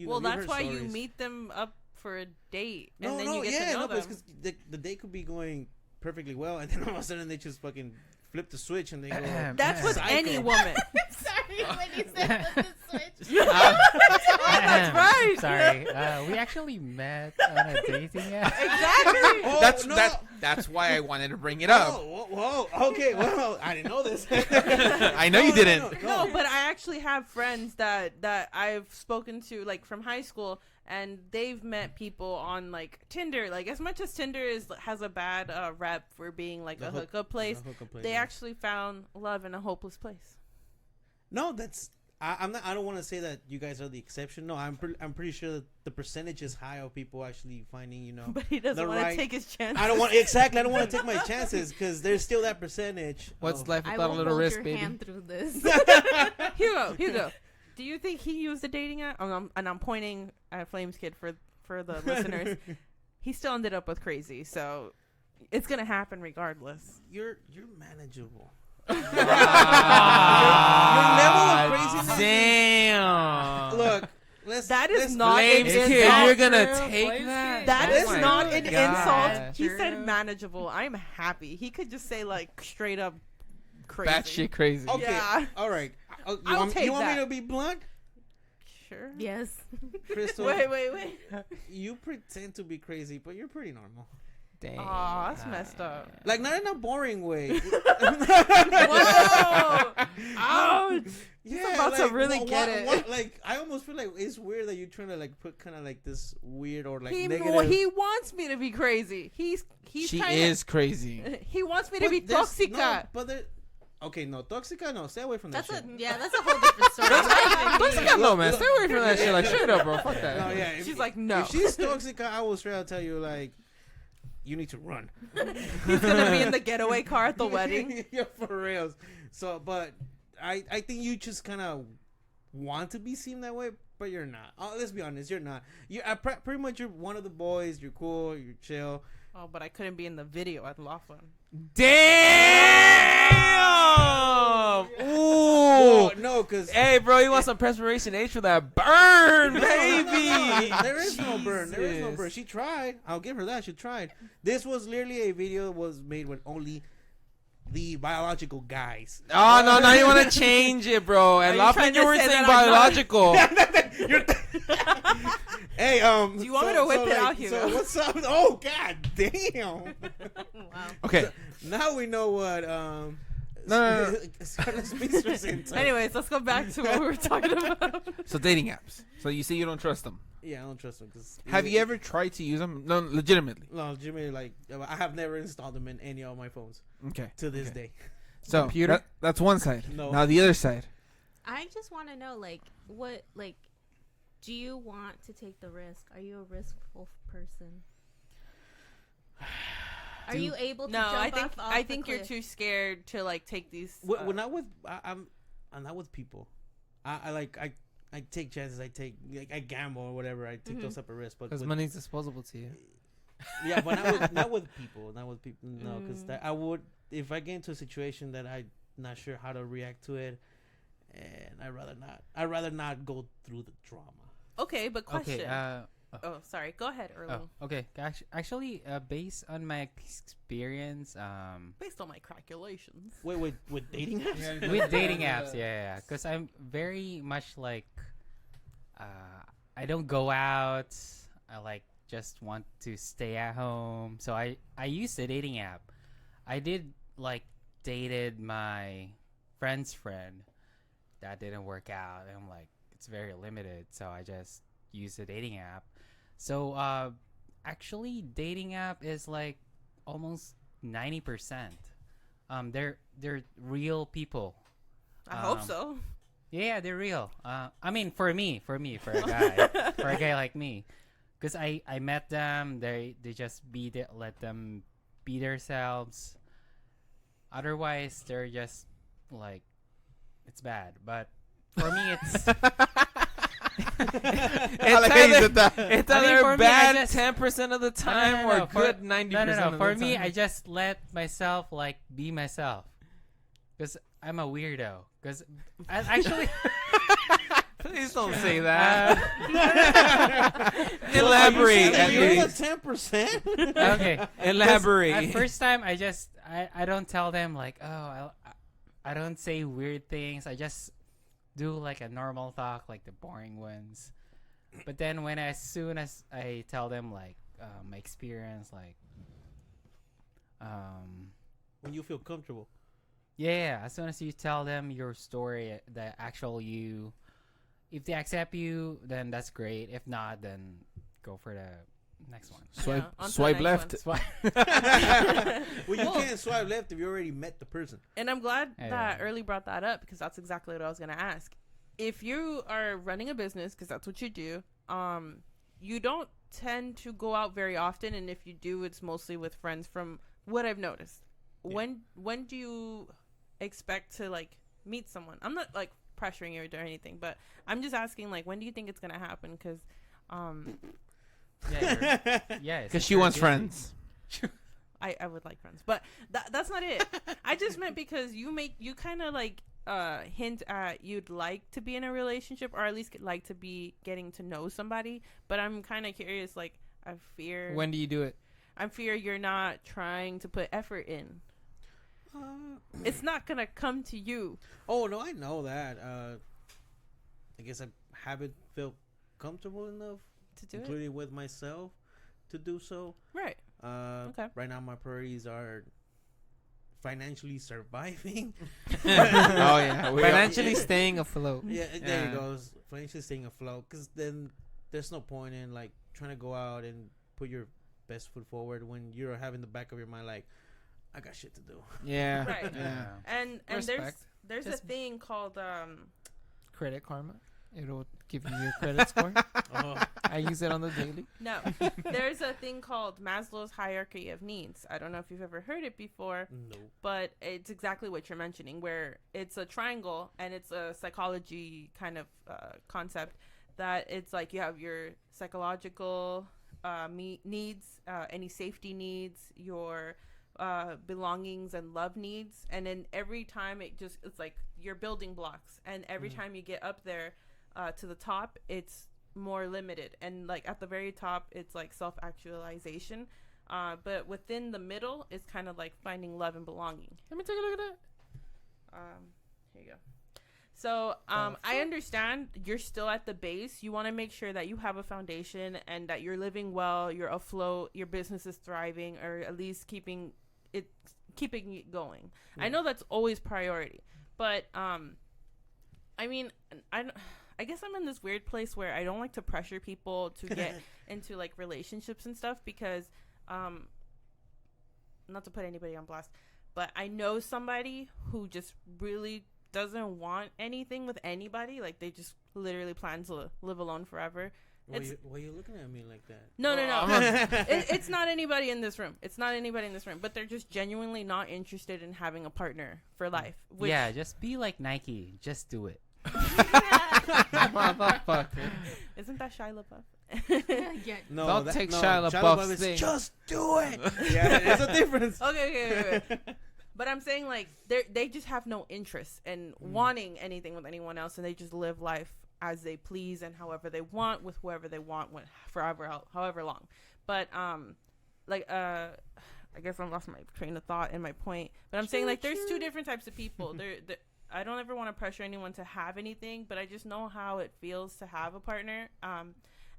Well, that's heard why you stories. meet them up for a date, No, and then no, you get yeah, to know no, but them. it's 'cause the date could be going perfectly well, and then all of a sudden they just fucking flip the switch and they go. That's with Psycho. any woman. Sorry when you said flip the switch. That's right. Sorry. We actually met on a dating app. Exactly. Oh, That's why I wanted to bring it up. Whoa, okay, well, I didn't know this. I know you didn't. No, but I actually have friends that I've spoken to, like from high school, and they've met people on like Tinder. Like as much as Tinder has a bad rep for being like a hookup place, they actually found love in a hopeless place. No, that's I'm not. I don't want to say that you guys are the exception. No, I'm pretty sure that the percentage is high of people actually finding. You know, But he doesn't the want right- to take his chances. I don't want exactly. I don't want to take my chances because there's still that percentage. What's of- life I without a will little hold risk, your baby? hand through this. Hugo, do you think he used a dating app? And I'm pointing at Flames Kid for the listeners. He still ended up with crazy, so it's gonna happen regardless. You're manageable. Your level of craziness. Damn. Look, let's. That is let's- not Flames an Kid, insult. you're gonna True. take Flames that? Kid. That Oh is my not an God. insult. He True. said manageable. I'm happy. He could just say like straight up crazy. Batshit crazy. Okay. Yeah. All right. You I'll want, take you want me that. to be blunt, Sure. Yes. Crystal? Wait. You pretend to be crazy, but you're pretty normal. Damn. Aw, that's messed up. Like not in a boring way. Whoa! Ouch! Yeah, about to really get it. Like I almost feel like it's weird that you're trying to like put kind of like this weird or like He negative. wants me to be crazy. He's She trying is crazy. He wants me to But be there's- toxica. No, but there. Okay, no, toxica, no. Stay away from that That's shit. that's a whole different story. Toxica, no, man. Stay away from that shit. Like, straight up, bro. Fuck that. No, yeah. She's like, no. If she's toxica, I will straight out tell you like, you need to run. He's gonna be in the getaway car at the wedding. Yeah, for reals. So, but I think you just kind of want to be seen that way, but you're not. Let's be honest, you're not. You pretty much you're one of the boys. You're cool. You're chill. Oh, but I couldn't be in the video at Laughlin. Damn. Ooh. Oh, no, because Hey, bro, you want some perspiration H for that burn, baby? there is no burn. There is no Jesus. burn. She tried. I'll give her that. She tried. This was literally a video that was made with only the biological guys. Oh, no, now you want to change it, bro. And you Laughlin, trying you to were say saying that I'm not- biological. Hey, Do you want me to whip it out, Hugo? So what's up? Oh, god damn. Wow. Okay. Now we know what No. Scarlett's mistress into. Anyways, let's go back to what we were talking about. So dating apps. So you say you don't trust them. Yeah, I don't trust them. Cause Have you ever tried to use them? No, legitimately. No, Jimmy. Like I have never installed them in any of my phones Okay. to this Okay. day. So Computer? that's one side. No. Now the other side. I just want to know, like, what, like, do you want to take the risk? Are you a riskful person? Are you able to No, jump off I the think you're cliff? too scared to like take these. Well, not with I'm not with people. I take chances. I gamble or whatever. I take those type of risks. But Because with, money's disposable to you. yeah, but not with people. Not with people. No, because I would if I get into a situation that I'm not sure how to react to it, and I'd rather not go through the drama. Okay, but question. Okay. Oh, sorry. Go ahead, Earl. Oh, okay. Actually, based on my experience, Based on my calculations. Wait, with dating apps? with dating apps, yeah. Because I'm very much like, I don't go out. I like just want to stay at home. So I use the dating app. I did like dated my friend's friend. That didn't work out. And I'm like, it's very limited. So I just use a dating app. So actually, dating app is like almost 90%. They're real people. I hope so. Yeah, they're real. I mean, for a guy, for a guy like me, because I met them. They just let them be themselves. Otherwise, they're just like, it's bad. But for me, it's It's I mean, either for me, I bad just- 10% of the time or good 90% no. of the For time. me, I just let myself like be myself, because I'm a weirdo. Because actually, Please don't say that. Elaborate. Elaborate. You're Please. the 10%. okay. 'Cause Elaborate. At first time, I don't tell them like, oh, I don't say weird things. I just do like a normal talk, like the boring ones. But then as soon as I tell them like my experience, like When you feel comfortable. yeah, as soon as you tell them your story, the actual you, if they accept you, then that's great. If not, then go for the next one. Swipe, on to the swipe next left. Well, you can't swipe left if you already met the person. And I'm glad Yeah. that Early brought that up, because that's exactly what I was going to ask. If you are running a business, because that's what you do, you don't tend to go out very often. And if you do, it's mostly with friends from what I've noticed. Yeah. When do you expect to like meet someone? I'm not like pressuring you or anything, but I'm just asking, like, when do you think it's going to happen? Because Yeah, Because she wants friends. I would like friends, but that's not it. I just meant because you kind of like hint at you'd like to be in a relationship, or at least like to be getting to know somebody. But I'm kind of curious. Like, I fear When do you do it? I fear you're not trying to put effort in. It's not gonna come to you. Oh no, I know that. I guess I haven't felt comfortable enough, To do it, including with myself, to do so. right? Okay. Right now, my priorities are financially surviving. Oh yeah, Financially staying afloat. Yeah, there Yeah. you go. Financially staying afloat, because then there's no point in like trying to go out and put your best foot forward when you're having the back of your mind like, I got shit to do. Yeah. Right. Yeah. And Respect. there's a Just- thing called Credit karma. It'll give you your credit score. Oh, I use it on the daily. no. There's a thing called Maslow's hierarchy of needs. I don't know if you've ever heard it before. no. But it's exactly what you're mentioning, where it's a triangle, and it's a psychology kind of concept, that it's like you have your psychological needs, any safety needs, your belongings and love needs, and then every time it's like your building blocks, and every time you get up there to the top, it's more limited, and like at the very top, it's like self-actualization. But within the middle, it's kind of like finding love and belonging. Let me take a look at that. Here you go. So I understand you're still at the base. You want to make sure that you have a foundation and that you're living well, you're afloat, your business is thriving, or at least keeping it going. I know that's always priority, but I mean, I guess I'm in this weird place where I don't like to pressure people to get into like relationships and stuff, because not to put anybody on blast, but I know somebody who just really doesn't want anything with anybody. Like, they just literally plan to live alone forever. Why you looking at me like that? No. I'm It's not anybody in this room. It's not anybody in this room. But they're just genuinely not interested in having a partner for life. Which, Yeah, just be like Nike. Just do it. Motherfucker. Isn't that Shia LaBeouf? Yeah. No, Don't take Shia LaBeouf's is thing. just do it. Yeah, there's a difference. Okay. But I'm saying, like, they just have no interest in wanting anything with anyone else, and they just live life as they please and however they want with whoever they want however long. But I guess I lost my train of thought and my point. But I'm saying, like, there's two different types of people. I don't ever want to pressure anyone to have anything, but I just know how it feels to have a partner.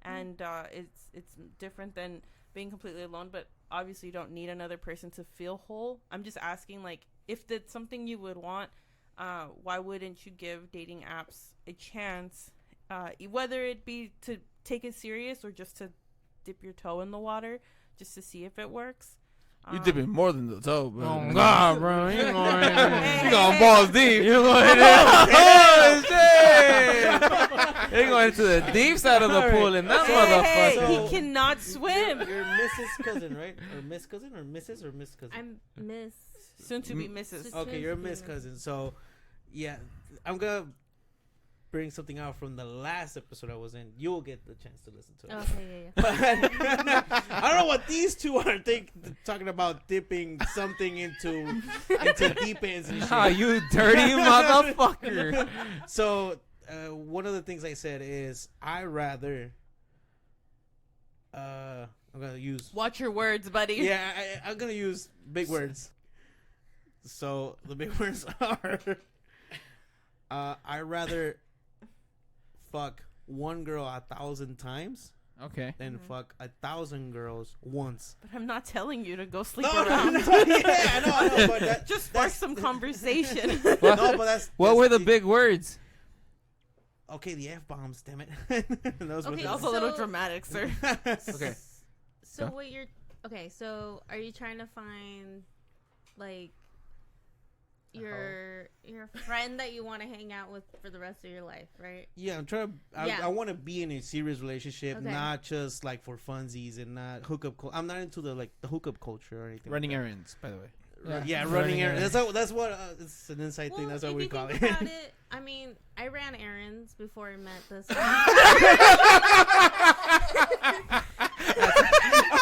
And it's different than being completely alone, but obviously you don't need another person to feel whole. I'm just asking, like, if that's something you would want, why wouldn't you give dating apps a chance? Whether it be to take it serious or just to dip your toe in the water, just to see if it works. You dipping more than the toe, bro. Oh God, bro! You going? You going balls deep. You going? Oh shit! You going to the deep side of the pool in that Hey, motherfucker. he cannot swim. You're Mrs. Cousin, right? Or Miss Cousin, or Mrs. or Miss Cousin? I'm Miss. Soon to be Mrs. Okay, you're a Miss Cousin. So, yeah, I'm gonna bring something out from the last episode I was in. You'll get the chance to listen to it. Okay, But I don't know what these two are talking about dipping something into deep ends and shit. Ah, you dirty motherfucker! So one of the things I said is I rather I'm gonna use Watch your words, buddy. yeah I'm gonna use big words. So the big words are I rather fuck one girl 1,000 times Okay. than fuck 1,000 girls once. But I'm not telling you to go sleep No, around. yeah, I know, but Just spark some conversation. no, but that's What were the that's- big words? Okay, the F-bombs, damn it. Those were Okay, the- Also a little dramatic, sir. Okay. So Go. what you're okay? So are you trying to find like your friend that you want to hang out with for the rest of your life, right? Yeah, I'm trying to. Yeah. I want to be in a serious relationship, Okay. not just like for funsies and not hookup. I'm not into the hookup culture or anything. Running errands, by the way. Yeah, Running running errands. errands. That's what. It's an inside thing. That's what if we you call think it. about it, I mean, I ran errands before I met this.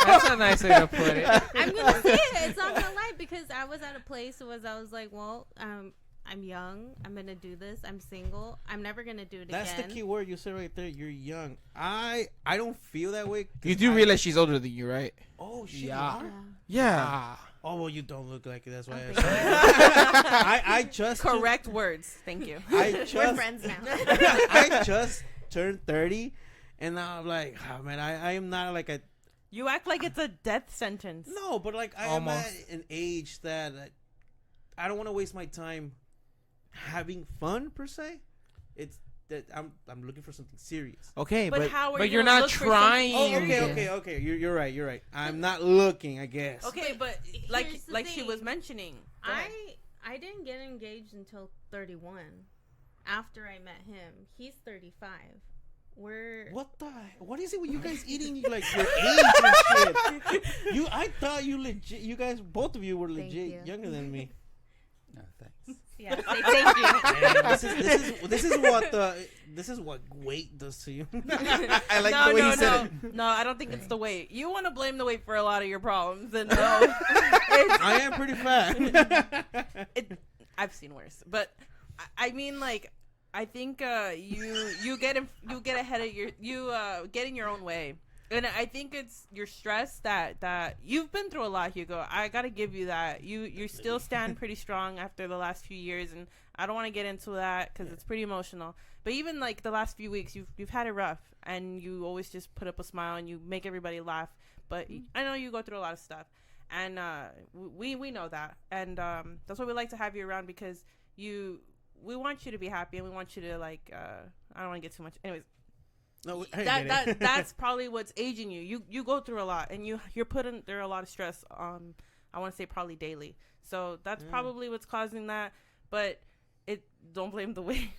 That's a nice way to put it. I'm gonna say it. It's not gonna lie because I was at a place where I was like, well, I'm young. I'm gonna do this. I'm single. I'm never gonna do it That's again. the key word you said right there. You're young. I don't feel that way. 'Cause You do I- realize she's older than you, right? Oh shit. Yeah. you are? Yeah. Oh well, you don't look like it. That's why. Okay. I just Correct words. Thank you. I We're just friends now. I just turned 30, and now I'm like, oh man, I am not like a You act like it's a death sentence. no, but like I am at an age that I don't want to waste my time having fun per se. It's that I'm looking for something serious. Okay, But but how are but you you're gonna not look for trying. something Oh, serious? okay. You're right. I'm not looking, I guess. Okay, but Here's like the she thing. was mentioning, go ahead. I didn't get engaged until 31. After I met him, he's 35. What is it with you guys eating like your age and shit? I thought you legit. You guys, both of you were Thank legit you. younger than me. No, thanks. Yeah, say thank you. Man, this is what weight does to you. I like no, the way no, you said no. it. No, I don't think it's the weight. You want to blame the weight for a lot of your problems, and no, I am pretty fat. I've seen worse. But I mean, like, I think you get ahead of you get in your own way, and I think it's your stress that you've been through a lot, Hugo. I gotta give you that. You still stand pretty strong after the last few years, and I don't want to get into that because it's pretty emotional. But even like the last few weeks, you've had it rough, and you always just put up a smile and you make everybody laugh. But I know you go through a lot of stuff, and we know that, and that's why we like to have you around because we want you to be happy, and we want you to like I don't want to get too much. Anyways, No, I get it. that's probably what's aging you. You go through a lot, and you're putting there a lot of stress on. I want to say probably daily. So that's probably what's causing that. But don't blame the weight.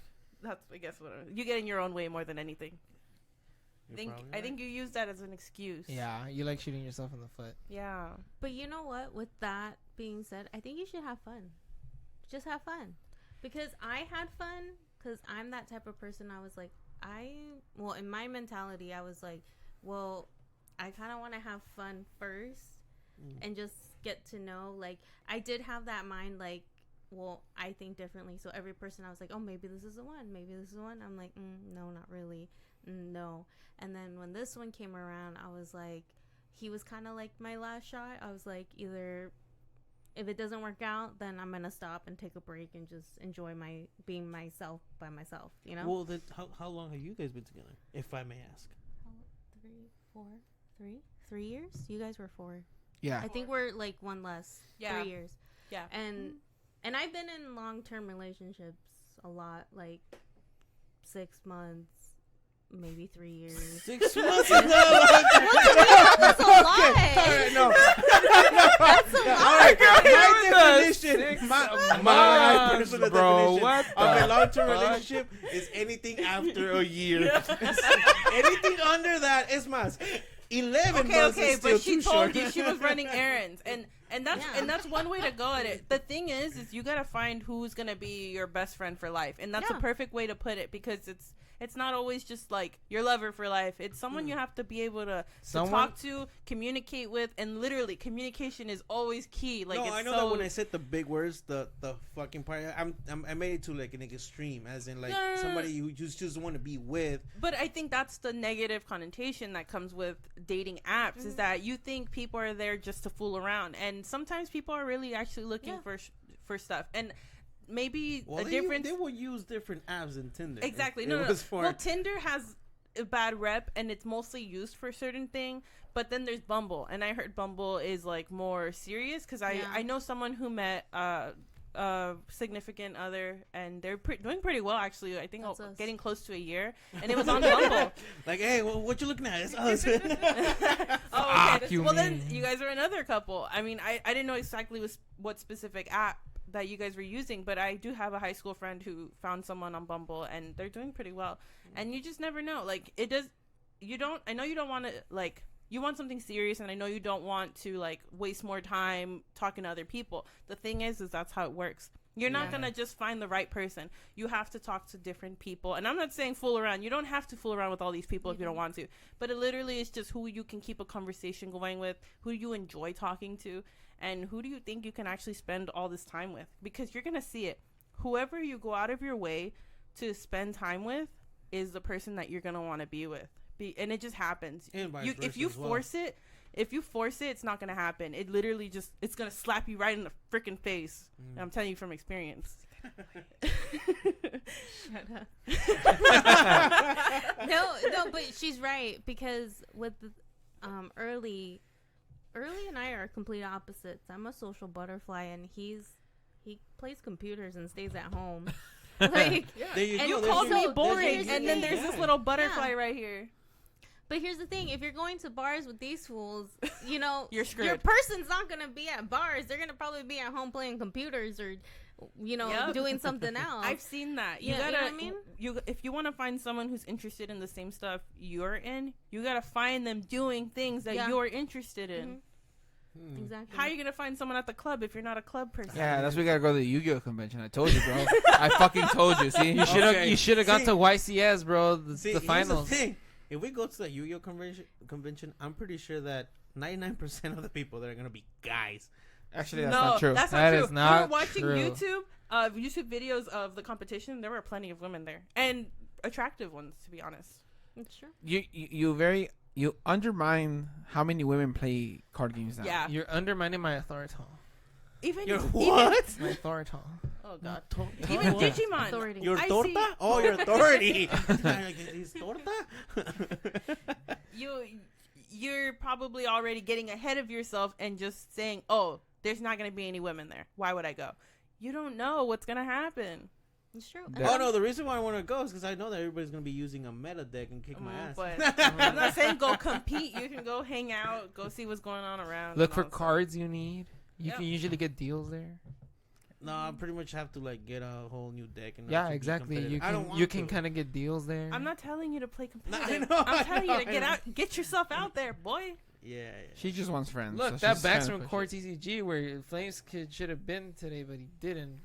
That's I guess what you get in your own way more than anything. I think you use that as an excuse. Yeah, you like shooting yourself in the foot. Yeah. But you know what? With that being said, I think you should have fun. Just have fun. Because I had fun, because I'm that type of person. I was like, in my mentality, I was like, well, I kind of want to have fun first and just get to know. Like, I did have that mind, like, well, I think differently. So every person, I was like, oh, maybe this is the one. Maybe this is the one. I'm like, no, not really. No. And then when this one came around, I was like, he was kind of like my last shot. I was like, either if it doesn't work out, then I'm gonna stop and take a break and just enjoy being myself by myself, you know. Well, then how long have you guys been together, if I may ask? 3 years. You guys were 4. Yeah. I think we're like one less. Yeah. 3 years. Yeah. And I've been in long-term relationships a lot, like 6 months, maybe 3 years. 6 months is not long. That's a lot. All right, no. That's a lot. All right, my Six definition, my months, personal bro. definition What of a the long-term fuck? relationship is anything after a year. Anything under that is mas. 11 months is still but she too told short. you she was running errands, and that's Yeah. and that's one way to go at it. The thing is you gotta find who's gonna be your best friend for life, and that's Yeah. a perfect way to put it, because it's not always just like your lover for life. It's someone you have to be able to talk to, communicate with, and literally communication is always key. Like, No, it's I know that when I said the big words, the fucking part, I made it to like an extreme, as in like No. somebody you just want to be with. But I think that's the negative connotation that comes with dating apps, is that you think people are there just to fool around, and sometimes people are really actually looking for stuff. And maybe Well, a difference. They will use different apps than Tinder. Exactly. It No. was for- Well, Tinder has a bad rep, and it's mostly used for a certain thing. But then there's Bumble, and I heard Bumble is like more serious, because I know someone who met a significant other, and they're doing pretty well, actually. I think That's us. getting close to a year, and it was on Bumble. Like, hey, what you looking at? It's us. Oh, okay. you Well, then mean. you guys are another couple. I mean, I didn't know exactly what specific app that you guys were using, but I do have a high school friend who found someone on Bumble, and they're doing pretty well. And you just never know. Like, I know you don't want to, like, you want something serious, and I know you don't want to, like, waste more time talking to other people. The thing is that's how it works. You're not going to just find the right person. You have to talk to different people. And I'm not saying fool around. You don't have to fool around with all these people if you don't want to. But it literally is just who you can keep a conversation going with, who you enjoy talking to, and who do you think you can actually spend all this time with. Because you're going to see it. Whoever you go out of your way to spend time with is the person that you're going to want to be with. And it just happens. And vice versa If you as well. force it, it's not going to happen. It literally it's going to slap you right in the freaking face. And I'm telling you from experience. Shut up. No, but she's right, because with the, early and I are complete opposites. I'm a social butterfly, and he plays computers and stays at home. Like, There you And go. You There's called your- me also- boring, here's the and then thing. there's this little butterfly right here. but here's the thing: if you're going to bars with these fools, you know, You're screwed. your person's not gonna be at bars. They're gonna probably be at home playing computers or, you know, Yep. doing something else. I've seen that. You Yeah, you gotta, know what I mean? if you want to find someone who's interested in the same stuff you're in, you gotta find them doing things that Yeah. you're interested in. Exactly. How are you gonna find someone at the club if you're not a club person? Yeah, that's why we gotta go to the Yu-Gi-Oh convention. I told you, bro. I fucking told you. See, You should have Okay. you should have got See- to YCS, bro. See, The here's finals. the thing. If we go to the Yu-Gi-Oh convention, I'm pretty sure that 99% of the people that are gonna be guys. Actually, that's no, not true. that's not That true. is not We were watching true. YouTube videos of the competition. There were plenty of women there, and attractive ones, to be honest. It's true. You undermine how many women play card games now. Yeah. You're undermining my authority. Even You're even- what? My authority. Oh god. To- Even what? Digimon. Authority. Your I torta? see- Oh, your authority. Is torta? You're probably already getting ahead of yourself and just saying, "Oh, there's not going to be any women there. Why would I go?" You don't know what's going to happen. It's true. Oh no, the reason why I want to go is because I know that everybody's gonna be using a meta deck and kick my ass. But I'm not saying go compete. You can go hang out, go see what's going on around. Look and for all that cards you need. You Yep. can usually get deals there. No, I pretty much have to like get a whole new deck and Yeah, actually be exactly. You competitive. I don't can want you can to. kind of get deals there. stuff. I'm not telling you to play No, I competitive. know, I I'm telling you know, to I get know. out, get yourself out there, boy. Yeah. She just wants friends. Look, so that she's backs trying from to Core push it. TCG where Flames kid should have been today, but he didn't.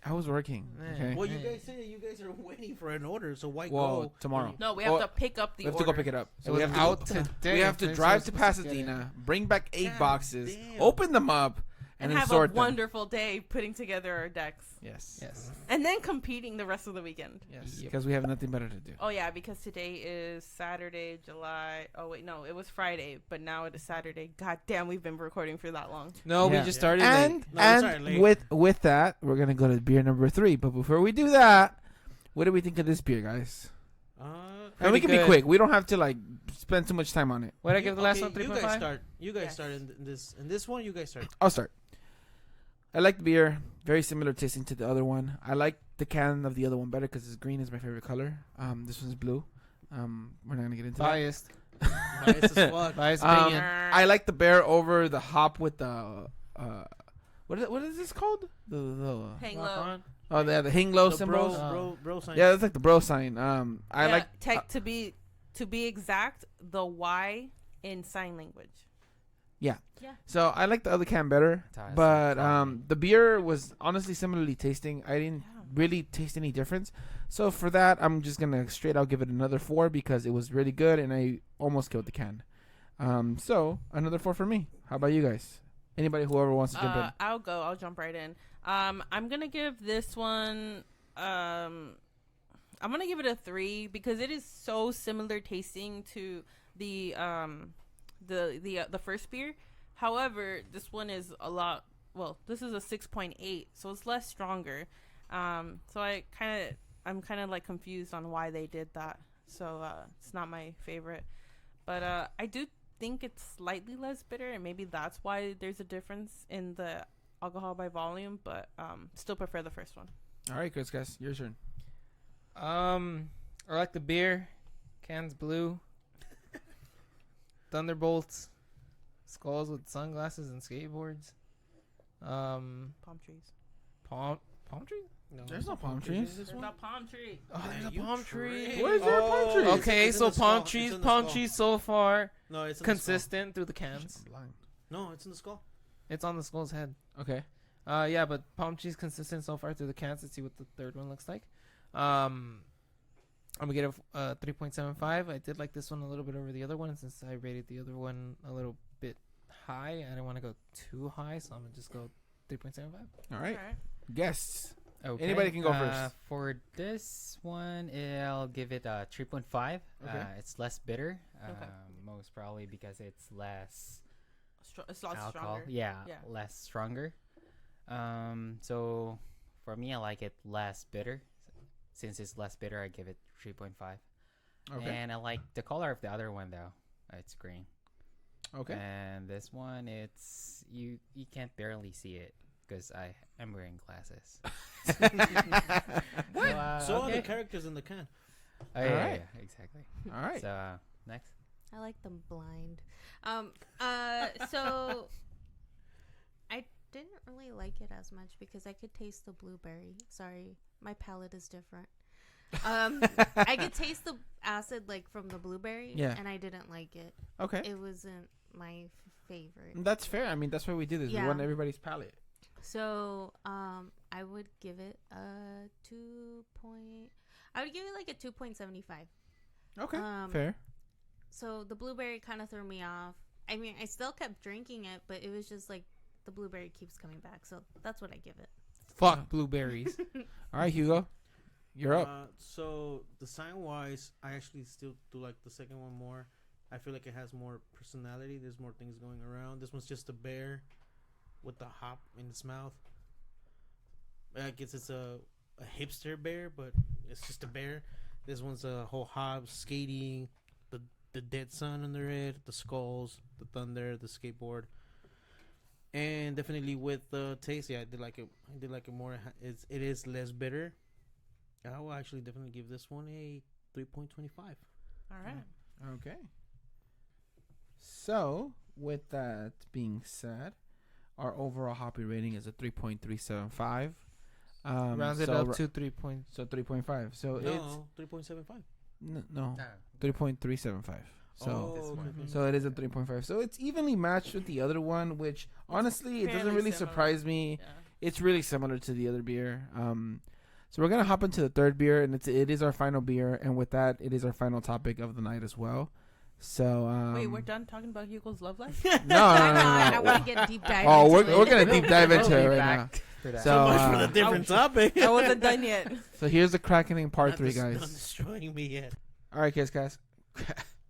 I was working. Man. Okay. Well, you Hey. guys say that you guys are waiting for an order, so why Well, go tomorrow. No, we have Well, to pick up the We have order. to go pick it up. So It we was have to out go, today. we have to Flames drive was to supposed get it. Pasadena, bring back 8 God boxes, damn. open them up, and then have a sort them. wonderful day putting together our decks, Yes. Yes. and then competing the rest of the weekend. Yes. Yep. Because we have nothing better to do. Oh yeah, because today is Saturday, July. Oh wait, no, it was Friday, but now it is Saturday. God damn, we've been recording for that long. No, Yeah. we just started. And No, I'm sorry, late. with that, we're gonna go to beer number 3. But before we do that, what do we think of this beer, guys? And we Pretty can be good. quick. We don't have to like spend too much time on it. What did I give the last one? You guys 3.5. start. You guys Yes. start in this one. You guys start. I'll start. I like the beer. Very similar tasting to the other one. I like the can of the other one better because green is my favorite color. This one's blue. We're not gonna get into Biased. Biased as fuck. Biased that. opinion. I like the bear over the hop with the what is this called? The Hang Rock low. on. oh the hang low The symbols. bro sign. Yeah, that's like the bro sign. I Yeah, like to be exact, the Y in sign language. so I like the other can better. That's But fine. the beer was honestly similarly tasting. I didn't really taste any difference. So for that, I'm just gonna straight out give it another 4 because it was really good and I almost killed the can. So another 4 for me. How about you guys? Anybody, whoever wants to jump in. I'll go. I'll jump right in. I'm gonna give this one. I'm gonna give it a 3 because it is so similar tasting to the first beer. However, this one is a lot. Well, this is a 6.8, so it's less stronger. So I'm kind of like confused on why they did that. So it's not my favorite, but I do think it's slightly less bitter, and maybe that's why there's a difference in the alcohol by volume. But still prefer the first one. All right, Chris, guys, your turn. I like the beer. Can's blue. Thunderbolts. Skulls with sunglasses and skateboards. Palm trees. Palm tree? No, There's no palm trees. This There's one? not palm tree. Oh, there's a You palm tree. tree. Where's there a palm tree? Okay, It's in so the palm skull. trees, It's in the palm skull. trees so far No, it's in consistent through the cans. I'm blind. The skull. No, it's in the skull. It's on the skull's head. Okay. Yeah, but palm trees consistent so far through the cans. Let's see what the third one looks like. I'm gonna get a 3.75. I did like this one a little bit over the other one since I rated the other one a little bit high. I didn't want to go too high, so I'm gonna just go 3.75. All right. Guests. Okay. Anybody can go first. For this one, I'll give it a 3.5. Okay. It's less bitter, Okay. most probably because it's less It's a lot alcohol. stronger. Yeah, Yeah. less stronger. So for me, I like it less bitter. Since it's less bitter, I give it 3.5. Okay. And I like the color of the other one though. It's green. Okay. And this one, it's you can't barely see it because I am wearing glasses. So are the okay. characters in the can. Oh, All yeah, right. yeah, exactly. All right. So next. I like them blind. So I didn't really like it as much because I could taste the blueberry. Sorry, my palate is different. I could taste the acid like from the blueberry, Yeah. and I didn't like it. Okay. It wasn't my favorite. That's fair. I mean, that's why we do this. We Yeah. want everybody's palate. So, I would give it a 2. I would give it like a 2.75. Okay. Um, fair. So the blueberry kind of threw me off. I mean, I still kept drinking it, but it was just like the blueberry keeps coming back. So that's what I give it. Fuck blueberries. All right, Hugo. You're up. So the sign wise, I actually still do like the second one more. I feel like it has more personality. There's more things going around. This one's just a bear with the hop in its mouth. I guess it's a hipster bear, but it's just a bear. This one's a whole hop, skating, the dead sun under it, the skulls, the thunder, the skateboard, and definitely with the taste. Yeah, I did like it more. It is less bitter. I will actually definitely give this one a 3.25. All right. Okay. So, with that being said, our overall hoppy rating is a 3.375. Rounded so up to 3 points. So 3.5. So No, 3.75. it's no 3.375. So okay. so it is a 3.5. So it's evenly matched with the other one, which honestly it doesn't fairly really similar. surprise me. Yeah. It's really similar to the other beer. So we're gonna hop into the third beer, and it is our final beer, and with that, it is our final topic of the night as well. So Wait, we're done talking about Hugo's love life? no. I want to get deep dive. Oh, into we're it. gonna deep dive into We'll it be right now. back to that. So, So much for the uh, different topic. I wasn't done yet. So here's the crackening part Not 3, des- guys. Not destroying me yet. All right, Kiss Cass.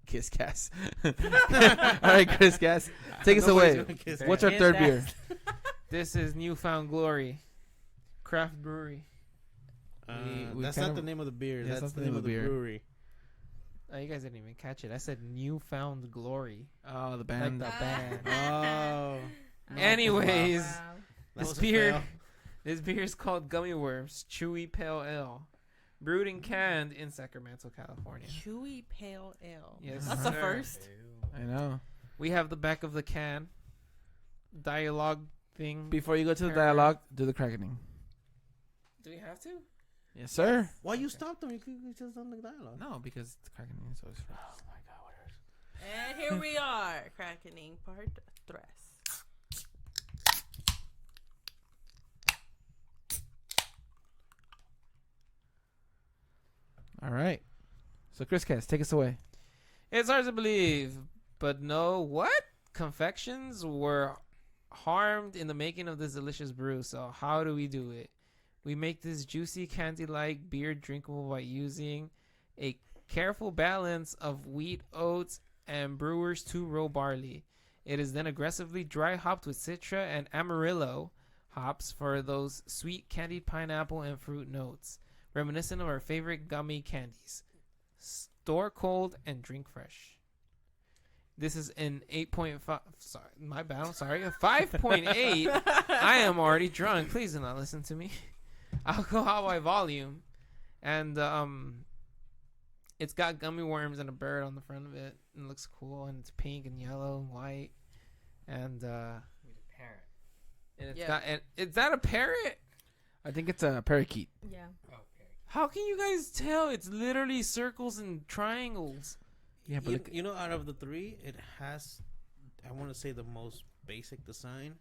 Kiss Cass. All right, Chris Cass. Take us Nobody's away. gonna kiss What's me. our third beer? This is Newfound Glory, craft brewery. we That's kind not of- the name of the beer. Yeah, That's the name of the beer. brewery. Oh, you guys didn't even catch it. I said Newfound Glory. Oh, the Like band. the band. Oh. Anyways, This was a beer, fail. this beer is called Gummy Worms Chewy Pale Ale, brewed and canned in Sacramento, California. Chewy pale ale. Yes, That's sir. a first. I know. We have the back of the can. Dialogue thing. Before you go to the Paragraph. dialogue, do the crackening. Do we have to? Yes, sir. Why you stopped them? You could just done the dialogue. No, because the crackening is always first. Oh my god, what is And here we are, crackening part 3. All right. So, Chris Cass, take us away. It's hard to believe, but no, what? Confections were harmed in the making of this delicious brew, so how do we do it? We make this juicy candy-like beer drinkable by using a careful balance of wheat, oats, and brewer's 2-row barley. It is then aggressively dry hopped with Citra and Amarillo hops for those sweet candied pineapple and fruit notes, reminiscent of our favorite gummy candies. Store cold and drink fresh. This is an 8.5. Sorry, my bad. I'm sorry. A 5.8. I am already drunk. Please do not listen to me. Alcohol by volume, and it's got gummy worms and a bird on the front of it. And it looks cool, and it's pink and yellow and white, and Parrot. and it's Yeah. got. And is that a parrot? I think it's a parakeet. Yeah. How can you guys tell? It's literally circles and triangles. Yeah, but you, look, you know, out of the 3, it has, I want to say, the most basic design.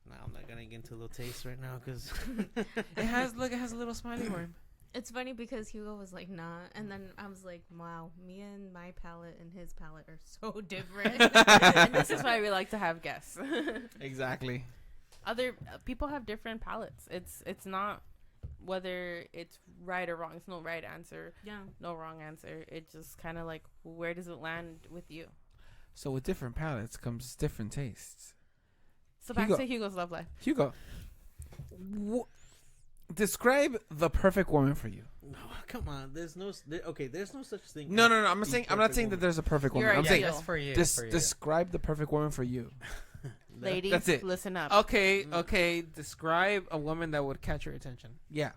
Now I'm not gonna get into the taste right now because It has it has a little smiley worm. It's funny because Hugo was like, nah. And then I was like, wow, me and my palate and his palate are so different. And this is why we like to have guests. exactly. Other people have different palates. It's not whether it's right or wrong. It's no right answer, Yeah. no wrong answer. It just kind of like, where does it land with you? So with different palates comes different tastes. So back Hugo. to Hugo's love life. Hugo, describe the perfect woman for you. no, come on. There's no such thing. No, as no, no. I'm the not perfect saying that woman. there's a perfect woman. You're I'm right, saying yeah, That's for you. describe the perfect woman for you. Ladies, that's it. listen up. Okay. Describe a woman that would catch your attention. Yeah.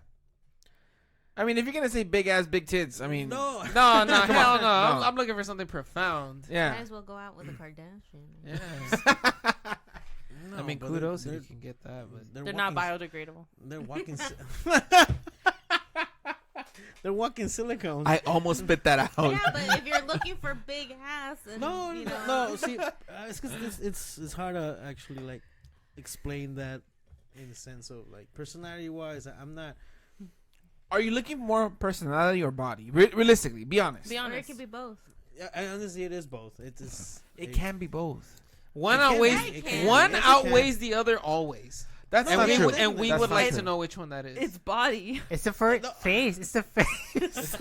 I mean, if you're gonna say big ass, big tits, I mean, No. No, Come hell on. no. No. I'm looking for something profound. Might yeah. as well go out with a Kardashian. Yes. No, I mean, but kudos if they're- you can get that, but They're not walking- biodegradable. They're walking. They're walking silicone. I almost spit that out. Yeah, but if you're looking for big ass, and, No, you no, know, no. See, it's because it's hard to actually like explain that in the sense of like personality wise. I'm not. Are you looking more personality or body? Realistically, be honest. Be or it honest. could be both. I honestly, it is both. It's It can be both. one It can outweighs be. It can be. one Yes, it outweighs the other always. That's No, not And we true. would, and we That's would not like true. to know which one that is. It's body. It's the first No. face. It's the face.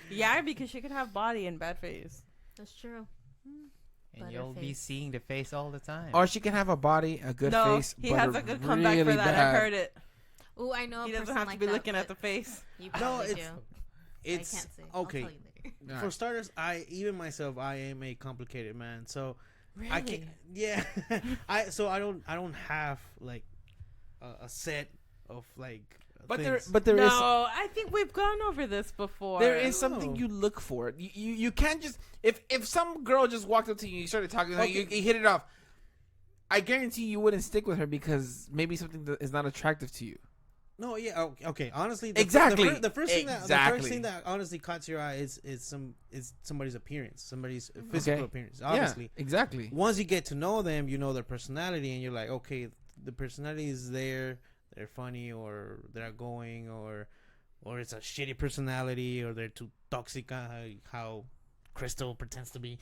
Yeah, because she could have body and bad face. That's true. And you'll be Butterface. seeing the face all the time. Or she can have a body, a good no, face, he but has a good comeback really for that. bad. I've heard it. Ooh, I know. He a doesn't person have to like be that, looking at the but face. You No, probably it's do. it's I can't say. okay. I'll tell you later. All For right. starters, even myself, I am a complicated man. So Really? I can't. Yeah, I don't have like a set of like. But things. there is No, I think we've gone over this before. there is something No. you look for. You can't just if some girl just walked up to you and you started talking to her, Okay. you hit it off. I guarantee you wouldn't stick with her because maybe something that is not attractive to you. No, yeah, okay. Honestly, Exactly. The first thing Exactly. that honestly caught your eye is somebody's appearance, somebody's physical Okay. appearance. Obviously, Yeah, exactly. once you get to know them, you know their personality, and you're like, okay, the personality is there. They're funny, or they're outgoing, or it's a shitty personality, or they're too toxic. How Crystal pretends to be.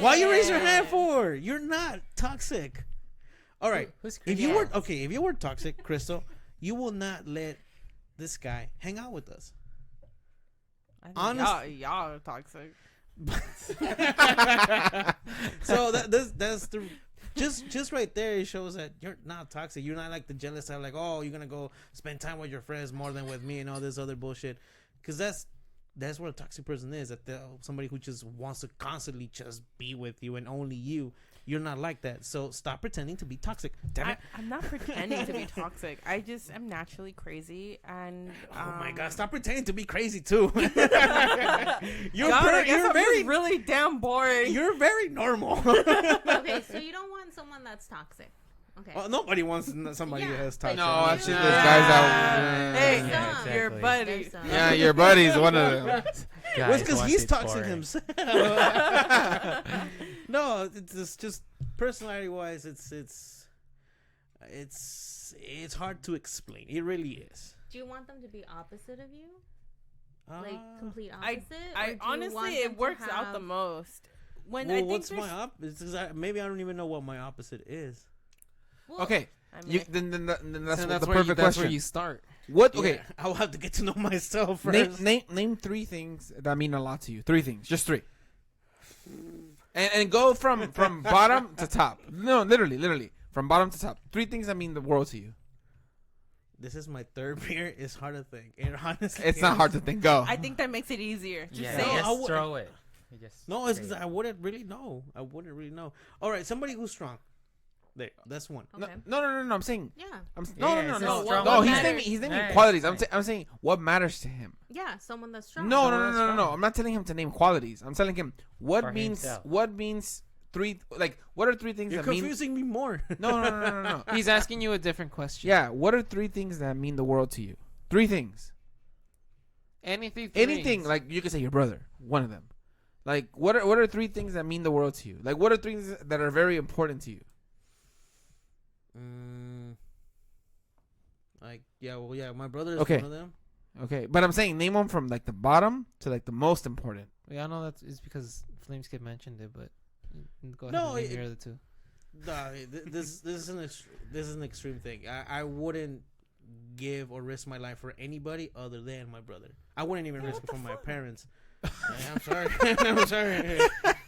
Why you raise your hand for? You're not toxic. All right. Who's If you Crystal? were if you were toxic, Crystal, you will not let this guy hang out with us. I think Honest- y'all are toxic. So that's the just right there. It shows that you're not toxic. You're not like the jealous type, like, oh, you're gonna go spend time with your friends more than with me and all this other bullshit. Because that's that's what a toxic person is. That somebody who just wants to constantly just be with you and only you. You're not like that. So stop pretending to be toxic. Damn it. I'm not pretending to be toxic. I'm naturally crazy, and Oh my God! Stop pretending to be crazy too. God, I guess you're I'm very just really damn boring. you're very normal. Okay, so you don't want someone that's toxic. Okay. Well, nobody wants somebody Yeah. that's toxic. No, Yeah. actually, there's guys out. Hey, Yeah, Yeah, exactly. your buddy. There's some. Yeah, your buddy's one of them. Well, it's because once he's it's toxic boring. himself. No, it's just personality wise, it's hard to explain. It really is. Do you want them to be opposite of you? Like complete I opposite? Or do I you honestly, want them it to works out the have- most. When Well, I think what's my there's- opposite? Maybe I don't even know what my opposite is. Well, Okay, I you, mean, then that's, And the that's perfect where question. you start. What? Okay, Yeah, I'll have to get to know myself name, first. name 3 things that mean a lot to you. 3 things, just 3. And go from bottom to top. No, literally from bottom to top. 3 things that mean the world to you. This is my 3rd beer. It's hard to think. It honestly, It's not hard to think. Go. I think that makes it easier. Just Yeah, say No, it. I just would- throw it. You just No, it's say 'cause it. I wouldn't really know. All right, somebody who's strong. There, that's one. No, Okay. no. I'm saying. Yeah. No. Yeah, it's no, strong. No, what he's matters- naming Right, qualities. right. I'm saying what matters to him. Yeah, someone that's strong. No. that's fine. I'm not telling him to name qualities. I'm telling him what For means himself. 3 what are 3 things You're that mean confusing me more. No. He's asking you a different question. Yeah, what are 3 things that mean the world to you? 3 things. Anything. Anything, like you could say your brother, one of them. Like what are 3 things that mean the world to you? Like what are 3 things that are very important to you? My brother is Okay. one of them. Okay, but I'm saying name them from like the bottom to like the most important. Yeah, I know that is because Flameskip mentioned it, but go ahead No, and name it- your other 2. Nah, this is an extreme thing. I wouldn't give or risk my life for anybody other than my brother. I wouldn't even risk it for my parents. I'm sorry. I'm sorry.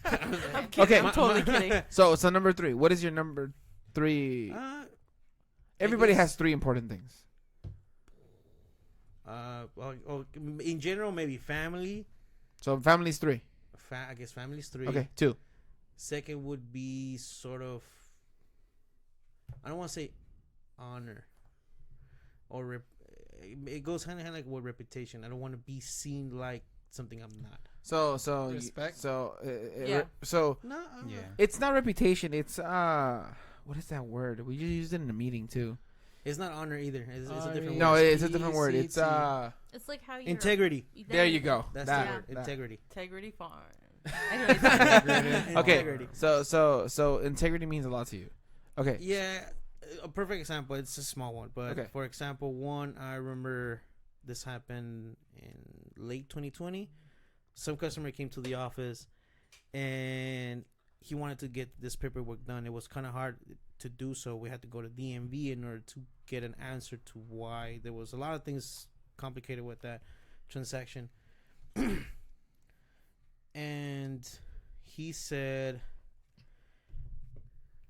I'm kidding. Okay. I'm totally kidding. So number 3. What is your number 3? Everybody guess- has 3 important things. In general, maybe family. So family's 3. I guess family's 3. Okay, 2. Second would be sort of, I don't want to say honor, or it goes hand in hand like with reputation. I don't want to be seen like something I'm not. So Respect? Yeah. So No. Yeah. it's not reputation. It's what is that word? We just used it in a meeting too. It's not honor either. It's a different No, word. it's a different word. It's It's like how you Integrity. There you go. That's That- the word. that. Integrity. Integrity Farm. Okay. Integrity. So integrity means a lot to you. Okay. Yeah, a perfect example. It's a small one, but Okay. for example, one I remember this happened in late 2020. Some customer came to the office, and he wanted to get this paperwork done. It was kind of hard to do so. We had to go to DMV in order to get an answer to why there was a lot of things complicated with that transaction. And he said,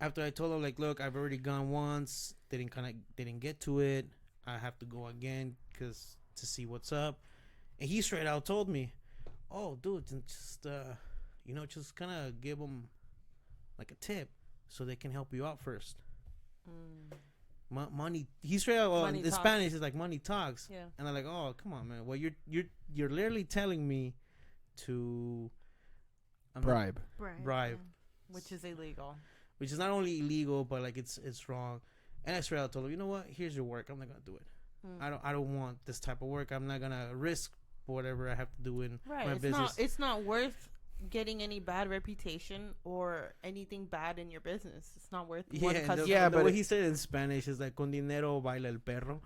after I told him, like, look, I've already gone once, didn't get to it. I have to go again to see what's up. And he straight out told me, oh, dude, just just kind of give them like a tip so they can help you out first. Money. He straight out Money in talks. Spanish is like money talks. Yeah. And I'm like, oh, come on, man. Well, you're literally telling me to Bribe. Bribe. Which is illegal. Which is not only illegal, but like it's wrong. And I straight out told him, you know what? Here's your work. I'm not gonna do it. I don't want this type of work. I'm not gonna risk whatever I have to do in Right. my It's business. it's not worth getting any bad reputation or anything bad in your business. It's not worth one and customer. Yeah, the but way it- he said it in Spanish is like con dinero baila el perro.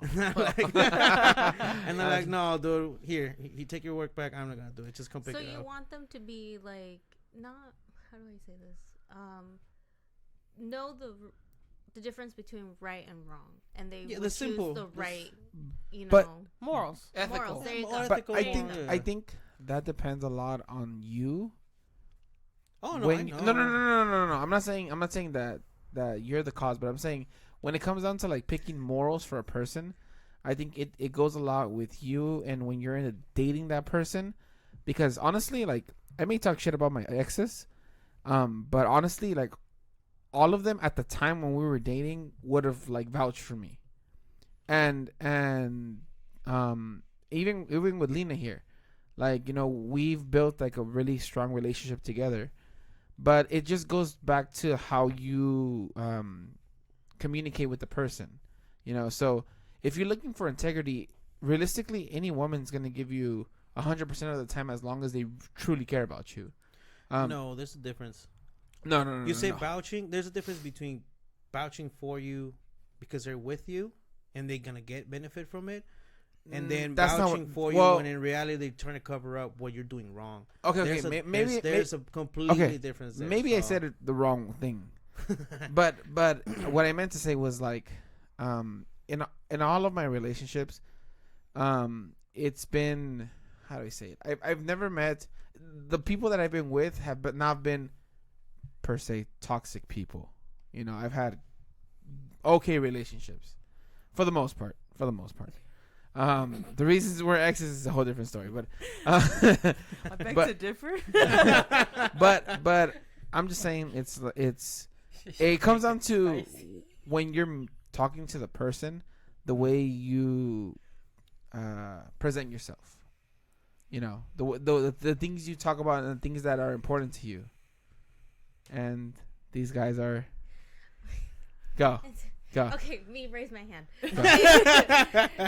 And I'm like, no, dude, here, you take your work back. I'm not gonna do it. Just come pick So it you up. want them to be like not, how do I say this? Know the difference between right and wrong, and they Yeah, would the choose simple. the right, But- Morals. Ethical. morals. There you More go. But ethical, There I you go. think that depends a lot on you. Oh no, When I you- know. no. I'm not saying that you're the cause, but I'm saying when it comes down to like picking morals for a person, I think it goes a lot with you and when you're in a dating that person, because honestly, like I may talk shit about my exes, but honestly, like all of them at the time when we were dating would have like vouched for me, and even with Lena here, like we've built like a really strong relationship together, but it just goes back to how you communicate with the person, so if you're looking for integrity, realistically any woman's gonna give you 100% of the time as long as they truly care about you. No, there's a difference. No. You say vouching. There's a difference between vouching for you because they're with you and they're gonna get benefit from it, and then that's vouching for you when in reality they're trying to cover up what you're doing wrong. Okay, maybe there's a completely difference there. Maybe I said it the wrong thing, but what I meant to say was like, in all of my relationships, it's been, how do I say it? I've never met the people that I've been with have not been per se toxic people. I've had okay relationships for the most part. The reasons we're exes is a whole different story, but I beg to differ. but I'm just saying it comes down to when you're talking to the person, the way you present yourself. The things you talk about and the things that are important to you. And these guys are go. Okay, me raise my hand.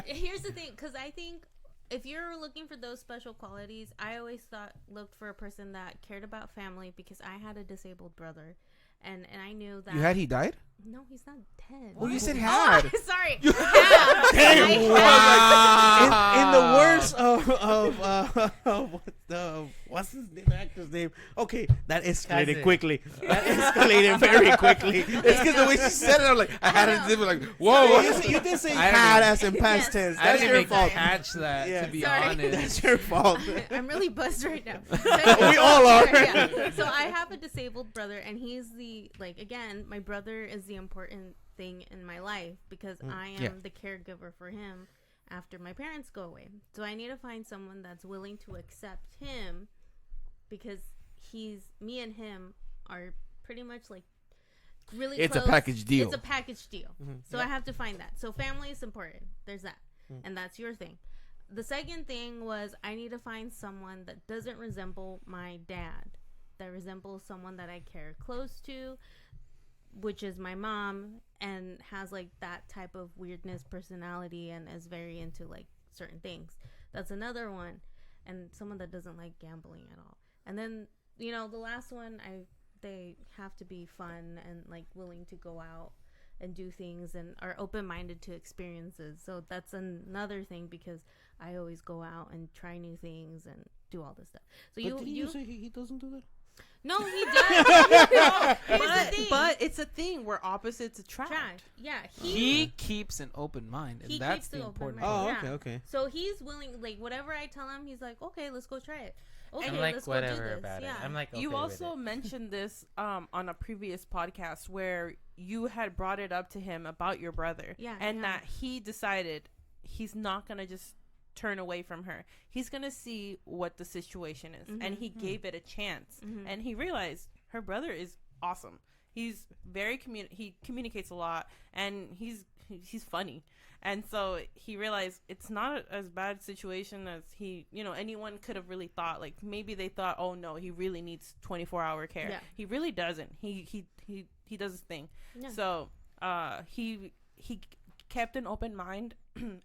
Here's the thing, because I think if you're looking for those special qualities, I always looked for a person that cared about family, because I had a disabled brother, and I knew that. He died? No, he's not dead. Oh, you said had. Oh, sorry. In the words of what's his name, actor's name? Okay, that escalated quickly. That escalated very quickly. It's because the way she said it, I'm like, I had it like, whoa. You did say had as in past tense. That's your fault. Catch that, to be honest. That's your fault. I'm really buzzed right now. We all are. Yeah. So I have a disabled brother, and he's again, my brother is the important thing in my life, because I am the caregiver for him after my parents go away. So I need to find someone that's willing to accept him, because me and him are pretty much like really it's close. a package deal. It's a package deal. So I have to find that. So family is important. There's that. And that's your thing. The second thing was I need to find someone that doesn't resemble my dad, that resembles someone that I care close to, which is my mom, and has like that type of weirdness personality and is very into like certain things. That's another one. And someone that doesn't like gambling at all. And then, the last one, they have to be fun and like willing to go out and do things and are open-minded to experiences. So that's another thing, because I always go out and try new things and do all this stuff. So you say he doesn't do that? No, he does. But it's a thing where opposites attract. Yeah, he keeps an open mind, and that's the important part. Oh, okay. So he's willing, like whatever I tell him, he's like, okay, let's go try it. Okay, I'm like, let's whatever go do this. about it. Yeah. I'm like, okay You with also it. mentioned this on a previous podcast where you had brought it up to him about your brother. Yeah. And that he decided he's not going to just turn away from her. He's going to see what the situation is. And he gave it a chance. And he realized her brother is awesome. He's very he communicates a lot, and he's funny. And so he realized it's not as bad situation as anyone could have really thought. Like maybe they thought, oh no, he really needs 24-hour care. Yeah. He really doesn't. He does his thing. Yeah. So he kept an open mind,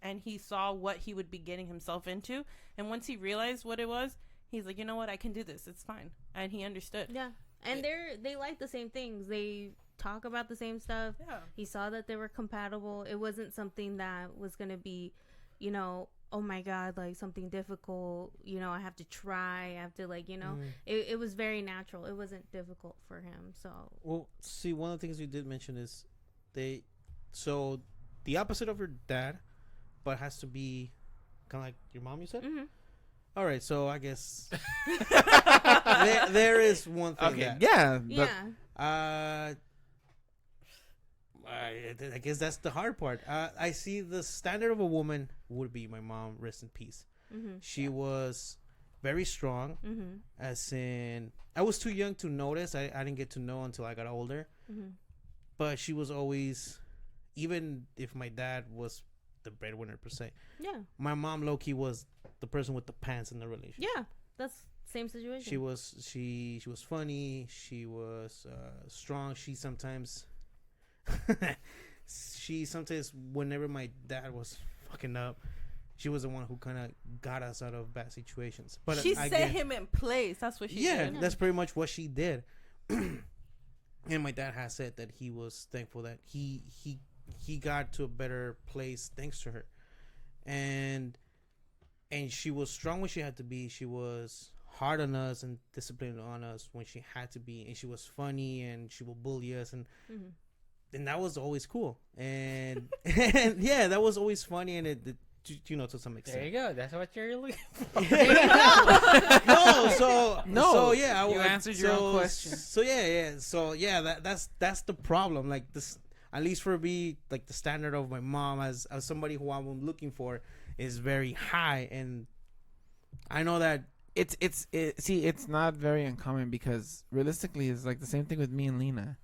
and he saw what he would be getting himself into. And once he realized what it was, he's like, you know what, I can do this. It's fine. And he understood. Yeah. And they like the same things. They talk about the same stuff. Yeah. He saw that they were compatible. It wasn't something that was going to be, oh my God, like something difficult. I have to try. I have to it was very natural. It wasn't difficult for him. So. Well, see, one of the things you did mention is the opposite of your dad, but has to be kind of like your mom, you said? Mm-hmm. All right, so I guess there is one thing. Okay, that, yeah. I guess that's the hard part. I see the standard of a woman would be my mom, rest in peace. Mm-hmm. She was very strong, Mm-hmm. as in, I was too young to notice. I didn't get to know until I got older. Mm-hmm. But she was always, even if my dad was the breadwinner per se, Yeah. my mom low-key was the person with the pants in the relationship. Yeah. That's same situation. She was funny. She was strong. She sometimes whenever my dad was fucking up, she was the one who kind of got us out of bad situations. But She set him in place. That's what she yeah, did. that's pretty much what she did. And my dad has said that he was thankful that he got to a better place thanks to her. And she was strong when she had to be. She was hard on us and disciplined on us when she had to be. And she was funny, and she would bully us, and that was always cool. And yeah, that was always funny, and it to some extent. There you go. That's what you're looking for. So yeah, You answered your own question. So yeah, that's the problem. Like this, at least for me, like the standard of my mom as somebody who I'm looking for is very high, and I know that it's not very uncommon, because realistically it's like the same thing with me and Lena.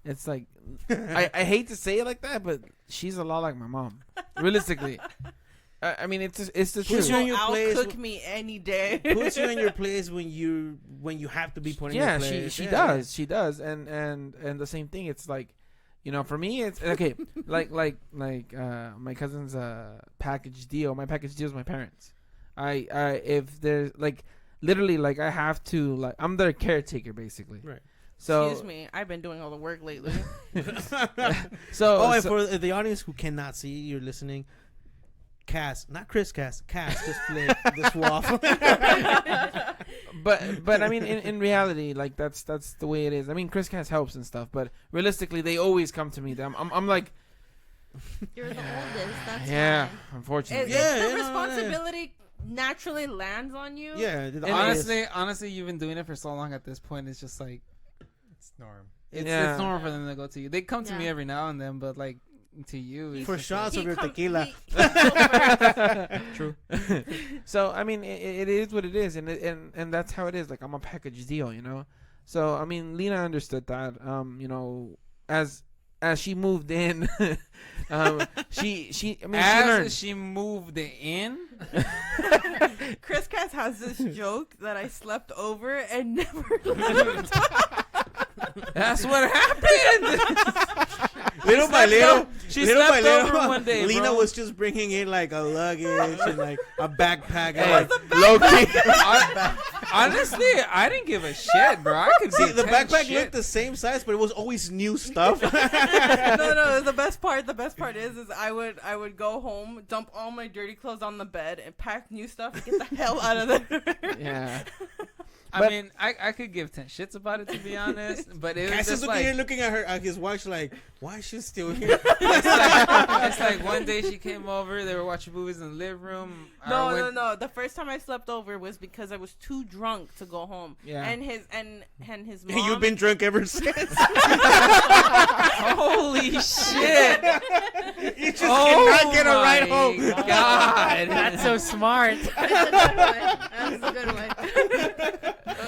It's like I hate to say it like that, but she's a lot like my mom. Realistically, I mean it's the Puts truth. you in your I'll place. cook me any day. Puts you in your place when you have to be put in your Yeah, place. she does, and the same thing. It's like, for me, it's okay. like my cousin's package deal. My package deal is my parents. I if there's like literally like I have to, like, I'm their caretaker basically. Right. So Excuse me, I've been doing all the work lately. And for the audience who cannot see, you're listening. Cass, not Chris Cass. Cass just flipped this waffle. but I mean, in reality, like that's the way it is. I mean, Chris Cass helps and stuff, but realistically, they always come to me. I'm like, You're the oldest. That's yeah, why. unfortunately. The responsibility naturally lands on you. Yeah, Honestly, you've been doing it for so long. At this point, it's just like it's norm. It's normal for them to go to you. They come to me every now and then, but like to you, it's for just shots of your tequila. True. So I mean, it is what it is, and that's how it is. Like, I'm a package deal, So I mean, Lena understood that. As she moved in, she learned. She moved in. Chris Cass has this joke that I slept over and never left. That's what happened. Little by little, She slept over one day. Lena bro. was just bringing in like a luggage and like a backpack. Hey, And, like, low key. Honestly, I didn't give a shit, bro. I could see, do the 10 backpack shit. looked the same size, but it was always new stuff. No. The best part is I would go home, dump all my dirty clothes on the bed, and pack new stuff and get the hell out of there. Yeah. I mean, I could give 10 shits about it, to be honest, but it was Cass is just like, looking at her, at his watch, like, why is she still here? it's like one day she came over, they were watching movies in the living room. No. The first time I slept over was because I was too drunk to go home. Yeah. And his mom. And you've been drunk ever since. Holy shit! You just cannot get a ride home. God, that's so smart. That's a good one.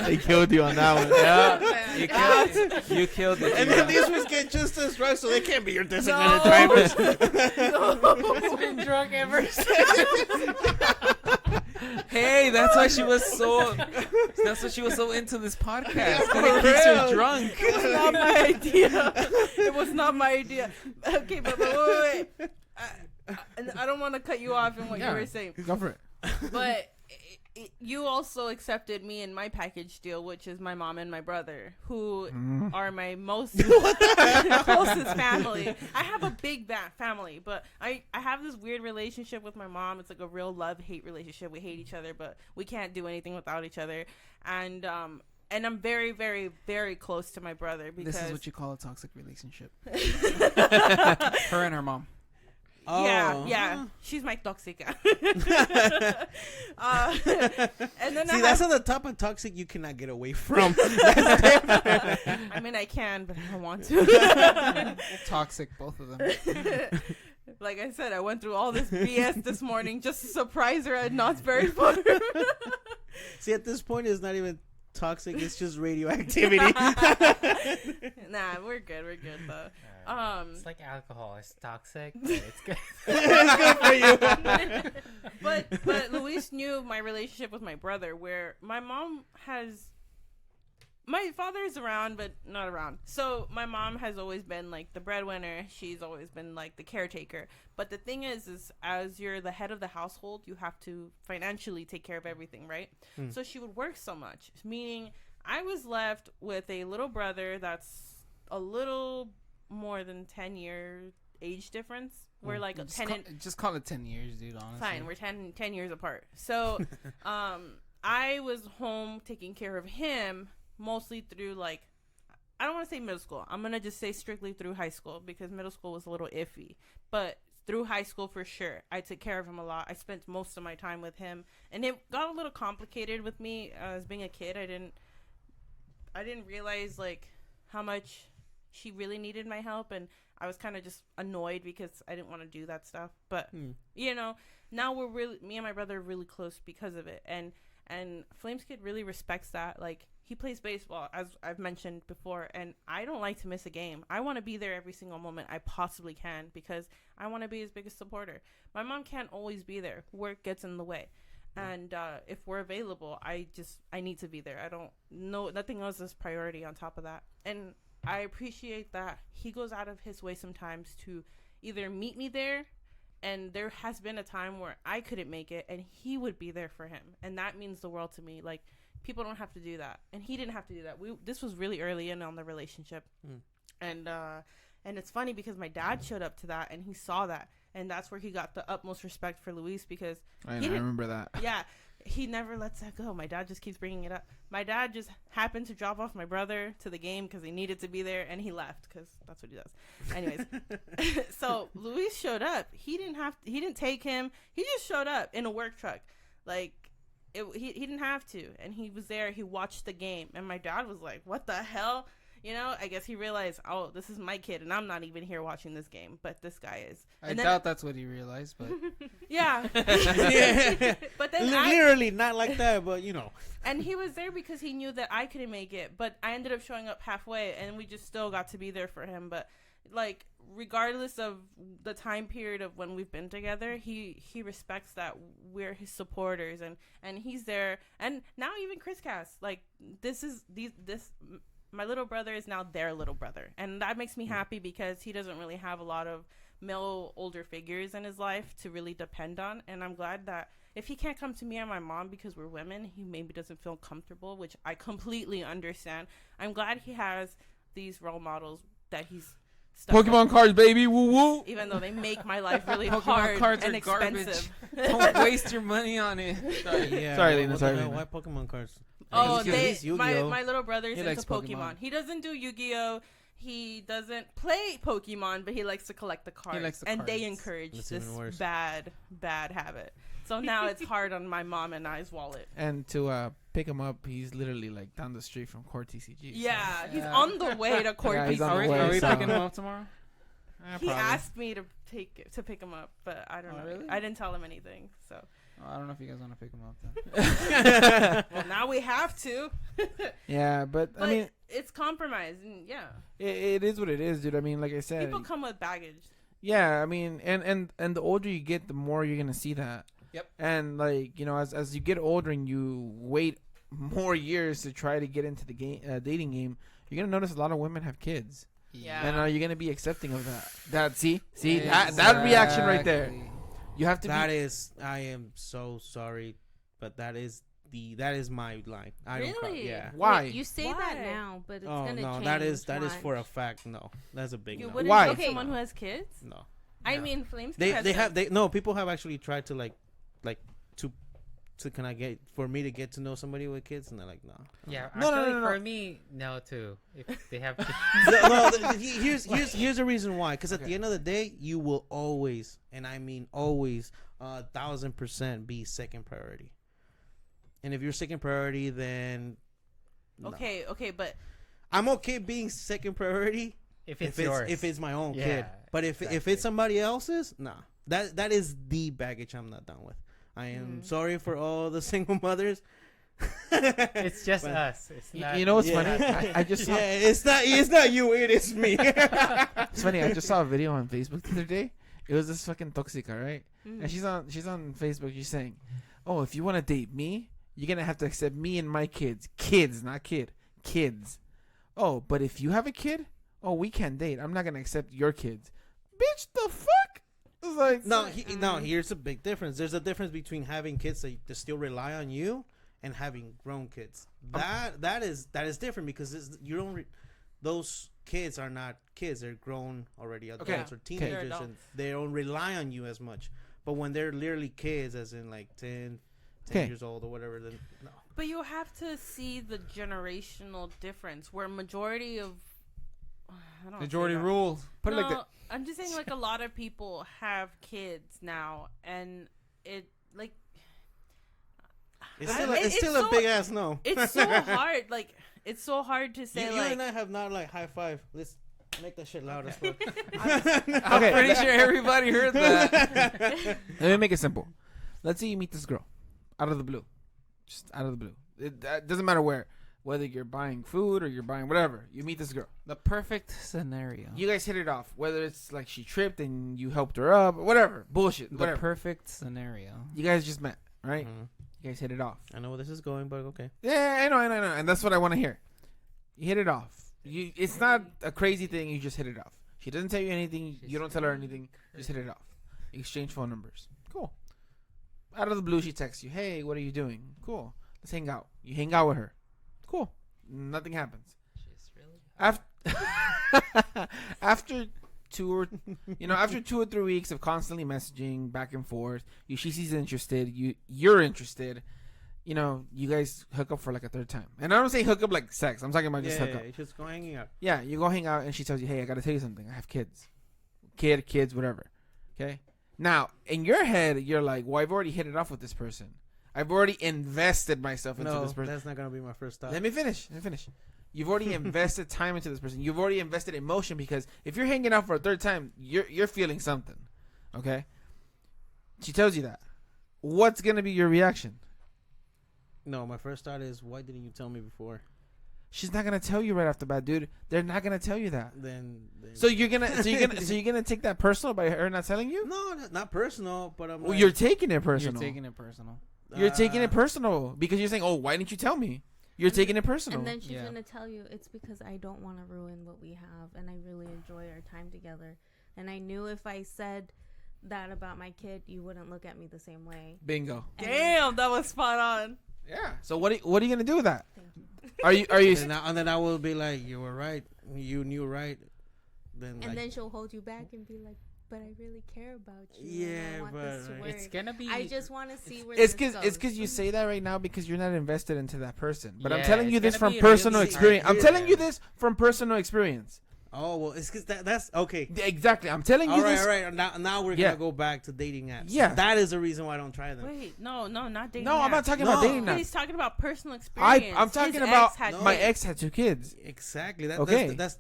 They killed you on that one. Yeah, Yeah. you killed it. And you then know. these ones get just as drunk, so they can't be your designated drivers. It's been drunk ever since. Hey, that's why she was so. That's why she was so into this podcast. 'Cause it keeps her drunk. It was not my idea. It was not my idea. Okay, but wait. I don't want to cut you off in what you were saying, Go for it. but you also accepted me in my package deal, which is my mom and my brother, who are my most closest family. I have a big family, but I have this weird relationship with my mom. It's like a real love-hate relationship. We hate each other, but we can't do anything without each other. And I'm very, very, very close to my brother because This is what you call a toxic relationship. Her and her mom. Yeah, yeah. huh. She's my toxica. And then See, I that's have, at the top of toxic you cannot get away from. I mean, I can, but I don't want to. Toxic, both of them. Like I said, I went through all this BS this morning just to surprise her at Knott's Berry Farm. See, at this point, it's not even toxic. It's just radioactivity. Nah, we're good. We're good though. It's like alcohol. It's toxic, but it's good. It's good for you. But Luis knew my relationship with my brother, where my mom has. My father's around, but not around. So my mom has always been like the breadwinner. She's always been like the caretaker. But the thing is as you're the head of the household, you have to financially take care of everything, right? So she would work so much, meaning I was left with a little brother that's a little more than 10-year age difference. We're like a 10 Just call it 10 years, dude, honestly. Fine, we're 10 years apart. So I was home taking care of him mostly through, like, I don't want to say middle school. I'm going to just say strictly through high school, because middle school was a little iffy. But through high school, for sure, I took care of him a lot. I spent most of my time with him. And it got a little complicated with me as being a kid. I didn't realize, like, how much she really needed my help. And I was kind of just annoyed because I didn't want to do that stuff. But, you know, now me and my brother are really close because of it. And Flames Kid really respects that. Like, he plays baseball, as I've mentioned before, and I don't like to miss a game. I want to be there every single moment I possibly can, because I want to be his biggest supporter. My mom can't always be there. Work gets in the way. And if we're available, I need to be there. I don't know. Nothing else is priority on top of that. And I appreciate that he goes out of his way sometimes to either meet me there, and there has been a time where I couldn't make it, and he would be there for him. And that means the world to me. Like, people don't have to do that, and he didn't have to do that. This was really early in on the relationship, and it's funny because my dad showed up to that, and he saw that, and that's where he got the utmost respect for Luis, because I remember that. Yeah, he never lets that go. My dad just keeps bringing it up. My dad just happened to drop off my brother to the game because he needed to be there, and he left because that's what he does. Anyways, so Luis showed up. He didn't take him. He just showed up in a work truck, like. He didn't have to, and he was there. He watched the game, and my dad was like, "What the hell?" You know, I guess he realized, oh, this is my kid, and I'm not even here watching this game, but this guy is. I doubt that's what he realized, but yeah. Yeah. But then literally not like that, but you know. And he was there because he knew that I couldn't make it, but I ended up showing up halfway, and we just still got to be there for him. But like, regardless of the time period of when we've been together, he respects that we're his supporters, and he's there. And now even Chris Cass, like, this my little brother is now their little brother, and that makes me happy because he doesn't really have a lot of male older figures in his life to really depend on. And I'm glad that if he can't come to me and my mom because we're women, he maybe doesn't feel comfortable, which I completely understand. I'm glad he has these role models that he's stuck Pokemon with, cards, baby, woo woo. even though they make my life really Pokemon hard cards and are garbage. expensive. don't waste your money on it. Yeah. Sorry, Lena, what the sorry, hell? Lena. Why Pokemon cards? Oh, He's Yu-Gi-Oh. my little brother's He into likes Pokemon. Pokemon. He doesn't do Yu-Gi-Oh. He doesn't play Pokemon, but he likes to collect the cards. likes the and they cards. encourage That's this even worse. bad habit. So now it's hard on my mom and I's wallet. And to pick him up, he's literally like down the street from Core TCG. so- Yeah, he's Yeah. on the way to court. Yeah, he's on Are the we, way, are we so- picking him up tomorrow? He Probably. asked me to pick him up, but I don't Oh, know. really? I didn't tell him anything. So Oh, I don't know if you guys want to pick him up then. well, now we have to. Yeah, but I But mean, it's compromise, and yeah, it is what it is, dude. I mean, like I said, people come with baggage. yeah. I mean, and the older you get, the more you're gonna see that. Yep. And like, you know, as you get older and you wait more years to try to get into the game, dating game, you're gonna notice a lot of women have kids, Yeah. and you're gonna be accepting of that. See, that reaction right there. Exactly. You have to That be. is, I am so sorry, but that is my line. I don't cry. Really? Yeah. Why? Wait, you say Why? that now, but it's Oh gonna no, change. that is Watch. for a fact. No, that's a big You no. wouldn't Why? date Okay. someone who has kids? No, I mean, Flames. they has they them. have no people have actually tried to like to can I get for me to get to know somebody with kids? And they're like, no. Yeah, No, no, actually, no, no. for me, no too. If they have kids. Here's the reason why. Because at Okay. the end of the day, you will always, and I mean always, 1,000% be second priority. And if you're second priority, then no. Okay, but I'm okay being second priority if it's yours. if it's my own Yeah, kid. But if exactly. it's somebody else's, nah. That is the baggage I'm not done with. I am sorry for all the single mothers. It's just But- us. It's not, You know what's Yeah. funny? I just saw, Yeah, it's not you, it is me. it's funny. I just saw a video on Facebook the other day. It was this fucking toxica, right? And she's on Facebook. She's saying, "Oh, if you want to date me, you're gonna have to accept me and my kids. Kids, not kid. Kids. Oh, but if you have a kid, oh, we can't date. I'm not gonna accept your kids. Bitch, the fuck? It's like No, here's a big difference. There's a difference between having kids that still rely on you and having grown kids. That is different because you don't. Those kids are not kids. They're grown already adults Okay. or They're teenagers, adults. and they don't rely on you as much. But when they're literally kids, as in like 10 Okay. years old or whatever, then no. But you have to see the generational difference where majority of I don't Majority say that. rule. Put it like No, that. I'm just saying like a lot of people have kids now and it like It's I- still, it- it's still it's a so- big ass no. it's so hard like it's so hard to say You like and I have not like high five. Let's make that shit loud as fuck. I'm pretty sure everybody heard that. Let me make it simple. Let's say you meet this girl out of the blue, just out of the blue. It doesn't matter where, whether you're buying food or you're buying whatever. You meet this girl. The perfect scenario. You guys hit it off. Whether it's like she tripped and you helped her up, whatever, bullshit, The whatever. perfect scenario. You guys just met, right? Mhm. You guys hit it off. I know where this is going, but okay. Yeah, I know, and that's what I want to hear. You hit it off. It's not a crazy thing. You just hit it off. She doesn't tell you anything. You don't tell her anything. Just hit it off. Exchange phone numbers. Cool. Out of the blue, she texts you, "Hey, what are you doing?" Cool. Let's hang out. You hang out with her. Cool. Nothing happens. After after 2 or 3 weeks of constantly messaging back and forth, she's interested. You're interested. You guys hook up for like a third time. And I don't say hook up like sex. I'm talking about just hook up. Just go hanging out. Yeah, you go hang out and she tells you, "Hey, I got to tell you something. I have kids. Kids, whatever." Okay? Now, in your head, you're like, "Well, I've already hit it off with this person. I've already invested myself into No, this person." that's not gonna be my first thought. Let me finish. You've already invested time into this person. You've already invested emotion because if you're hanging out for a third time, you're feeling something. Okay? She tells you that. What's going to be your reaction? No, my first thought is, why didn't you tell me before? She's not going to tell you right off the bat, dude. They're not going to tell you that. Then So you're going to take that personal by her not telling you? no, not personal, but I'm. Well, like, you're taking it personal. You're taking it personal. You're taking it personal because you're saying, "Oh, why didn't you tell me?" You're taking it personal. And then she's Yeah. gonna tell you it's because I don't want to ruin what we have, and I really enjoy our time together. And I knew if I said that about my kid, you wouldn't look at me the same way. Bingo. And damn that was spot on. Yeah. So what are you gonna do with that? Thank you. Are you? And then I will be like, you were right. You knew right. Then And like, then she'll hold you back and be like, "But I really care about you. and Yeah, I want but this to work. It's gonna be. I just want to see where It's this because goes." you say that right now because you're not invested into that person. But I'm Yeah, telling you it's this gonna from be personal really experience. hard. I'm telling you this from personal experience. oh well, it's because that's okay. Exactly. I'm telling you All right, this. all right. Now we're Yeah. gonna go back to dating apps. Yeah. that is the reason why I don't try them. Wait, no, not dating. No, I'm not apps. talking about No. dating now. He's talking about personal experience. I'm talking His about ex had my kids. ex had 2 kids. Exactly. Okay. That's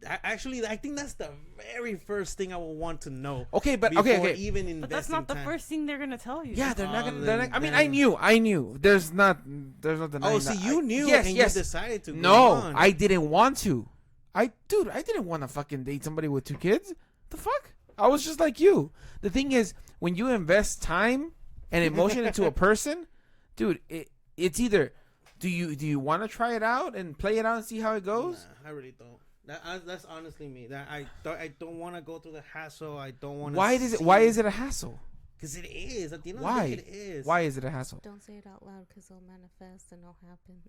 actually I think that's the very first thing I will want to know. Okay, but before okay. even investing But that's not the time. first thing they're gonna tell you. Yeah, they're not Oh, gonna. They're then- not, I mean, then- I knew. There's no denying. Oh, see, that. you knew, Yes, and yes. you decided to. Go No, on. I didn't want to. I didn't want to fucking date somebody with 2 kids. The fuck? I was just like you. The thing is, when you invest time and emotion into a person, dude, it's either do you want to try it out and play it out and see how it goes? Nah, I really don't. That's honestly me. That I don't want to go through the hassle. I don't want. Why is it a hassle? Because it is. At the end of Why? the day, it is. Why is it a hassle? Don't say it out loud because it'll manifest and it'll happen.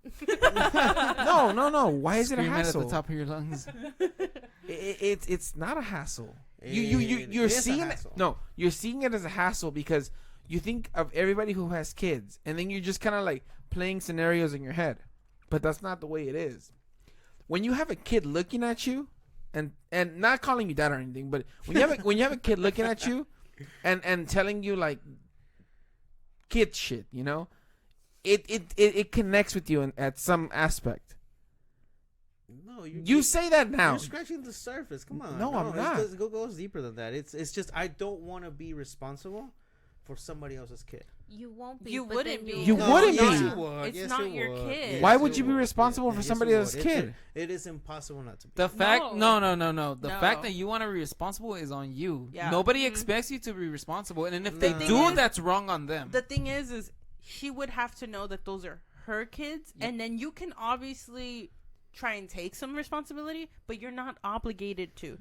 No. Why is it a Scream it at hassle? the top of your lungs. It's not a hassle. It You're is seeing a it. hassle. No, you're seeing it as a hassle because you think of everybody who has kids, and then you're just kind of like playing scenarios in your head. But that's not the way it is. When you have a kid looking at you, and not calling you dad or anything, but when you have a kid looking at you, and telling you like kid shit, you know, it connects with you at some aspect. No, you say that now. You're scratching the surface. Come on. No, I'm not. It goes deeper than that. It's just I don't want to be responsible for somebody else's kid. You won't be. You but wouldn't then be. You wouldn't yes, be. You would. It's Yes, not you your would. kid. Yes, Why would you be would. responsible for Yes, somebody you else's would. kid? It is impossible not to be. The fact, No. no. The No. fact that you want to be responsible is on you. Yeah. Nobody Mhm. expects you to be responsible, and if The they thing do, is- that's wrong on them. The thing is she would have to know that those are her kids, and then you can obviously try and take some responsibility, but you're not obligated to.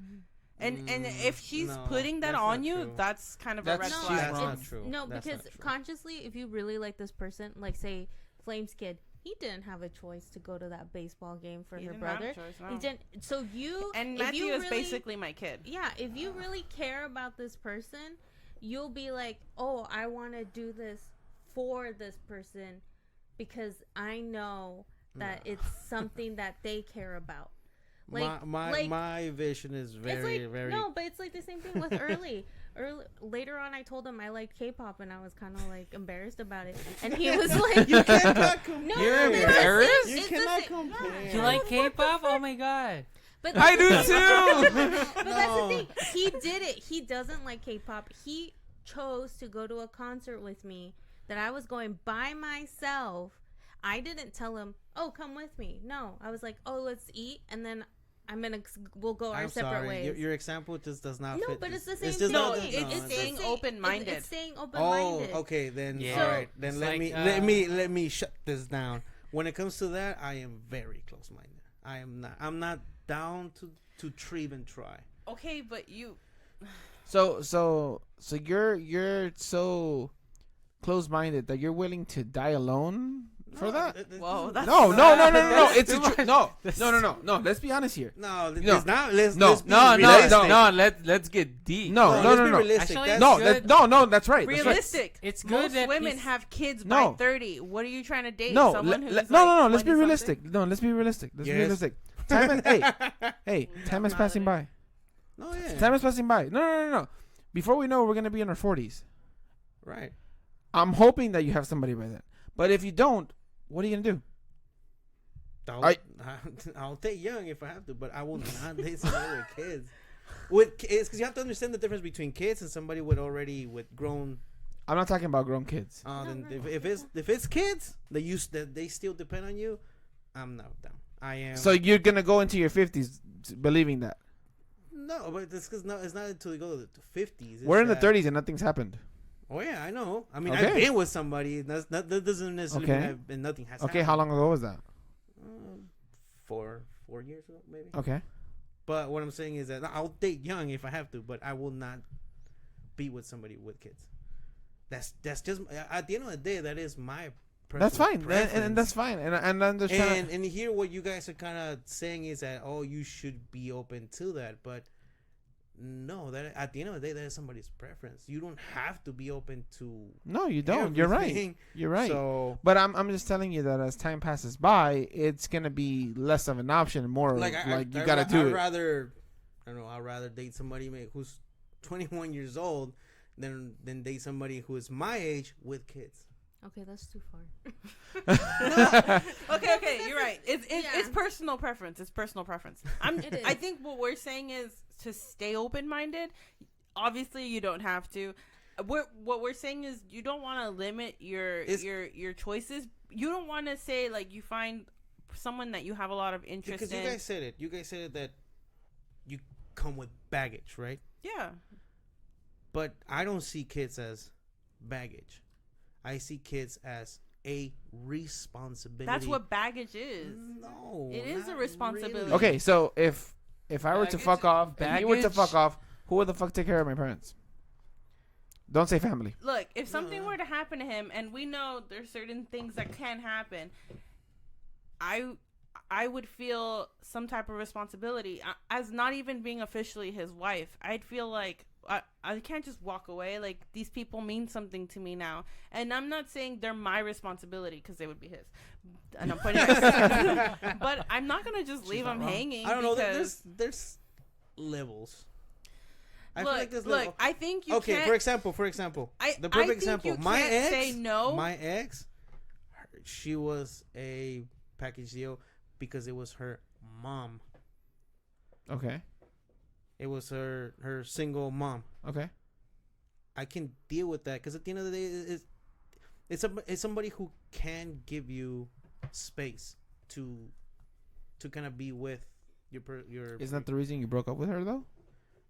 And if she's no, putting that that's on not you, true. that's kind of That's- a red she's flag. That's wrong. not true. No, That's because not true. consciously, if you really like this person, like say Flame's kid, he didn't have a choice to go to that baseball game for He her didn't have a brother. choice, no. He didn't. So you And if Matthew you is really, basically my kid. yeah. If you really care about this person, you'll be like, oh, I want to do this for this person because I know that it's something that they care about. Like my vision is very it's like, very. no, but it's like the same thing with early. Later on, I told him I liked K-pop, and I was kind of like embarrassed about it, and he was like, You cannot compare. "No, You're no, no, embarrassed? it's You the cannot same- compare. yeah. You like K-pop? Oh my god. But I do that's the thing. too. But that's the thing. He did it. He doesn't like K-pop. He chose to go to a concert with me that I was going by myself. I didn't tell him, "Oh, come with me." No, I was like, "Oh, let's eat," and then we'll go our I'm separate sorry. ways. Your example just does not No, fit. but it's the It's same just thing. not- it's no, staying the same- open-minded. It's staying Oh, open-minded. okay. Then Yeah. all right. Then It's let like, me let me shut this down. When it comes to that, I am very close-minded. I am not. I'm not down to even try. Okay, but you. So you're so close-minded that you're willing to die alone for that? Whoa, that's No. It's too a much. no. Let's be honest here. No, No. let's not. Let's No. be No. realistic. Let's get deep. No. let's be No. realistic. Actually, That's- No, good. that's right. That's right. realistic. It's good Most that women he's- have kids No. by 30. What are you trying to date? No, Someone who's no. like Let's be 20-something? realistic. No, let's be realistic. Let's be Yes. realistic. Time is passing by. No, yeah. Time is passing by. No. Before we know, we're gonna be in our 40s. Right. I'm hoping that you have somebody by then. But if you don't, what are you gonna do? I'll date young if I have to, but I will not date somebody with kids. With kids, because you have to understand the difference between kids and somebody with grown. I'm not talking about grown kids. Then if it's kids that they still depend on you, I'm not down. I am. So you're gonna go into your 50s believing that. No, but it's because it's not until you go to the 50s. It's We're in the that- 30s and nothing's happened. Oh yeah, I know. I mean, Okay. I've been with somebody. That doesn't necessarily Okay. mean and nothing has. Okay, how long ago was that? 4 years ago, maybe. Okay. But what I'm saying is that I'll date young if I have to, but I will not be with somebody with kids. That's just at the end of the day, that is my. That's fine. preference. And that's fine. And I'm just trying And here, what you guys are kind of saying is that you should be open to that, but no, that at the end of the day, that is somebody's preference. You don't have to be open to. No, you don't. You're right. everything. You're right. So, But I'm just telling you that as time passes by, it's gonna be less of an option, and more like you gotta do it. I'd rather date somebody who's 21 years old than date somebody who is my age with kids. Okay, that's too far. Okay, you're right. It's Yeah. personal preference. It's personal preference. It is. I think what we're saying is to stay open-minded. Obviously, you don't have to. What we're saying is you don't want to limit your choices. You don't want to say like you find someone that you have a lot of interest Because in. you guys said it that you come with baggage, right? Yeah. But I don't see kids as baggage. I see kids as a responsibility. That's what baggage is. No, It is a not responsibility. really. Okay, so if I were to Baggage- fuck off, and you were to baggage- fuck off, who would the fuck take care of my parents? Don't say family. Look, if something No. were to happen to him, and we know there's certain things that can happen, I I would feel some type of responsibility as not even being officially his wife. I'd feel like I can't just walk away. Like, these people mean something to me now. And I'm not saying they're my responsibility, because they would be his. And I'm pointing but I'm not going to just leave them hanging. I don't know. There's levels. I feel like there's levels. I think you Okay, can't... for example, the perfect example. My ex, say no. My ex, she was a package deal because it was her mom. Okay. It was her single mom. Okay. I can deal with that because at the end of the day, it's somebody who can give you space to kind of be with your. Isn't that the reason you broke up with her though?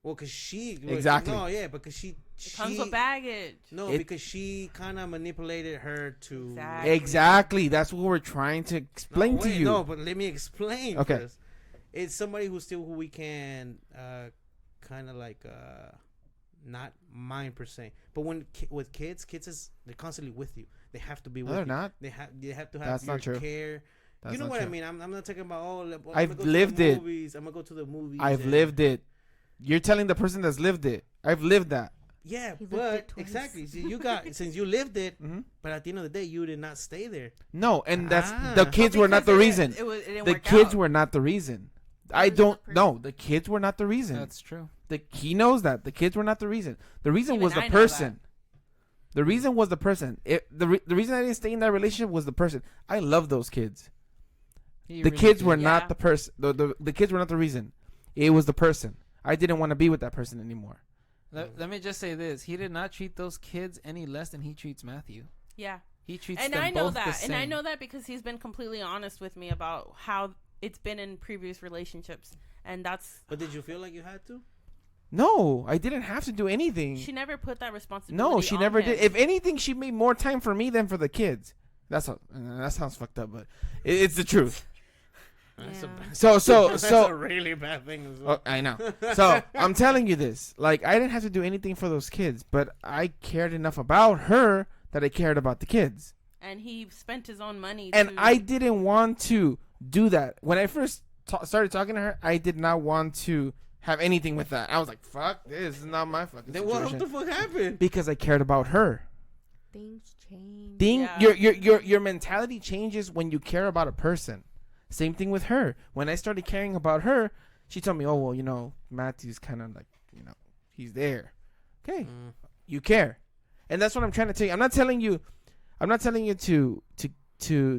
Well, because she exactly. No, yeah, because she comes with baggage. No, because she kind of manipulated her to. Exactly. That's what we're trying to explain to you. No, but let me explain. Okay. First. It's somebody who we can kind of like not mind per se, but with kids they're constantly with you. They have to be with you. They're not. They have to have That's your not true. care. That's you know not what true. I mean? I'm not talking about. I've lived it. I'm gonna go to the movies. I've lived it. You're telling the person that's lived it. I've lived that. Yeah, He lived but it twice. exactly. So since you lived it, Mm-hmm. but at the end of the day, you did not stay there. No, and that's Ah. the kids were not the reason. It didn't The work kids out. were not the reason. It I was the don't person. know. The kids were not the reason. That's true. He knows that. The kids were not the reason. The reason Even was the I know person. The reason was the person. The reason I didn't stay in that relationship was the person. I love those kids. He The really kids did. were Yeah. not the person. The kids were not the reason. It was the person. I didn't want to be with that person anymore. Let me just say this: he did not treat those kids any less than he treats Matthew. Yeah. He treats And them I know both the that. same. And I know that because he's been completely honest with me about how it's been in previous relationships. And that's... But did you feel like you had to? No, I didn't have to do anything. She never put that responsibility No, she on never him. did. If anything, she made more time for me than for the kids. That sounds fucked up, but it's the truth. That's a Yeah. bad- So that's a really bad thing as well. Oh, I know. So I'm telling you this. Like, I didn't have to do anything for those kids, but I cared enough about her that I cared about the kids. And he spent his own money And to... I didn't want to do that. When I first started talking to her, I did not want to have anything with that. I was like, fuck, this is not my fucking Then situation. what the fuck happened? Because I cared about her. Things change. Yeah. Your mentality changes when you care about a person. Same thing with her. When I started caring about her, she told me, oh, well, Matthew's kind of like, he's there. Okay. You care. And that's what I'm trying to tell you. I'm not telling you to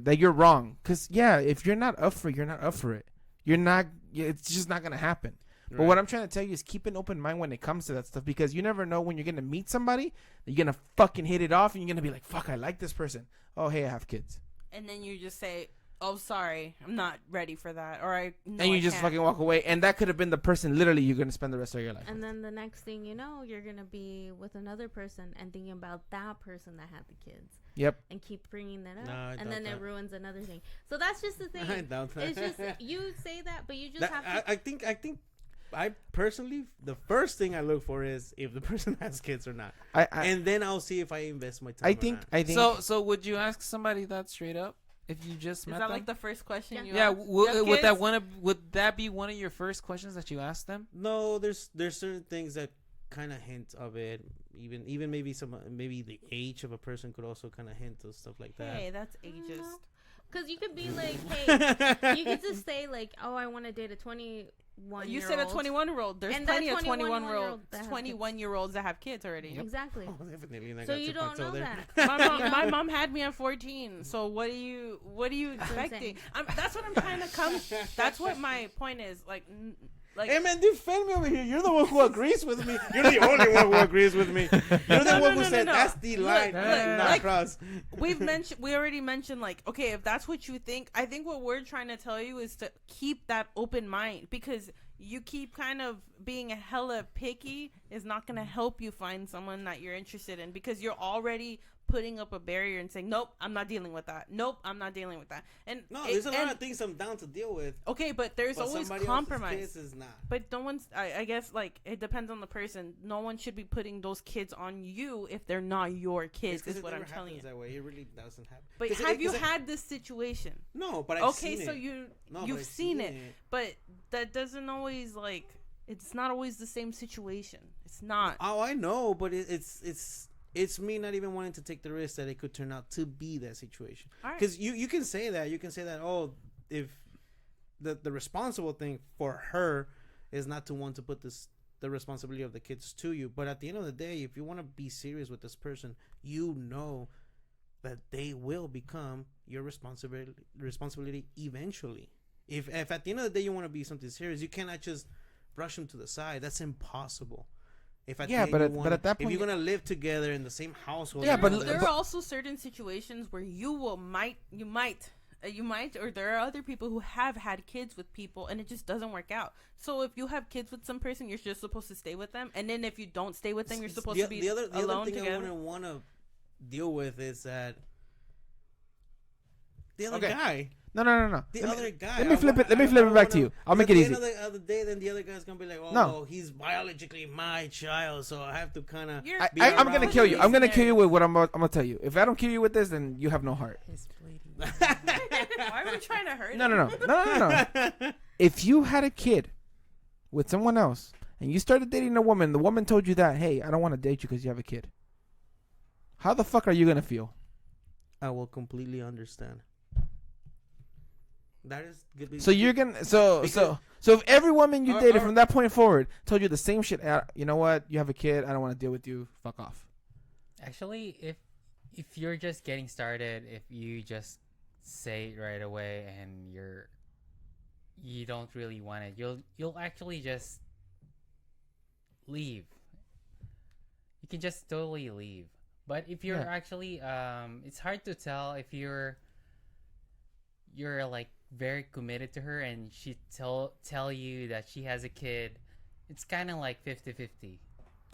that you're wrong. Because, yeah, if you're not up for it, you're not up for it. It's just not going to happen. Right. But what I'm trying to tell you is keep an open mind when it comes to that stuff. Because you never know when you're going to meet somebody, that you're going to fucking hit it off. And you're going to be like, fuck, I like this person. Oh, hey, I have kids. And then you just say, oh, sorry, I'm not ready for that. Or And you just fucking walk away. And that could have been the person literally you're going to spend the rest of your life And with. then the next thing you know, you're going to be with another person and thinking about that person that had the kids. Yep. And keep bringing that up. No, I and doubt then that. it ruins another thing. So that's just the thing. I doubt that. It's just, you say that, but you just have to. I think I personally, the first thing I look for is if the person has kids or not, and then I'll see if I invest my time. I think So would you ask somebody that straight up if you just Is met that them? like the first question you Yeah, asked? You have would that be one of your first questions that you asked them? no, there's certain things that kind of hint of it. Even maybe the age of a person could also kind of hint of stuff like that. Hey, that's ageist. Because you could be like, hey, you could just say, like, oh, I want to date a 21 You said a 21-year-old. There's And that plenty of 21-year-old that has 21-year-olds that have kids already. Exactly. Oh, definitely. And I So got you two don't points know over there. that. My mom had me at 14. So what are you what I'm expecting? saying. That's what I'm trying to come. That's what my point is. Like Hey man, defend me over here. You're the one who agrees with me. You're the only one who agrees with me. You're the one who said that's the line. Look, not like, cross. we already mentioned, like, okay, if that's what you think, I think what we're trying to tell you is to keep that open mind, because you keep kind of being hella picky is not going to help you find someone that you're interested in, because you're already putting up a barrier and saying, nope, I'm not dealing with that. Nope, I'm not dealing with that. And No, there's a lot of things I'm down to deal with. Okay, but there's But always somebody else's compromise. kids is not. But no one's, I guess, like, it depends on the person. No one should be putting those kids on you if they're not your kids, It's 'cause is it what I'm never telling you. happens that way. It really doesn't happen. But 'Cause have you 'cause had this situation? No, but I've Okay, seen so it. you, No, but you've I've seen it. But that doesn't always, like, it's not always the same situation. It's not. Oh, I know, but it's me not even wanting to take the risk that it could turn out to be that situation. All right. Because you can say that. You can say that, oh, if the responsible thing for her is not to want to put the responsibility of the kids to you. But at the end of the day, if you want to be serious with this person, you know that they will become your responsibility eventually. If at the end of the day you want to be something serious, you cannot just brush them to the side. That's impossible. If at the end but you at wanna- that if point, you're gonna live together in the same household, Yeah, there, but- there are also certain situations where you might, or there are other people who have had kids with people and it just doesn't work out. So if you have kids with some person, you're just supposed to stay with them, and then if you don't stay with them, you're supposed to be the other alone thing together. I wouldn't want to deal with is that the other Okay. guy. no. The Let me- other guy. Let me flip it back to you. I'll make it easy. At the end of the day, then the other guy's gonna be like, "Oh, No. he's biologically my child, so I have to kind of." You're- I'm gonna around kill you. him." I'm gonna kill you with what I'm gonna tell you. If I don't kill you with this, then you have no heart. Why are we trying to hurt? No. him? If you had a kid with someone else and you started dating a woman, the woman told you that, hey, I don't want to date you because you have a kid. How the fuck are you gonna feel? I will completely understand. That is good. So you're gonna so if every woman you dated from that point forward told you the same shit, you know what? You have a kid. I don't want to deal with you. Fuck off. Actually, if you're just getting started, if you just say it right away and you don't really want it, you'll actually just leave. You can just totally leave. But if you're actually it's hard to tell if you're like very committed to her and she tell you that she has a kid. It's kind of like 50-50.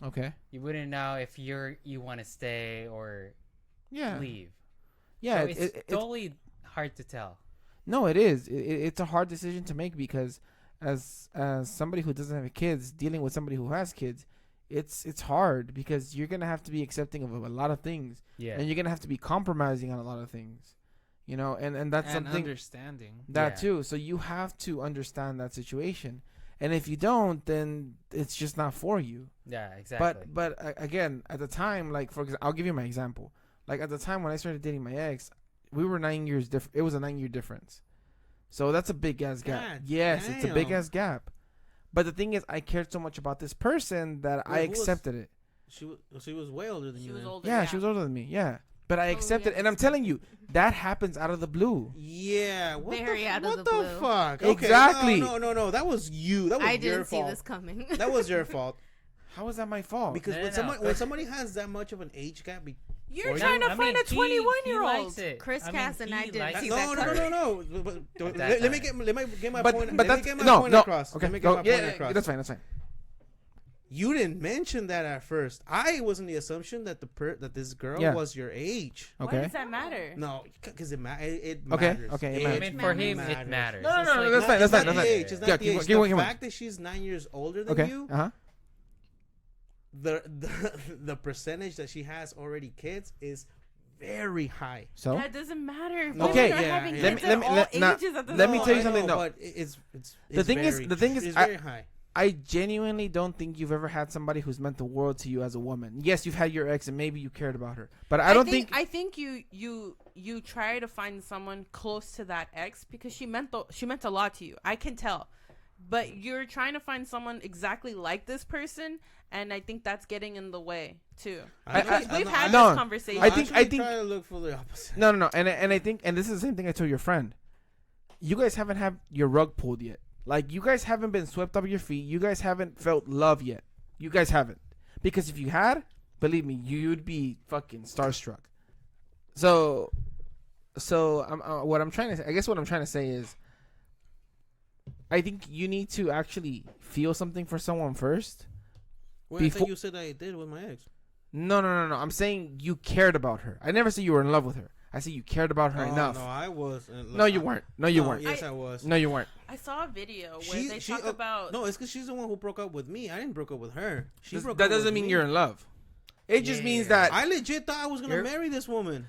Okay. You wouldn't know if you want to stay or leave. Yeah. So it's totally hard to tell. No, it is. It's a hard decision to make because as somebody who doesn't have kids dealing with somebody who has kids, it's hard because you're gonna have to be accepting of a lot of things. Yeah. And you're gonna have to be compromising on a lot of things. You know, and that's And something understanding. that Yeah. too. So you have to understand that situation. And if you don't, then it's just not for you. Yeah, exactly. But again, at the time, like for example, I'll give you my example. Like at the time when I started dating my ex, we were 9 years different. It was a 9-year difference. So that's a big ass gap. God Yes, it's a big damn. ass gap. But the thing is, I cared so much about this person that I Who was- accepted it. She was way older than She you. was then. older. Yeah, she was older than me. Yeah. But I Oh, accepted, yeah, and I'm that's telling you, that happens out of the blue. Yeah, what Very out of what the the blue. fuck? Okay, Exactly. No. That was you. That was I your didn't see fault. this coming. That was your fault. How is that my fault? Because No. when somebody has that much of an age gap, You're Or trying to I find mean, a 21-year-old. Chris Cass and I he didn't likes see it. that coming. no. At that Let me time. get my but point. but let that's me get my no point no. across. Okay, Let me get go, my yeah, point across. that's fine. That's fine. You didn't mention that at first. I was in the assumption that that this girl Yeah. was your age. Why Okay. does that matter? No, because it Okay, matters. okay, it I matters. mean, for him, it matters. No, no, It's no, like- that's fine. That's It's fine. not That's the fine. age. It's Yeah, not the keep age. going, The keep going. fact that she's 9 years older than Okay. you, the percentage that she has already kids is very high. So That doesn't matter. No, Okay. Women are yeah, having yeah. kids at all ages at this let me point. tell you I something, know, though. But it's The thing is- very- the thing is, it's very high. I genuinely don't think you've ever had somebody who's meant the world to you as a woman. Yes, you've had your ex and maybe you cared about her, but I don't think. I think you try to find someone close to that ex because she meant a lot to you. I can tell, but you're trying to find someone exactly like this person, and I think that's getting in the way too. We've had no, this conversation. I think- try to look for the opposite. No, and I think, and this is the same thing I told your friend. You guys haven't had your rug pulled yet. Like, you guys haven't been swept up your feet. You guys haven't felt love yet. You guys haven't. Because if you had, believe me, you'd be fucking starstruck. So what I'm trying to say is, I think you need to actually feel something for someone first. Well, I Before- think you said I did with my ex. No. I'm saying you cared about her. I never said you were in love with her. I said you cared about her enough. No, I was. No, you weren't. No, you weren't. Yes, I was. No, you weren't. I saw a video where they talk about. No, it's because she's the one who broke up with me. I didn't break up with her. That doesn't mean you're in love. It just means that I legit thought I was gonna marry this woman.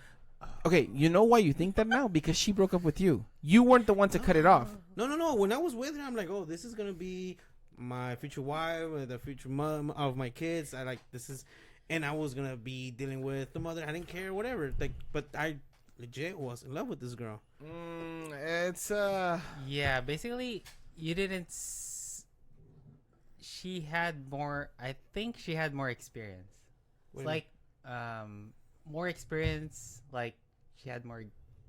Okay, you know why you think that now? Because she broke up with you. You weren't the one to cut it off. No. When I was with her, I'm like, oh, this is gonna be my future wife, or the future mom of my kids. And I was gonna be dealing with the mother. I didn't care, whatever. Like, but I legit was in love with this girl. It's Yeah, basically, you didn't. She had more. I think she had more experience. It's like, more experience. Like, she had more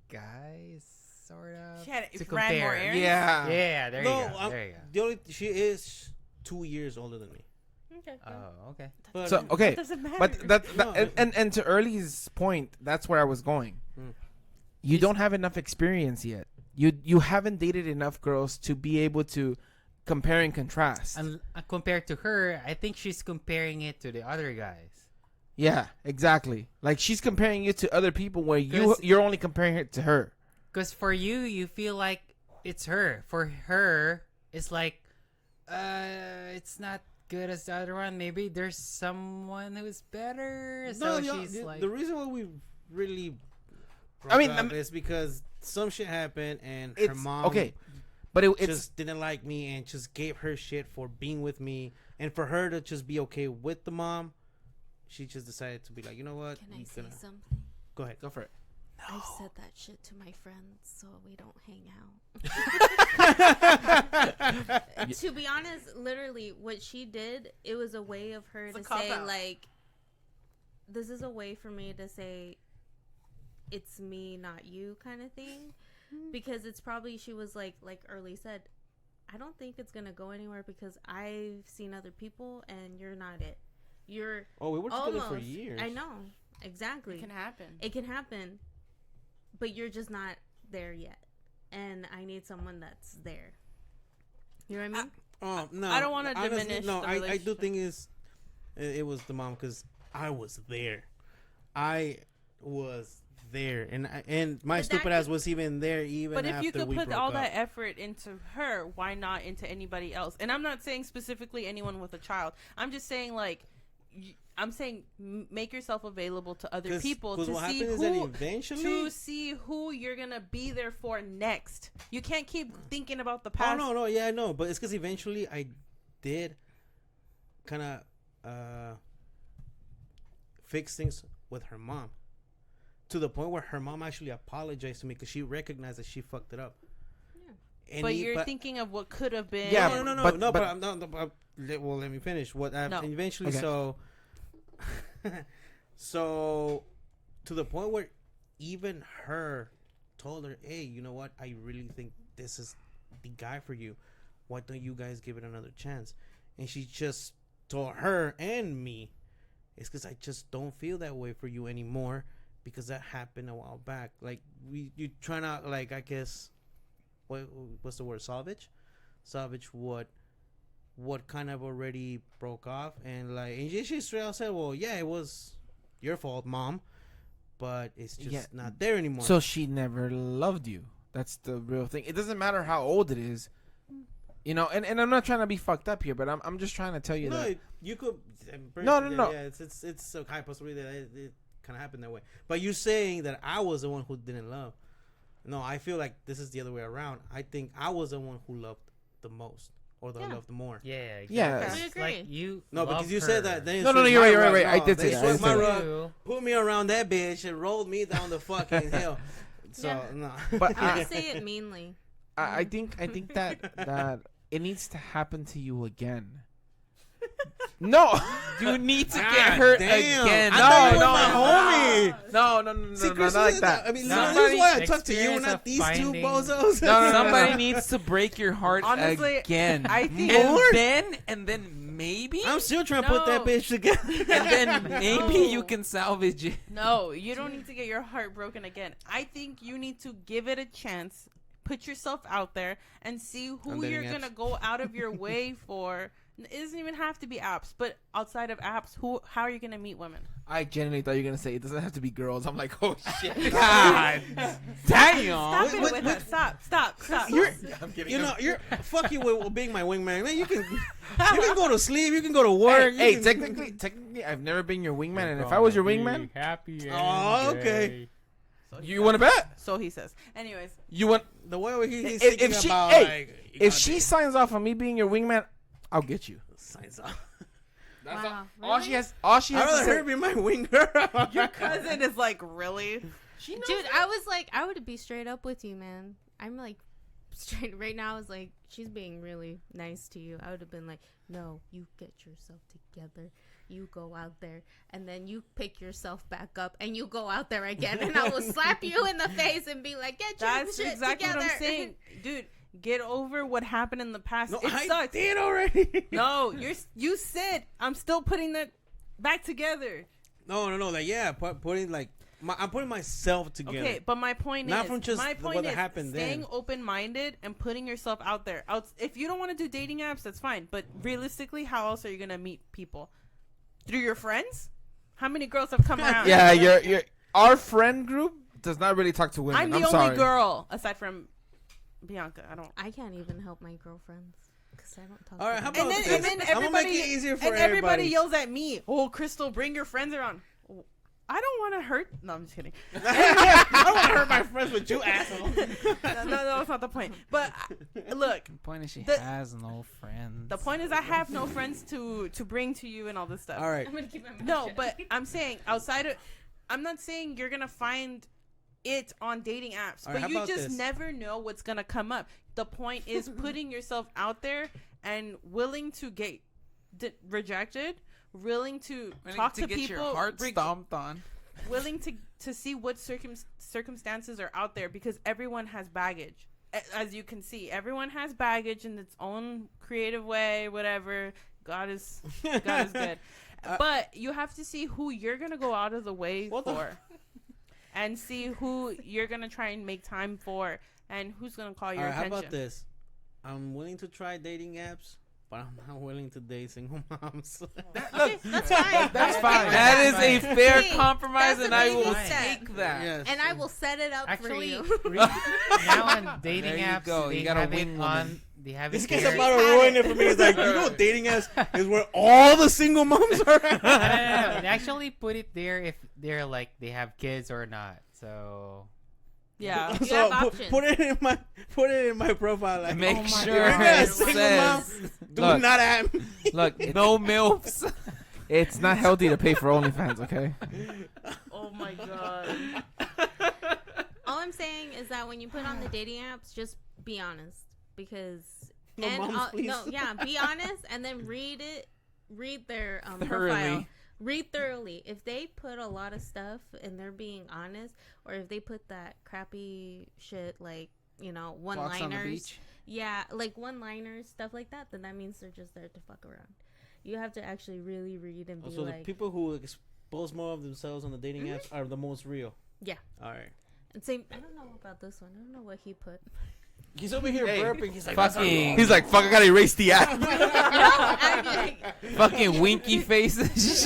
guys, sort of. She had to ran more compare. errands. Yeah, there you go. There you go. She is 2 years older than me. Okay. Oh, okay. But, so okay, That doesn't matter. but that No. and to Early's point, that's where I was going. You don't have enough experience yet. You haven't dated enough girls to be able to compare and contrast. And compared to her, I think she's comparing it to the other guys. Yeah, exactly. Like she's comparing you to other people where you're only comparing it to her. Because for you, you feel like it's her. For her, it's like, it's not good as the other one. Maybe there's someone who's better. So she's like, the reason why we really, it's because some shit happened and her mom, okay, but it just didn't like me and just gave her shit for being with me, and for her to just be okay with the mom, she just decided to be like, you know what? Can I say something? Go ahead. go for it. I've said that shit to my friends, so we don't hang out. To be honest, literally, what she did, it was a way of her to say, like, this is a way for me to say, it's me, not you, kind of thing. Because it's probably, she was like Early said, I don't think it's gonna go anywhere because I've seen other people and you're not it. You're we were together for years. I know, exactly. It can happen. It can happen, but you're just not there yet, and I need someone that's there. You know what I mean? No, I don't want to honestly, diminish. No, the I do relationship. think it was the mom because I was there. I was there, and my But stupid ass was even there even But if after you could we put broke all up. that effort into her, why not into anybody else? And I'm not saying specifically anyone with a child. I'm just saying make yourself available to other people to what see happened is that who eventually, to see who you're gonna be there for next. You can't keep thinking about the past. Oh no, yeah, I know, but it's because eventually I did kind of fix things with her mom. To the point where her mom actually apologized to me because she recognized that she fucked it up. Yeah. But you're thinking of what could have been. Yeah, No. But I'm not. Well, let me finish. Eventually, Okay. so to the point where even her told her, "Hey, you know what? I really think this is the guy for you. Why don't you guys give it another chance?" And she just told her and me, "It's because I just don't feel that way for you anymore." Because that happened a while back. Like you trying to I guess, what's the word? Salvage what kind of already broke off, and she straight out said, "Well, yeah, it was your fault, mom, but it's just not there anymore." So she never loved you. That's the real thing. It doesn't matter how old it is, you know. And I'm not trying to be fucked up here, but I'm just trying to tell you that you could. No. Yeah, it's a high possibility that it kind of happened that way. But you're saying that I was the one who didn't love. No, I feel like this is the other way around. I think I was the one who loved the most, or that loved more. yeah, exactly. Yeah. We agree. Like you. No, love because you her. said that. Then No, you're right. I did say they that. swept my I rug, You- put me around that bitch, and rolled me down the fucking hill. So Yeah. no. But You just say it meanly. I think that it needs to happen to you again. No, You need to God get hurt damn. again. I thought you were No, my homie. no, See, Chris, not like that. I mean, Somebody this is why I talk to you, experience not of these two finding- bozos. No. Somebody needs to break your heart Honestly, again. I think- and then maybe, I'm still trying to put that No. bitch together. and then maybe No. you can salvage it. No, you don't need to get your heart broken again. I think you need to give it a chance, put yourself out there and see On who dating you're apps. gonna go out of your way for. It doesn't even have to be apps, but outside of apps, how are you gonna meet women? I genuinely thought you were gonna say it doesn't have to be girls. I'm like, oh shit. God damn. Stop it with us. Stop. I'm kidding. You know, fuck you with being my wingman. Man, you can go to sleep. You can go to work. Hey, you can- technically, I've never been your wingman, and if I was your wingman, happy. Oh, okay. you want to bet? So he says. Anyways, You want? The way he's If thinking she- about, hey, like, you If gotta she be- signs off on me being your wingman, I'll get you. signs off. That's Wow, all really? she has. All she I'd has to rather say. her be my winger. your cousin is like, really? She knows Dude, I was like, I would be straight up with you, man. I'm like, straight right now. I was like, she's being really nice to you. I would have been like, no, you get yourself together. You go out there, and then you pick yourself back up, and you go out there again, and I will slap you in the face and be like, get your That's shit exactly together. what I'm saying, dude. Get over what happened in the past. No, It I sucks. did already. No, you said I'm still putting that back together. No. Like, yeah, putting like I'm putting myself together. Okay, but my point Not is, from just my what point is happened staying then. open-minded and putting yourself out there. If you don't want to do dating apps, that's fine. But realistically, how else are you gonna meet people? Through your friends? How many girls have come around? Yeah, your our friend group does not really talk to women. I'm the only sorry. girl aside from Bianca. I can't even help my girlfriends because I don't talk. All right, to how them. about And this? then I'm gonna make everybody it easier for and everybody everybody. yells at me. Oh, Crystal, bring your friends around. I don't want to hurt. No, I'm just kidding. I don't want to hurt my friends with you, asshole. No, that's not the point. But look, The point is she The- has no friends. the point is I have no friends to bring to you and all this stuff. All right. I'm gonna keep my mouth No, shut. but I'm saying outside of, I'm not saying you're gonna find it on dating apps, All right, how but you about just this? never know what's gonna come up. The point is putting yourself out there and willing to get rejected, willing to talk to get people, your heart stomped on. willing to see what circumstances are out there, because everyone has baggage. As you can see, everyone has baggage in its own creative way, whatever. God is good. But you have to see who you're going to go out of the way What the- for. And see who you're going to try and make time for, and who's going to call your All right, how attention. about this? I'm willing to try dating apps, but I'm not willing to date single moms. Okay, that's fine. That's I'm fine. okay with That is that. a fair Hey, compromise, that's and a I baby will step. take that. Yes. And I will set it up for Actually, you. now on dating There you apps, go. they You gotta have win it woman. on. They have This it guy's there. about to ruin it for me. It's like, you know what dating apps is where all the single moms are at? No. They actually put it there if they're like they have kids or not. So Yeah. You So have put options. put it in my profile. Like, Make Oh my sure if you're God. a it single mom, says do Look. not add me. Look, no milfs. it's not healthy to pay for OnlyFans. Okay. Oh my God. All I'm saying is that when you put on the dating apps, just be honest, because No moms, please. no, yeah, be honest, and then read their profile. Thoroughly. Read thoroughly. If they put a lot of stuff and they're being honest, or if they put that crappy shit like, you know, Walks on the one-liners, beach. yeah, like one-liners, stuff like that, then that means they're just there to fuck around. You have to actually really read and be Also, the like, people who expose more of themselves on the dating apps are the most real. Yeah. All right. and say, I don't know about this one. I don't know what he put. He's over here Hey, burping. He's like, Fucking, He's like, fuck, I gotta erase the app. No, I'm like, fucking winky faces.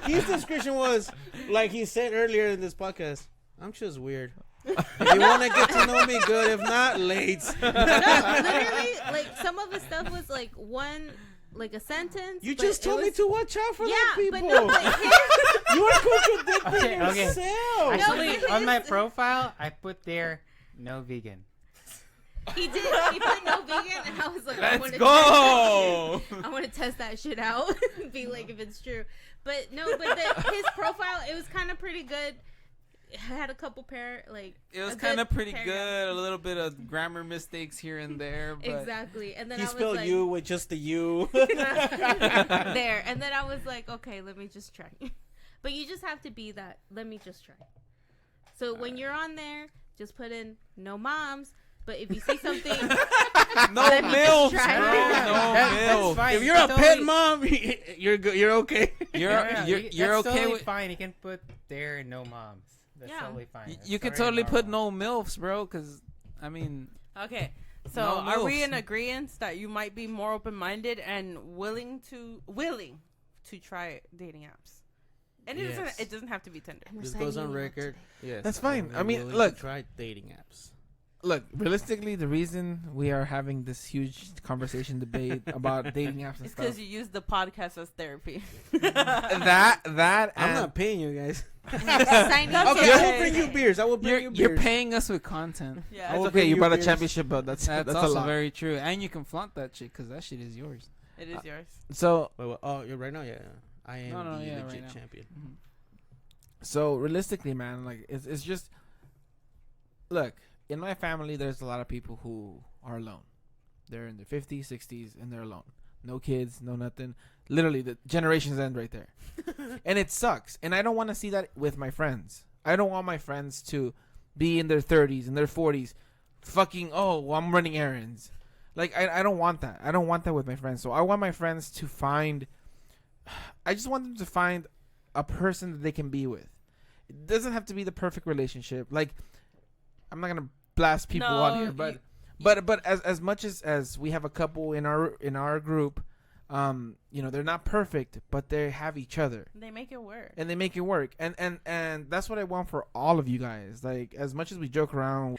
his description was like he said earlier in this podcast. I'm just weird. If you want to get to know me, good. If not, late. no, literally, like some of the stuff was like a sentence. You but just it told me was- to watch out for Yeah, that people. but no, but his, You are contradicting Okay. yourself. actually, but on my his- profile, I put there no vegan. he did. He put no vegan, and I was like, I Let's want to go. I want to test that shit out and be like if it's true. But no, but his profile, it was kind of pretty good. It had a couple It was a kind of good pretty paragraph. good. A little bit of grammar mistakes here and there, but Exactly, and then He I was spelled like, you with just the U. there, and then I was like, okay, let me just try. But you just have to be that. Let me just try. So when you're on there, just put in no moms. But if you see something, no Let me just milfs, try. bro. Yeah, No that's milfs. fine. If you're a Totally- pet mom, you're good. You're okay. You're Yeah, you're that's okay totally with. fine. You can put there no moms. That's Yeah. totally fine. That's You could very totally put normal. no milfs, bro, because I mean, Okay, so No are we moves. in agreement that you might be more open-minded and willing to try dating apps? And Yes. it doesn't have to be Tinder. And we're This goes on signing you up record. today. Yes, That's fine. I'm I mean, willing to look. try dating apps. Look, realistically, the reason we are having this huge conversation debate about dating apps and It's stuff, because you use the podcast as therapy. that I'm and not paying you guys. And we're signing That's you Okay, I will okay. bring you beers. I will bring you you're beers. paying us with content. Yeah. I it's will okay. bring You brought a beers. championship belt. That's That's a also lot. very true, and you can flaunt that shit because that shit is yours. It is yours. So Wait, oh, you're right now. Yeah, I am No, the yeah, legit right now. champion. realistically, man, like it's just look. In my family, there's a lot of people who are alone. They're in their 50s, 60s, and they're alone. No kids, no nothing. Literally, the generations end right there. And it sucks. And I don't want to see that with my friends. I don't want my friends to be in their 30s and their 40s fucking, oh, well, I'm running errands. Like, I don't want that. I don't want that with my friends. So I want my friends to find... I just want them to find a person that they can be with. It doesn't have to be the perfect relationship. Like... I'm not gonna blast people No, on here, but as much as we have a couple in our group, they're not perfect, but they have each other They make it work. and they make it work, and that's what I want for all of you guys. Like as much as we joke around,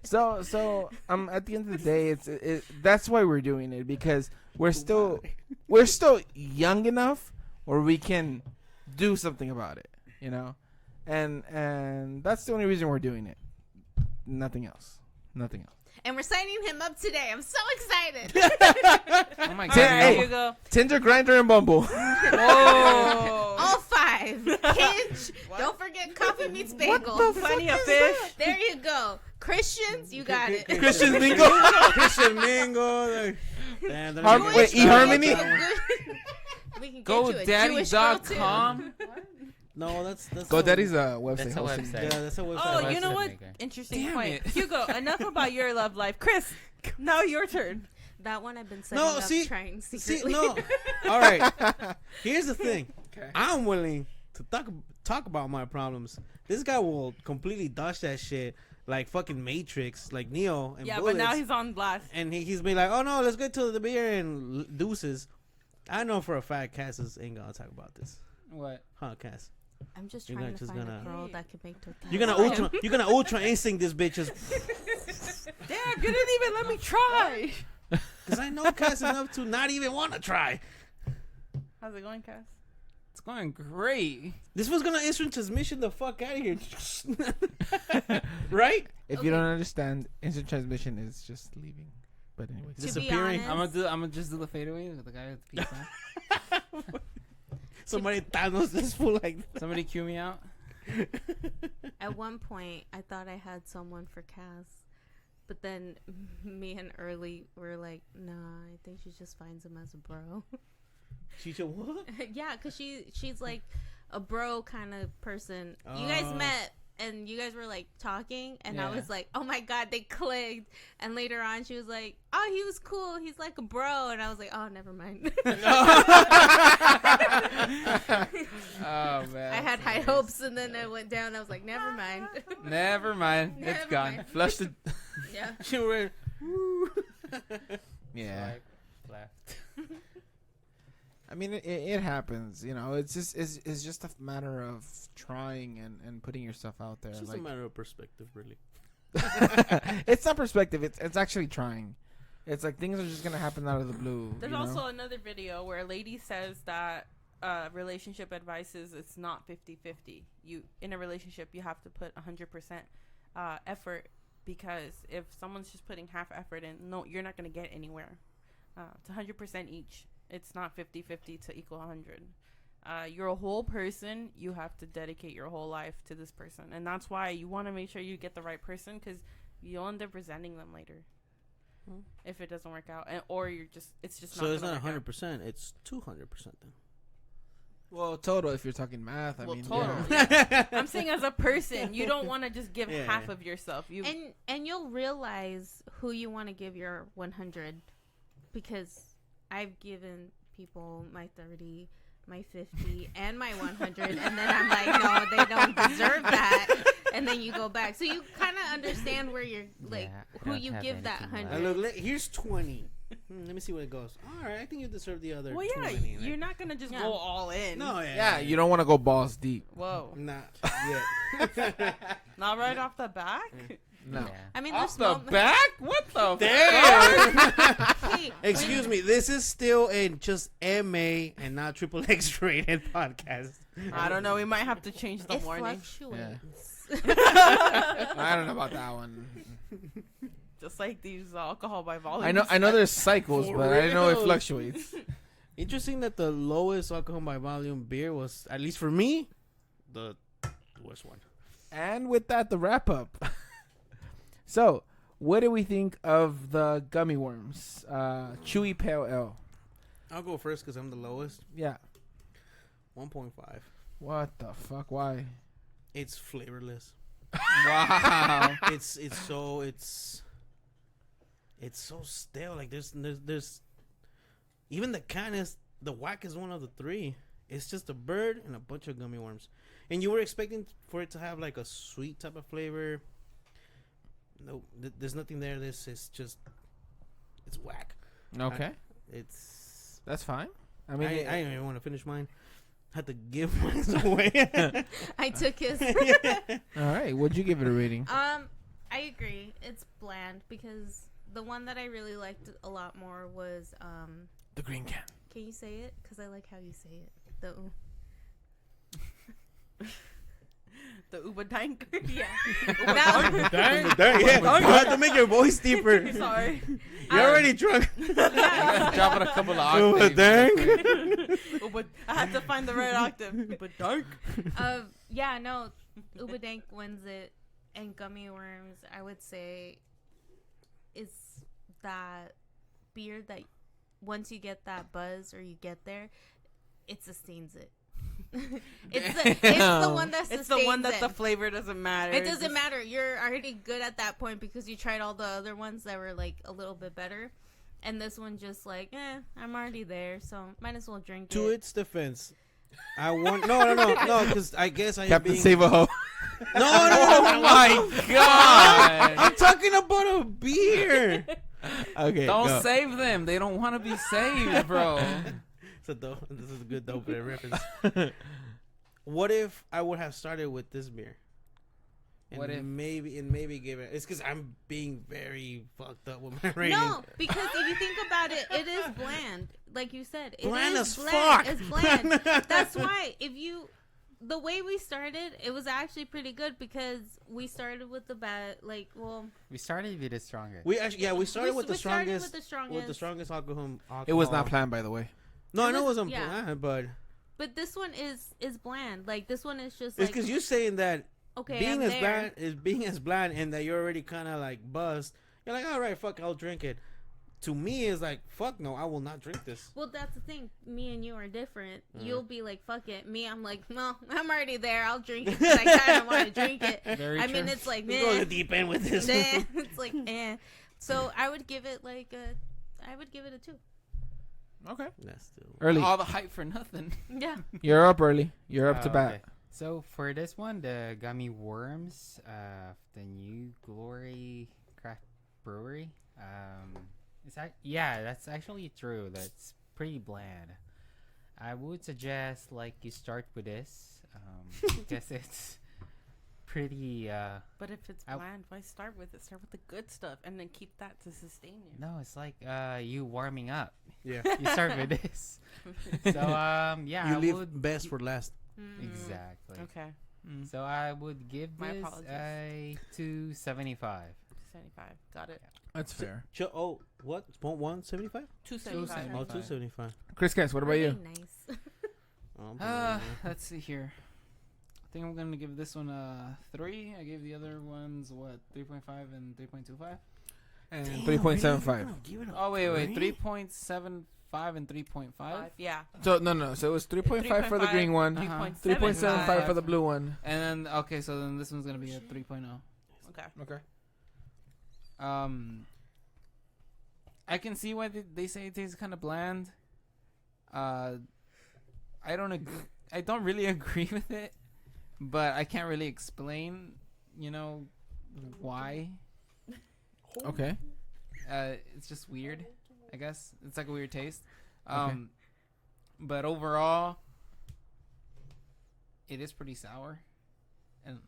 so at the end of the day, that's why we're doing it because we're still young enough where we can do something about it, and that's the only reason we're doing it. Nothing else. And we're signing him up today. I'm so excited. Oh my god! Hey, There you go. Tinder, Grindr, and Bumble. Whoa. All 5. Hinge. Don't forget Coffee Meets Bagel. Plenty of fish. There you go. Christians, you got it. Christian Mingle. Christian Mingle. Like, damn, they're Har- gonna wait, get eHarmony? We can get you a Jewish girl, too. GoDaddy.com. No, that's GoDaddy's a website. That's a hosting. website. Yeah, that's a website. Oh, you know Website what? maker. Interesting Damn point. it. Hugo, enough about your love life. Chris, now your turn. That one I've been setting No, up see- trying See, secretly. no. All right. Here's the thing. Okay. I'm willing to talk about my problems. This guy will completely dodge that shit like fucking Matrix, like Neo and Yeah, bullets. but now he's on blast. And he's been like, oh no, let's get to the beer and deuces. I know for a fact Cass ain't gonna talk about this. What? Huh, Cass? I'm just You're trying not to just find gonna- a girl that can make tortillas. You're gonna ultra instinct this bitches. Damn, you didn't even let me try. Cause I know Cass enough to not even want to try. How's it going, Cass? It's going great. This was gonna instant transmission the fuck out of here. Right? If you don't understand, instant transmission is just leaving. But anyways, To be Disappearing. honest, I'm gonna just do the fadeaway with the guy with the pizza. Somebody Thanos this fool like Somebody cue me out. at one point, I thought I had someone for Cass. But then me and Early were like, nah, I think she just finds him as a bro. She should what? Yeah, because she's like a bro kind of person. You guys met and you guys were like talking, and I Yeah. was like, oh my god, they clicked. And later on, she was like, oh, he was cool. He's like a bro. And I was like, oh, never mind. Oh man. I had high hopes, and then it went down. I was like, never mind. Never mind. It's Never gone. mind. flushed it. Yeah. She were. Yeah. Swipe left. I mean, it happens. It's just a matter of trying and putting yourself out there. It's just Like, a matter of perspective, really. it's not perspective. It's actually trying. It's like things are just gonna happen out of the blue. There's you know? also another video where a lady says that relationship advice is it's not 50-50. You in a relationship you have to put 100% effort, because if someone's just putting half effort in, no, you're not going to get anywhere. It's 100% each. It's not 50-50 to equal 100. You're a whole person. You have to dedicate your whole life to this person, and that's why you want to make sure you get the right person, because you'll end up resenting them later if it doesn't work out, or it's just So not it's gonna not work out. 100%. It's 200% then. Well, total. If you're talking math, I Well, mean, total. yeah. I'm saying as a person, you don't want to just give Yeah. half of yourself. You And you'll realize who you want to give your 100, because I've given people my 30, my 50, and my 100, and then I'm like, no, they don't deserve that. and then you go back. So you kind of understand where you're like Yeah, I who don't you have give that anything left. 100. Look, here's 20. Let me see what it goes. All right, I think you deserve the other. Well, yeah, 20. you're not gonna just Yeah. go all in. No, Yeah, you don't want to go balls deep. Whoa. Not yet. Not right off the back. No. Yeah. I mean, Off there's the back? What the Hey, Excuse me. This is still a just MA and not triple X rated podcast. I don't know. We might have to change the it warning. fluctuates. I don't know about that one. Just like these alcohol by volume. I know there's cycles, For but I didn't know it real? fluctuates. Interesting that the lowest alcohol by volume beer was, at least for me, the worst one. And with that, the wrap up. So, what do we think of the gummy worms? Chewy Pale Ale. I'll go first because I'm the lowest. Yeah. 1.5. What the fuck? Why? It's flavorless. Wow. it's so stale. Like there's even the can is the whack is one of the three. It's just a bird and a bunch of gummy worms, and you were expecting for it to have like a sweet type of flavor. No, there's nothing there. This is just it's whack. Okay. It's That's fine. I I mean, didn't even want to finish mine. I had to give mine away. I took his. all right. What'd you give it a rating? I agree. It's bland because the one that I really liked a lot more was The green can. Can you say it? Because I like how you say it. The The Uba Dank. yeah. Dang, you had to make your voice deeper. Sorry. You're already drunk. Dropping a couple of Oh, octaves. dang. Uba, I had to find the right octave. Uba Dank. Yeah, no. Uba Dank wins it. And gummy worms, I would say, is that beer that once you get that buzz or you get there, it sustains it. It's the one that sustains It's the one that it. the flavor doesn't matter. It doesn't matter. You're already good at that point because you tried all the other ones that were like a little bit better. And this one just like, I'm already there, so might as well drink To it. its defense, I want no, because I guess I am Captain being Save-A-Ho. no. Oh my god. I'm talking about a beer. Okay. Don't go. save them. They don't want to be saved, bro. This is a good dope reference. What if I would have started with this beer? And What if- maybe give it? It's because I'm being very fucked up with my rating. No, because if you think about it, it is bland. Like you said, it Bland is as bland. fuck. It's bland. That's why the way we started, it was actually pretty good because we started with the bad. Like, well, We started with the strongest. We started with the we started strongest with the strongest. alcohol. It was not planned, by the way. No, I know it was- wasn't yeah. planned, but But this one is bland. Like this one is just it's like because you're saying that okay, being I'm as there. bland is being as bland, and that you're already kind of like buzzed. You're like, all right, fuck, I'll drink it. To me, it's like, fuck no, I will not drink this. Well, that's the thing. Me and you are different. You'll be like, fuck it. Me, I'm like, well, I'm already there. I'll drink it 'cause I kind of want to drink it. Very I mean, true. it's like, Let's go to meh. the deep end with this. Nah. It's like, So I would give it like I would give it a 2. Okay. That's still Early. All the hype for nothing. Yeah. You're up early. You're up to Oh, bat. okay. So for this one, the gummy worms, the New Glory Craft Brewery, that's actually true. That's pretty bland. I would suggest like you start with this, because it's pretty. But if it's I- bland, why start with it? Start with the good stuff and then keep that to sustain you. No, it's like you warming up. yeah. You start with this. So yeah, You I leave would best for last. exactly. Okay. So I would give My this apologies. a 275. 75. Got it. That's fair. Oh, what? 175? 275. Oh, 275. Chris Cass, what about you? Nice. Oh, Let's see here. I think I'm gonna give this one a 3. I gave the other ones 3.5 and 3.25. And 3.75. Oh wait, 3.75 and 3.5. Yeah. So no. So it was 3.5 for the green one. 3.75 for the blue one. And then okay, so then this one's gonna be a 3.0. Okay. Okay. I can see why they say it tastes kind of bland. I don't really agree with it, but I can't really explain you know why. Okay. It's just weird, I guess. It's like a weird taste. But overall, it is pretty sour. And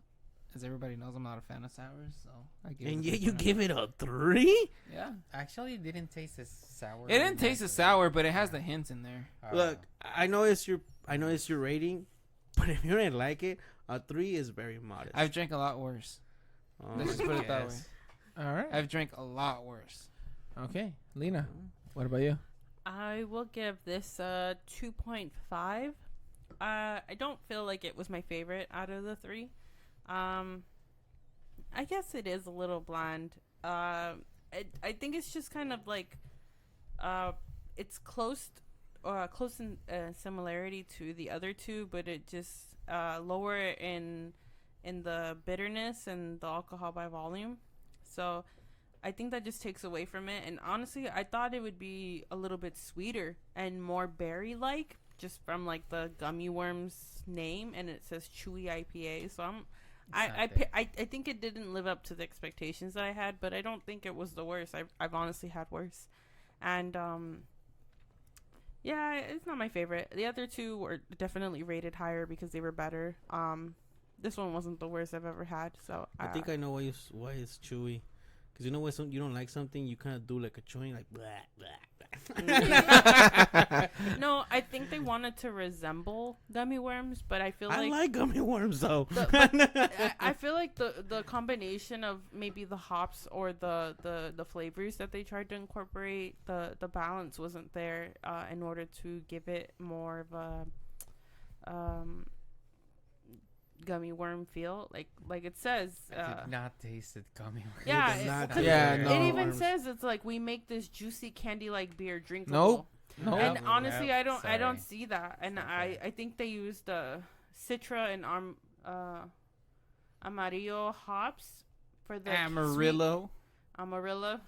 as everybody knows, I'm not a fan of sours, so I give And it a yet you 3.5. give it a 3? Yeah. Actually, it didn't taste as sour. It didn't taste as sour, but it has the hints in there. Look, I know it's your rating, but if you didn't like it, a 3 is very modest. I've drank a lot worse. Let's just put it that way. Yes. All right. I've drank a lot worse. Okay. Lena, what about you? I will give this a 2.5. I don't feel like it was my favorite out of the 3. I guess it is a little bland. I think it's just kind of like it's close in similarity to the other two, but it just lower in the bitterness and the alcohol by volume. So I think that just takes away from it. And honestly, I thought it would be a little bit sweeter and more berry-like, just from like the gummy worms name, and it says chewy IPA. So I think it didn't live up to the expectations that I had, but I don't think it was the worst. I've honestly had worse, and yeah, it's not my favorite. The other two were definitely rated higher because they were better. This one wasn't the worst I've ever had. So I think I know why it's chewy. Because you know when you don't like something, you kind of do like a chewing, like blah, blah, blah. No, I think they wanted to resemble gummy worms, but I feel I like like gummy worms, though. I feel like the combination of maybe the hops or the flavors that they tried to incorporate, the balance wasn't there in order to give it more of a gummy worm feel, like it says. I did not taste the gummy worm. Yeah, It does not because taste it no even worms. says it's like we make this juicy candy-like beer drinkable. Nope. And Nope. honestly, Nope. I don't Sorry. see that. And Okay. I think they used Citra and Amarillo hops for the Amarillo. Amarillo.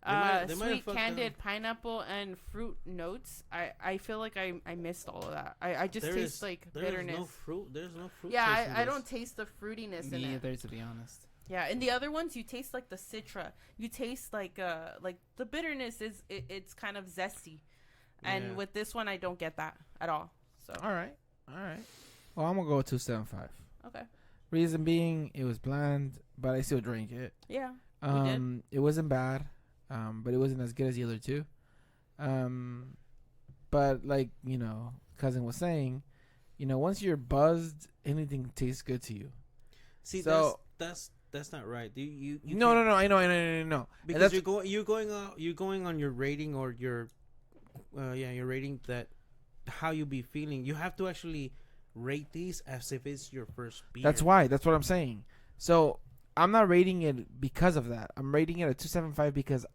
They might have Sweet fucked candied up. pineapple and fruit notes. I feel like I missed all of that. I just There taste is- like There's bitterness. no fruit. There's no fruit. Yeah, taste in I this. don't taste the fruitiness in Me it. either, to be honest. Yeah, in the other ones you taste like the citra. You taste like the bitterness is it's kind of zesty. And Yeah. with this one I don't get that at all. So All right. Well, I'm gonna go with 2.75. okay. Reason being, it was bland, but I still drank it. Yeah. did. It wasn't bad, but it wasn't as good as the other two. But like cousin was saying, once you're buzzed, anything tastes good to you. See, So- that's not right. You No, can't- I know. Because that's- you're going on your rating or your your rating that how you be feeling. You have to actually rate these as if it's your first beer. That's why. That's what I'm saying. So I'm not rating it because of that. I'm rating it a 2.75 because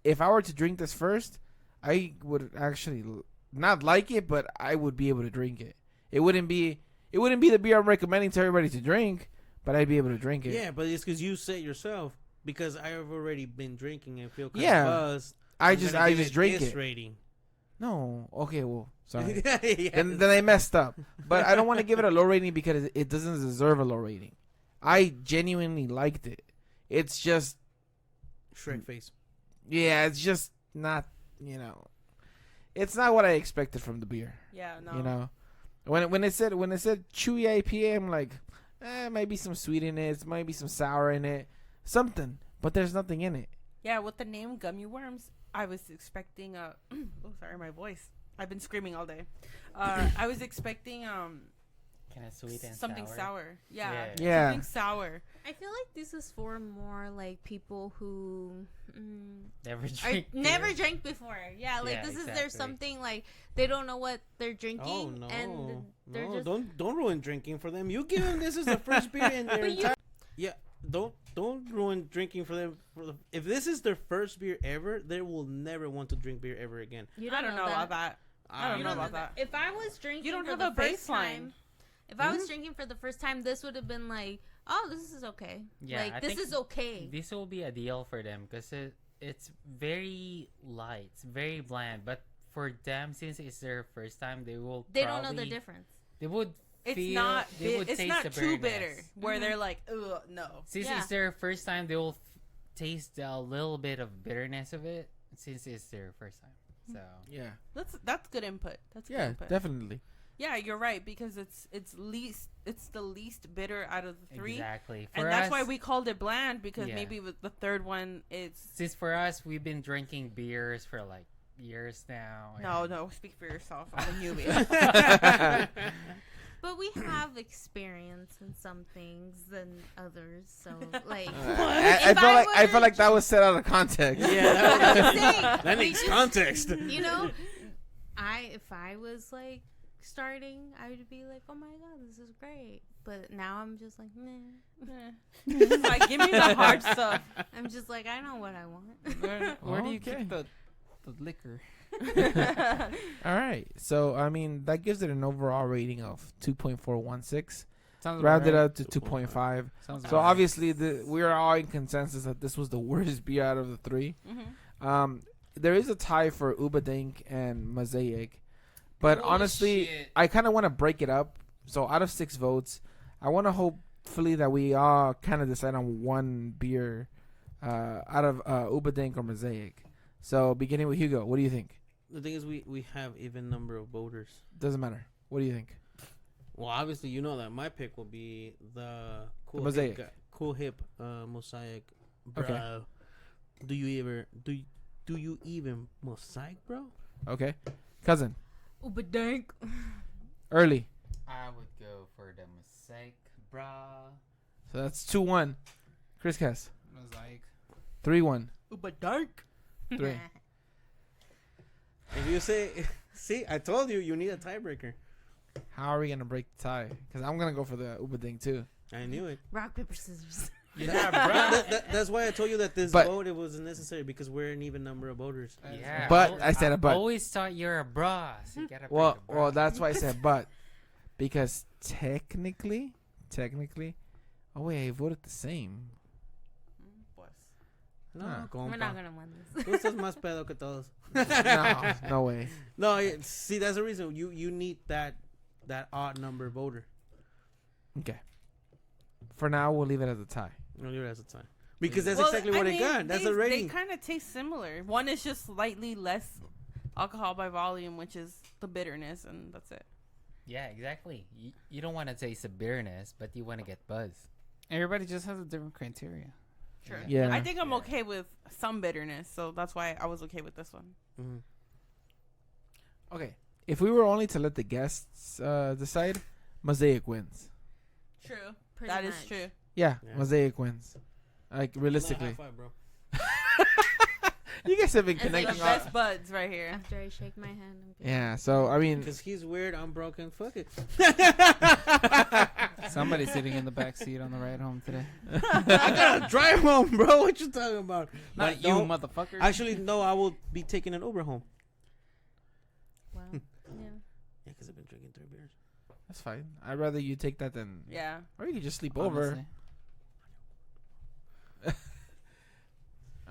if I were to drink this first, I would actually not like it, but I would be able to drink it. It wouldn't be the beer I'm recommending to everybody to drink, but I'd be able to drink it. Yeah, but it's because you said yourself. Because I have already been drinking and feel kind Yeah. of buzzed. I I'm just gonna give drink this it. rating. No. Okay. Well, sorry. Yeah. then I messed up. But I don't want to give it a low rating because it doesn't deserve a low rating. I genuinely liked it. It's just, Shrek face. yeah, it's just not, it's not what I expected from the beer. Yeah, no. When it said chewy IPA, I'm like, might be some sweet in it, might be some sour in it, something, but there's nothing in it. Yeah, with the name gummy worms, I was expecting oh sorry, my voice. I've been screaming all day. I was expecting Kind of sweet and something sour. Yeah. Yeah. Something sour. I feel like this is for more like people who Never I drink. never beer. drank before. Yeah, like Yeah, this is exactly. their something like they don't know what they're drinking Oh no! and they're No, just don't ruin drinking for them. You give them this is the first beer in their But you- entire. Yeah, don't ruin drinking for them. If this is their first beer ever, they will never want to drink beer ever again. you I don't know about that. I don't You know don't about that. If I was drinking, You don't for have the a first baseline. time, if I was drinking for the first time, this would have been like, oh, this is okay. Yeah, like I this think is okay. This will be a deal for them because it's very light, it's very bland. But for them, since it's their first time, they will. They don't know the probably- difference. They would it's feel- not they would it's taste not the too bitter bitterness. where Mhm. they're like, ugh, no. Since Yeah. it's their first time, they will taste a little bit of bitterness of it. Since it's their first time, so Yeah. That's good input. That's good Yeah, input. definitely. Yeah, you're right because it's the least bitter out of the three, exactly. and For that's us, why we called it bland because Yeah. maybe with the third one it's Since for us, we've been drinking beers for like years now. no. Speak for yourself. I'm a newbie. But we have experience in some things than others, so like. I If I felt like that was set out of context. I'm saying, that we needs just- context. You know, if I was like starting, I would be like, oh my god, this is great. But now I'm just like, meh. Like, give me the hard stuff. I'm just like, I know what I want. Where do you Okay. keep the liquor? All right. So, I mean, that gives it an overall rating of 2.416. Sounds Rounded right. up to 2.5. Sounds So, about right. obviously, we are all in consensus that this was the worst beer out of the three. Mhm. There is a tie for Ubadink and Mosaic. But honestly, Bullshit. I kind of want to break it up. So, out of 6 votes, I want to hopefully that we all kind of decide on one beer out of Ubadink or Mosaic. So, beginning with Hugo, what do you think? The thing is, we have even number of voters. Doesn't matter. What do you think? Well, obviously, you know that my pick will be the cool Mosaic. cool hip mosaic. Okay. Bro. Do you even mosaic, bro? Okay. Cousin. Ubadank. Early. I would go for the mosaic, brah. So that's 2-1. Chris Cass. Mosaic. 3-1. Ubadank. 3. If you say, see, I told you need a tiebreaker. How are we going to break the tie? Because I'm going to go for the Ubading too. I knew it. Rock, paper, scissors. Yeah, bro. That's why I told you that this But- vote it was necessary because we're an even number of voters. Yeah. But I said a but. Always thought you're a bra. So you gotta break Well, a bra. well, that's why I said but. Because technically, oh wait, I voted the same. No, Huh. We're not gonna win this. Tú estás más pedo que todos. No way. No, see, that's the reason you need that odd number voter. Okay. For now, we'll leave it as a tie. No, leave it as a time because that's Well, exactly I what mean, it got. That's they, the rating. They kind of taste similar. One is just slightly less alcohol by volume, which is the bitterness, and that's it. Yeah, exactly. You don't want to taste the bitterness, but you want to get buzz. Everybody just has a different criteria. Sure. Yeah. I think I'm okay with some bitterness, so that's why I was okay with this one. Mhm. Okay. If we were only to let the guests decide, Mosaic wins. True. Pretty That is much. true. Yeah, Yeah. Mosaic wins. Like, realistically. High five, bro. You guys have been It's like The connecting. best buds right here. After I shake my hand, I'm good. Yeah, so, I mean, Because he's weird, I'm broken. Fuck it. Somebody's sitting in the back seat on the ride home today. I gotta drive home, bro. What you talking about? Not Like, you, don't- motherfucker. Actually, no. I will be taking an Uber home. Wow. Yeah. Yeah, because I've been drinking 3 beers. that's fine. I'd rather you take that than... Yeah. Or you can just sleep over. Honestly.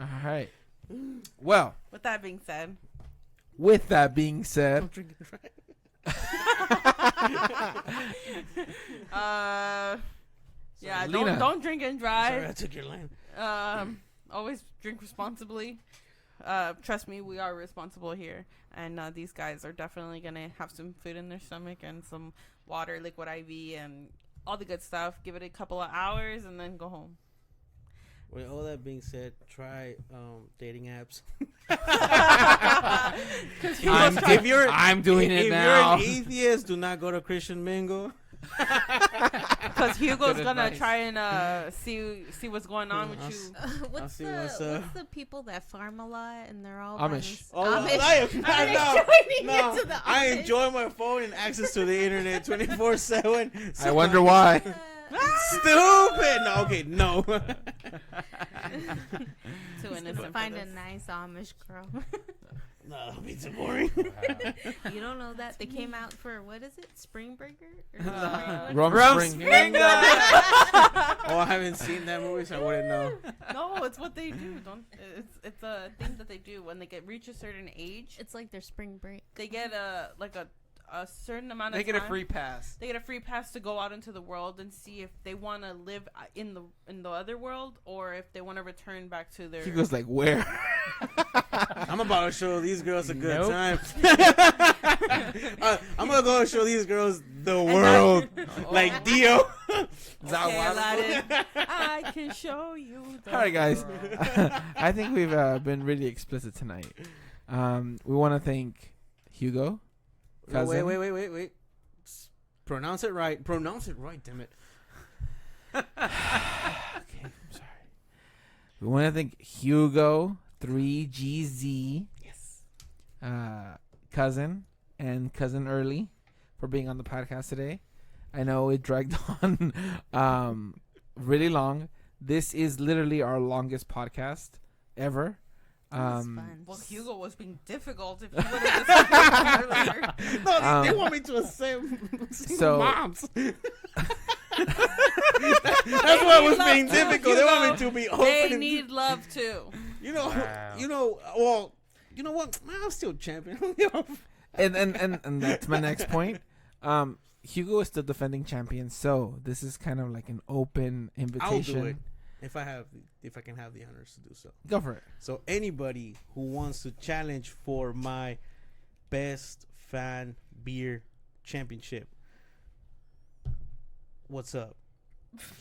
All right. Well, With that being said, with that being said, I'm drinking right. yeah, Lena. don't drink and Sorry, I drive. took your line. Always drink responsibly. Trust me, we are responsible here, and these guys are definitely gonna have some food in their stomach and some water, liquid IV, and all the good stuff. Give it a couple of hours and then go home. With all that being said, try dating apps. I'm doing it if now. you're an atheist, do not go to Christian Mingle. Because Hugo's Good gonna advice. try and see what's going on with I'll you. What's see the what's what's the people that farm a lot and they're all Amish. Oh, Amish. no, Into the I Amish. enjoy my phone and access to the internet 24/7. I wonder why. Stupid. No, okay, no. Too innocent. for Find a this. nice Amish girl. No, that'll be too boring. You don't know that they came out for what is it? Spring Breaker? Rum Spring. Oh, I haven't seen that movie, so I wouldn't know. No, it's what they do. Don't. It's a thing that they do when they reach a certain age. It's like their spring break. They get a a certain amount of They time. get a free pass. They get a free pass to go out into the world and see if they want to live in the other world or if they want to return back to their. He goes like, where? I'm about to show these girls a good Nope. time. I'm gonna go and show these girls the world, like Dio. Okay, Aladdin, I can show you. The All right, guys. world. I think we've been really explicit tonight. We want to thank Hugo. No, Cousin. wait. Pronounce it right. Damn it. Okay, I'm sorry. We want to thank Hugo 3GZ. Yes. Cousin and Cousin Early for being on the podcast today. I know it dragged on really long. This is literally our longest podcast ever. That was fun. Well, Hugo was being difficult if you would have decided earlier. No, they Um, want me to assume so- moms. That's what was being Love too, difficult. They want me Hugo. to be They open. need love too. You know, Wow. well, you know what? Man, I'm still champion. And that's my next point. Hugo is still defending champion, so this is kind of like an open I'll invitation. do it if I can have the honors to do so. Go for it. So anybody who wants to challenge for my best fan beer championship, what's up?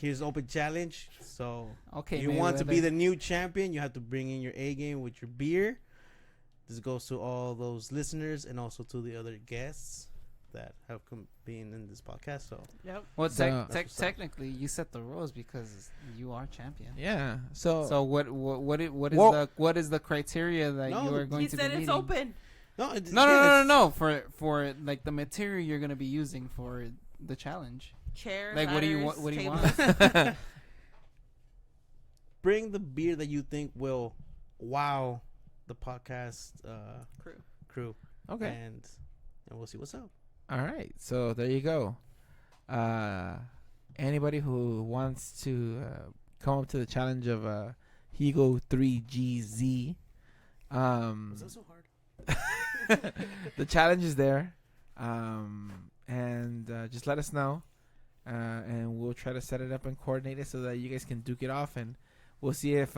Here's open challenge. So Okay, you want to be Mayweather. the new champion, you have to bring in your A game with your beer. This goes to all those listeners and also to the other guests that have been in this podcast. So Yep. Well, So- That's what's up. technically, you set the rules because you are champion. Yeah. So, So what is the criteria that No, you are going He to said be it's meeting? open. no, No. For like the material you're gonna be using for the challenge. Chairs, Like, what do you ladders, want? What do you tables. want? Bring the beer that you think will wow the podcast crew, okay. and we'll see what's up. All right. So there you go. Anybody who wants to come up to the challenge of Hugo 3GZ, Was that so hard? the challenge is there. And just let us know. And we'll try to set it up and coordinate it so that you guys can duke it off. And we'll see if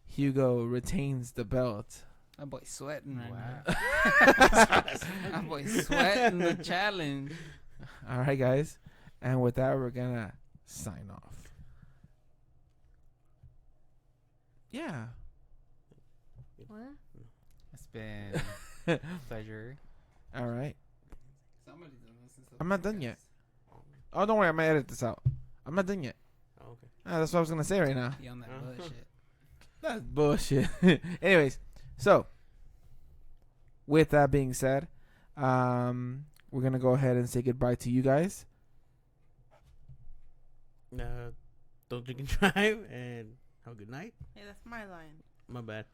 Hugo retains the belt. That boy sweating right Wow. now. That boy sweating the challenge. All right, guys. And with that, we're going to sign off. Yeah. What? It's been a pleasure. All right. I'm not done yet. Oh, don't worry. I'm going to edit this out. I'm not done yet. Oh, okay. That's what I was going to say right now. He on that Uh-huh. bullshit. That's bullshit. Anyways, so with that being said, we're going to go ahead and say goodbye to you guys. Don't drink and drive, and have a good night. Hey, that's my line. My bad.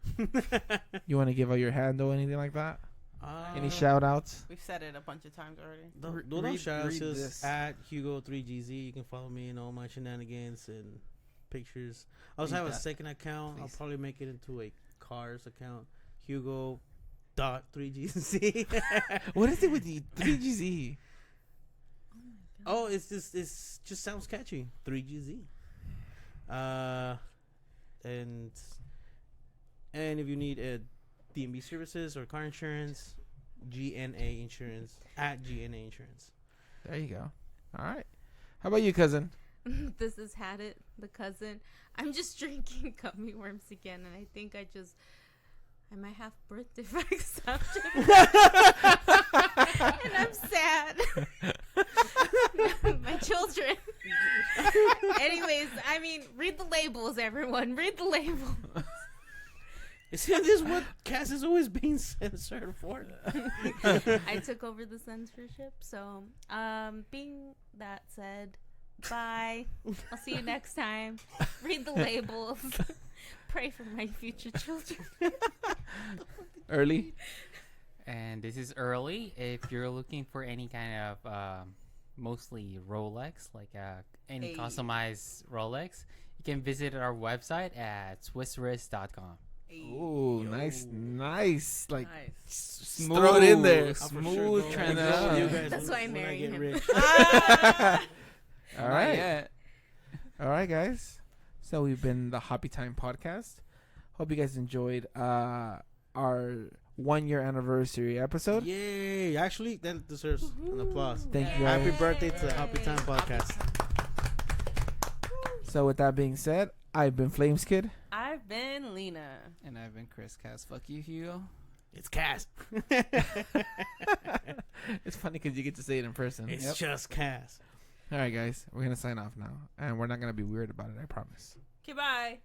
You want to give out your handle, anything like that? Any Uh, shout outs? We've said it a bunch of times already. Do those shout outs read just this. at Hugo3GZ. You can follow me in all my shenanigans and pictures. I also Read have a that, second account. I'll please. probably make it into a cars account. Hugo.3GZ. What is it with the 3GZ? Oh, it's just sounds catchy. 3GZ. And if you need DMV services or car insurance, GNA Insurance at GNA Insurance. There you go. All right. How about you, cousin? This is Had It, the cousin. I'm just drinking gummy worms again, and I think I might have birth defects after that. And I'm sad. My children. Anyways, I mean, read the labels, everyone. Read the labels. Isn't this what Cass is always being censored for? I took over the censorship. So, being that said, bye. I'll see you next time. Read the labels. Pray for my future children. Early? And this is Early. If you're looking for any kind of mostly Rolex, like any Hey. customized Rolex, you can visit our website at swisswrist.com. Ooh, nice. Like, Nice. throw it in there. I'll for sure Smooth go transition. with you guys That's why I when married get him. rich. All right. All right, guys. So we've been the Hoppy Time podcast. Hope you guys enjoyed our 1 year anniversary episode. Yay! Actually, that deserves an applause. Thank you guys. Happy birthday to the Happy Time podcast. So with that being said, I've been Flames Kid. I've been Lena. And I've been Chris Cass. Fuck you, Hugo. It's Cass. It's funny because you get to say it in person. It's just Cass. All right, guys. We're going to sign off now. And we're not going to be weird about it, I promise. Okay, bye.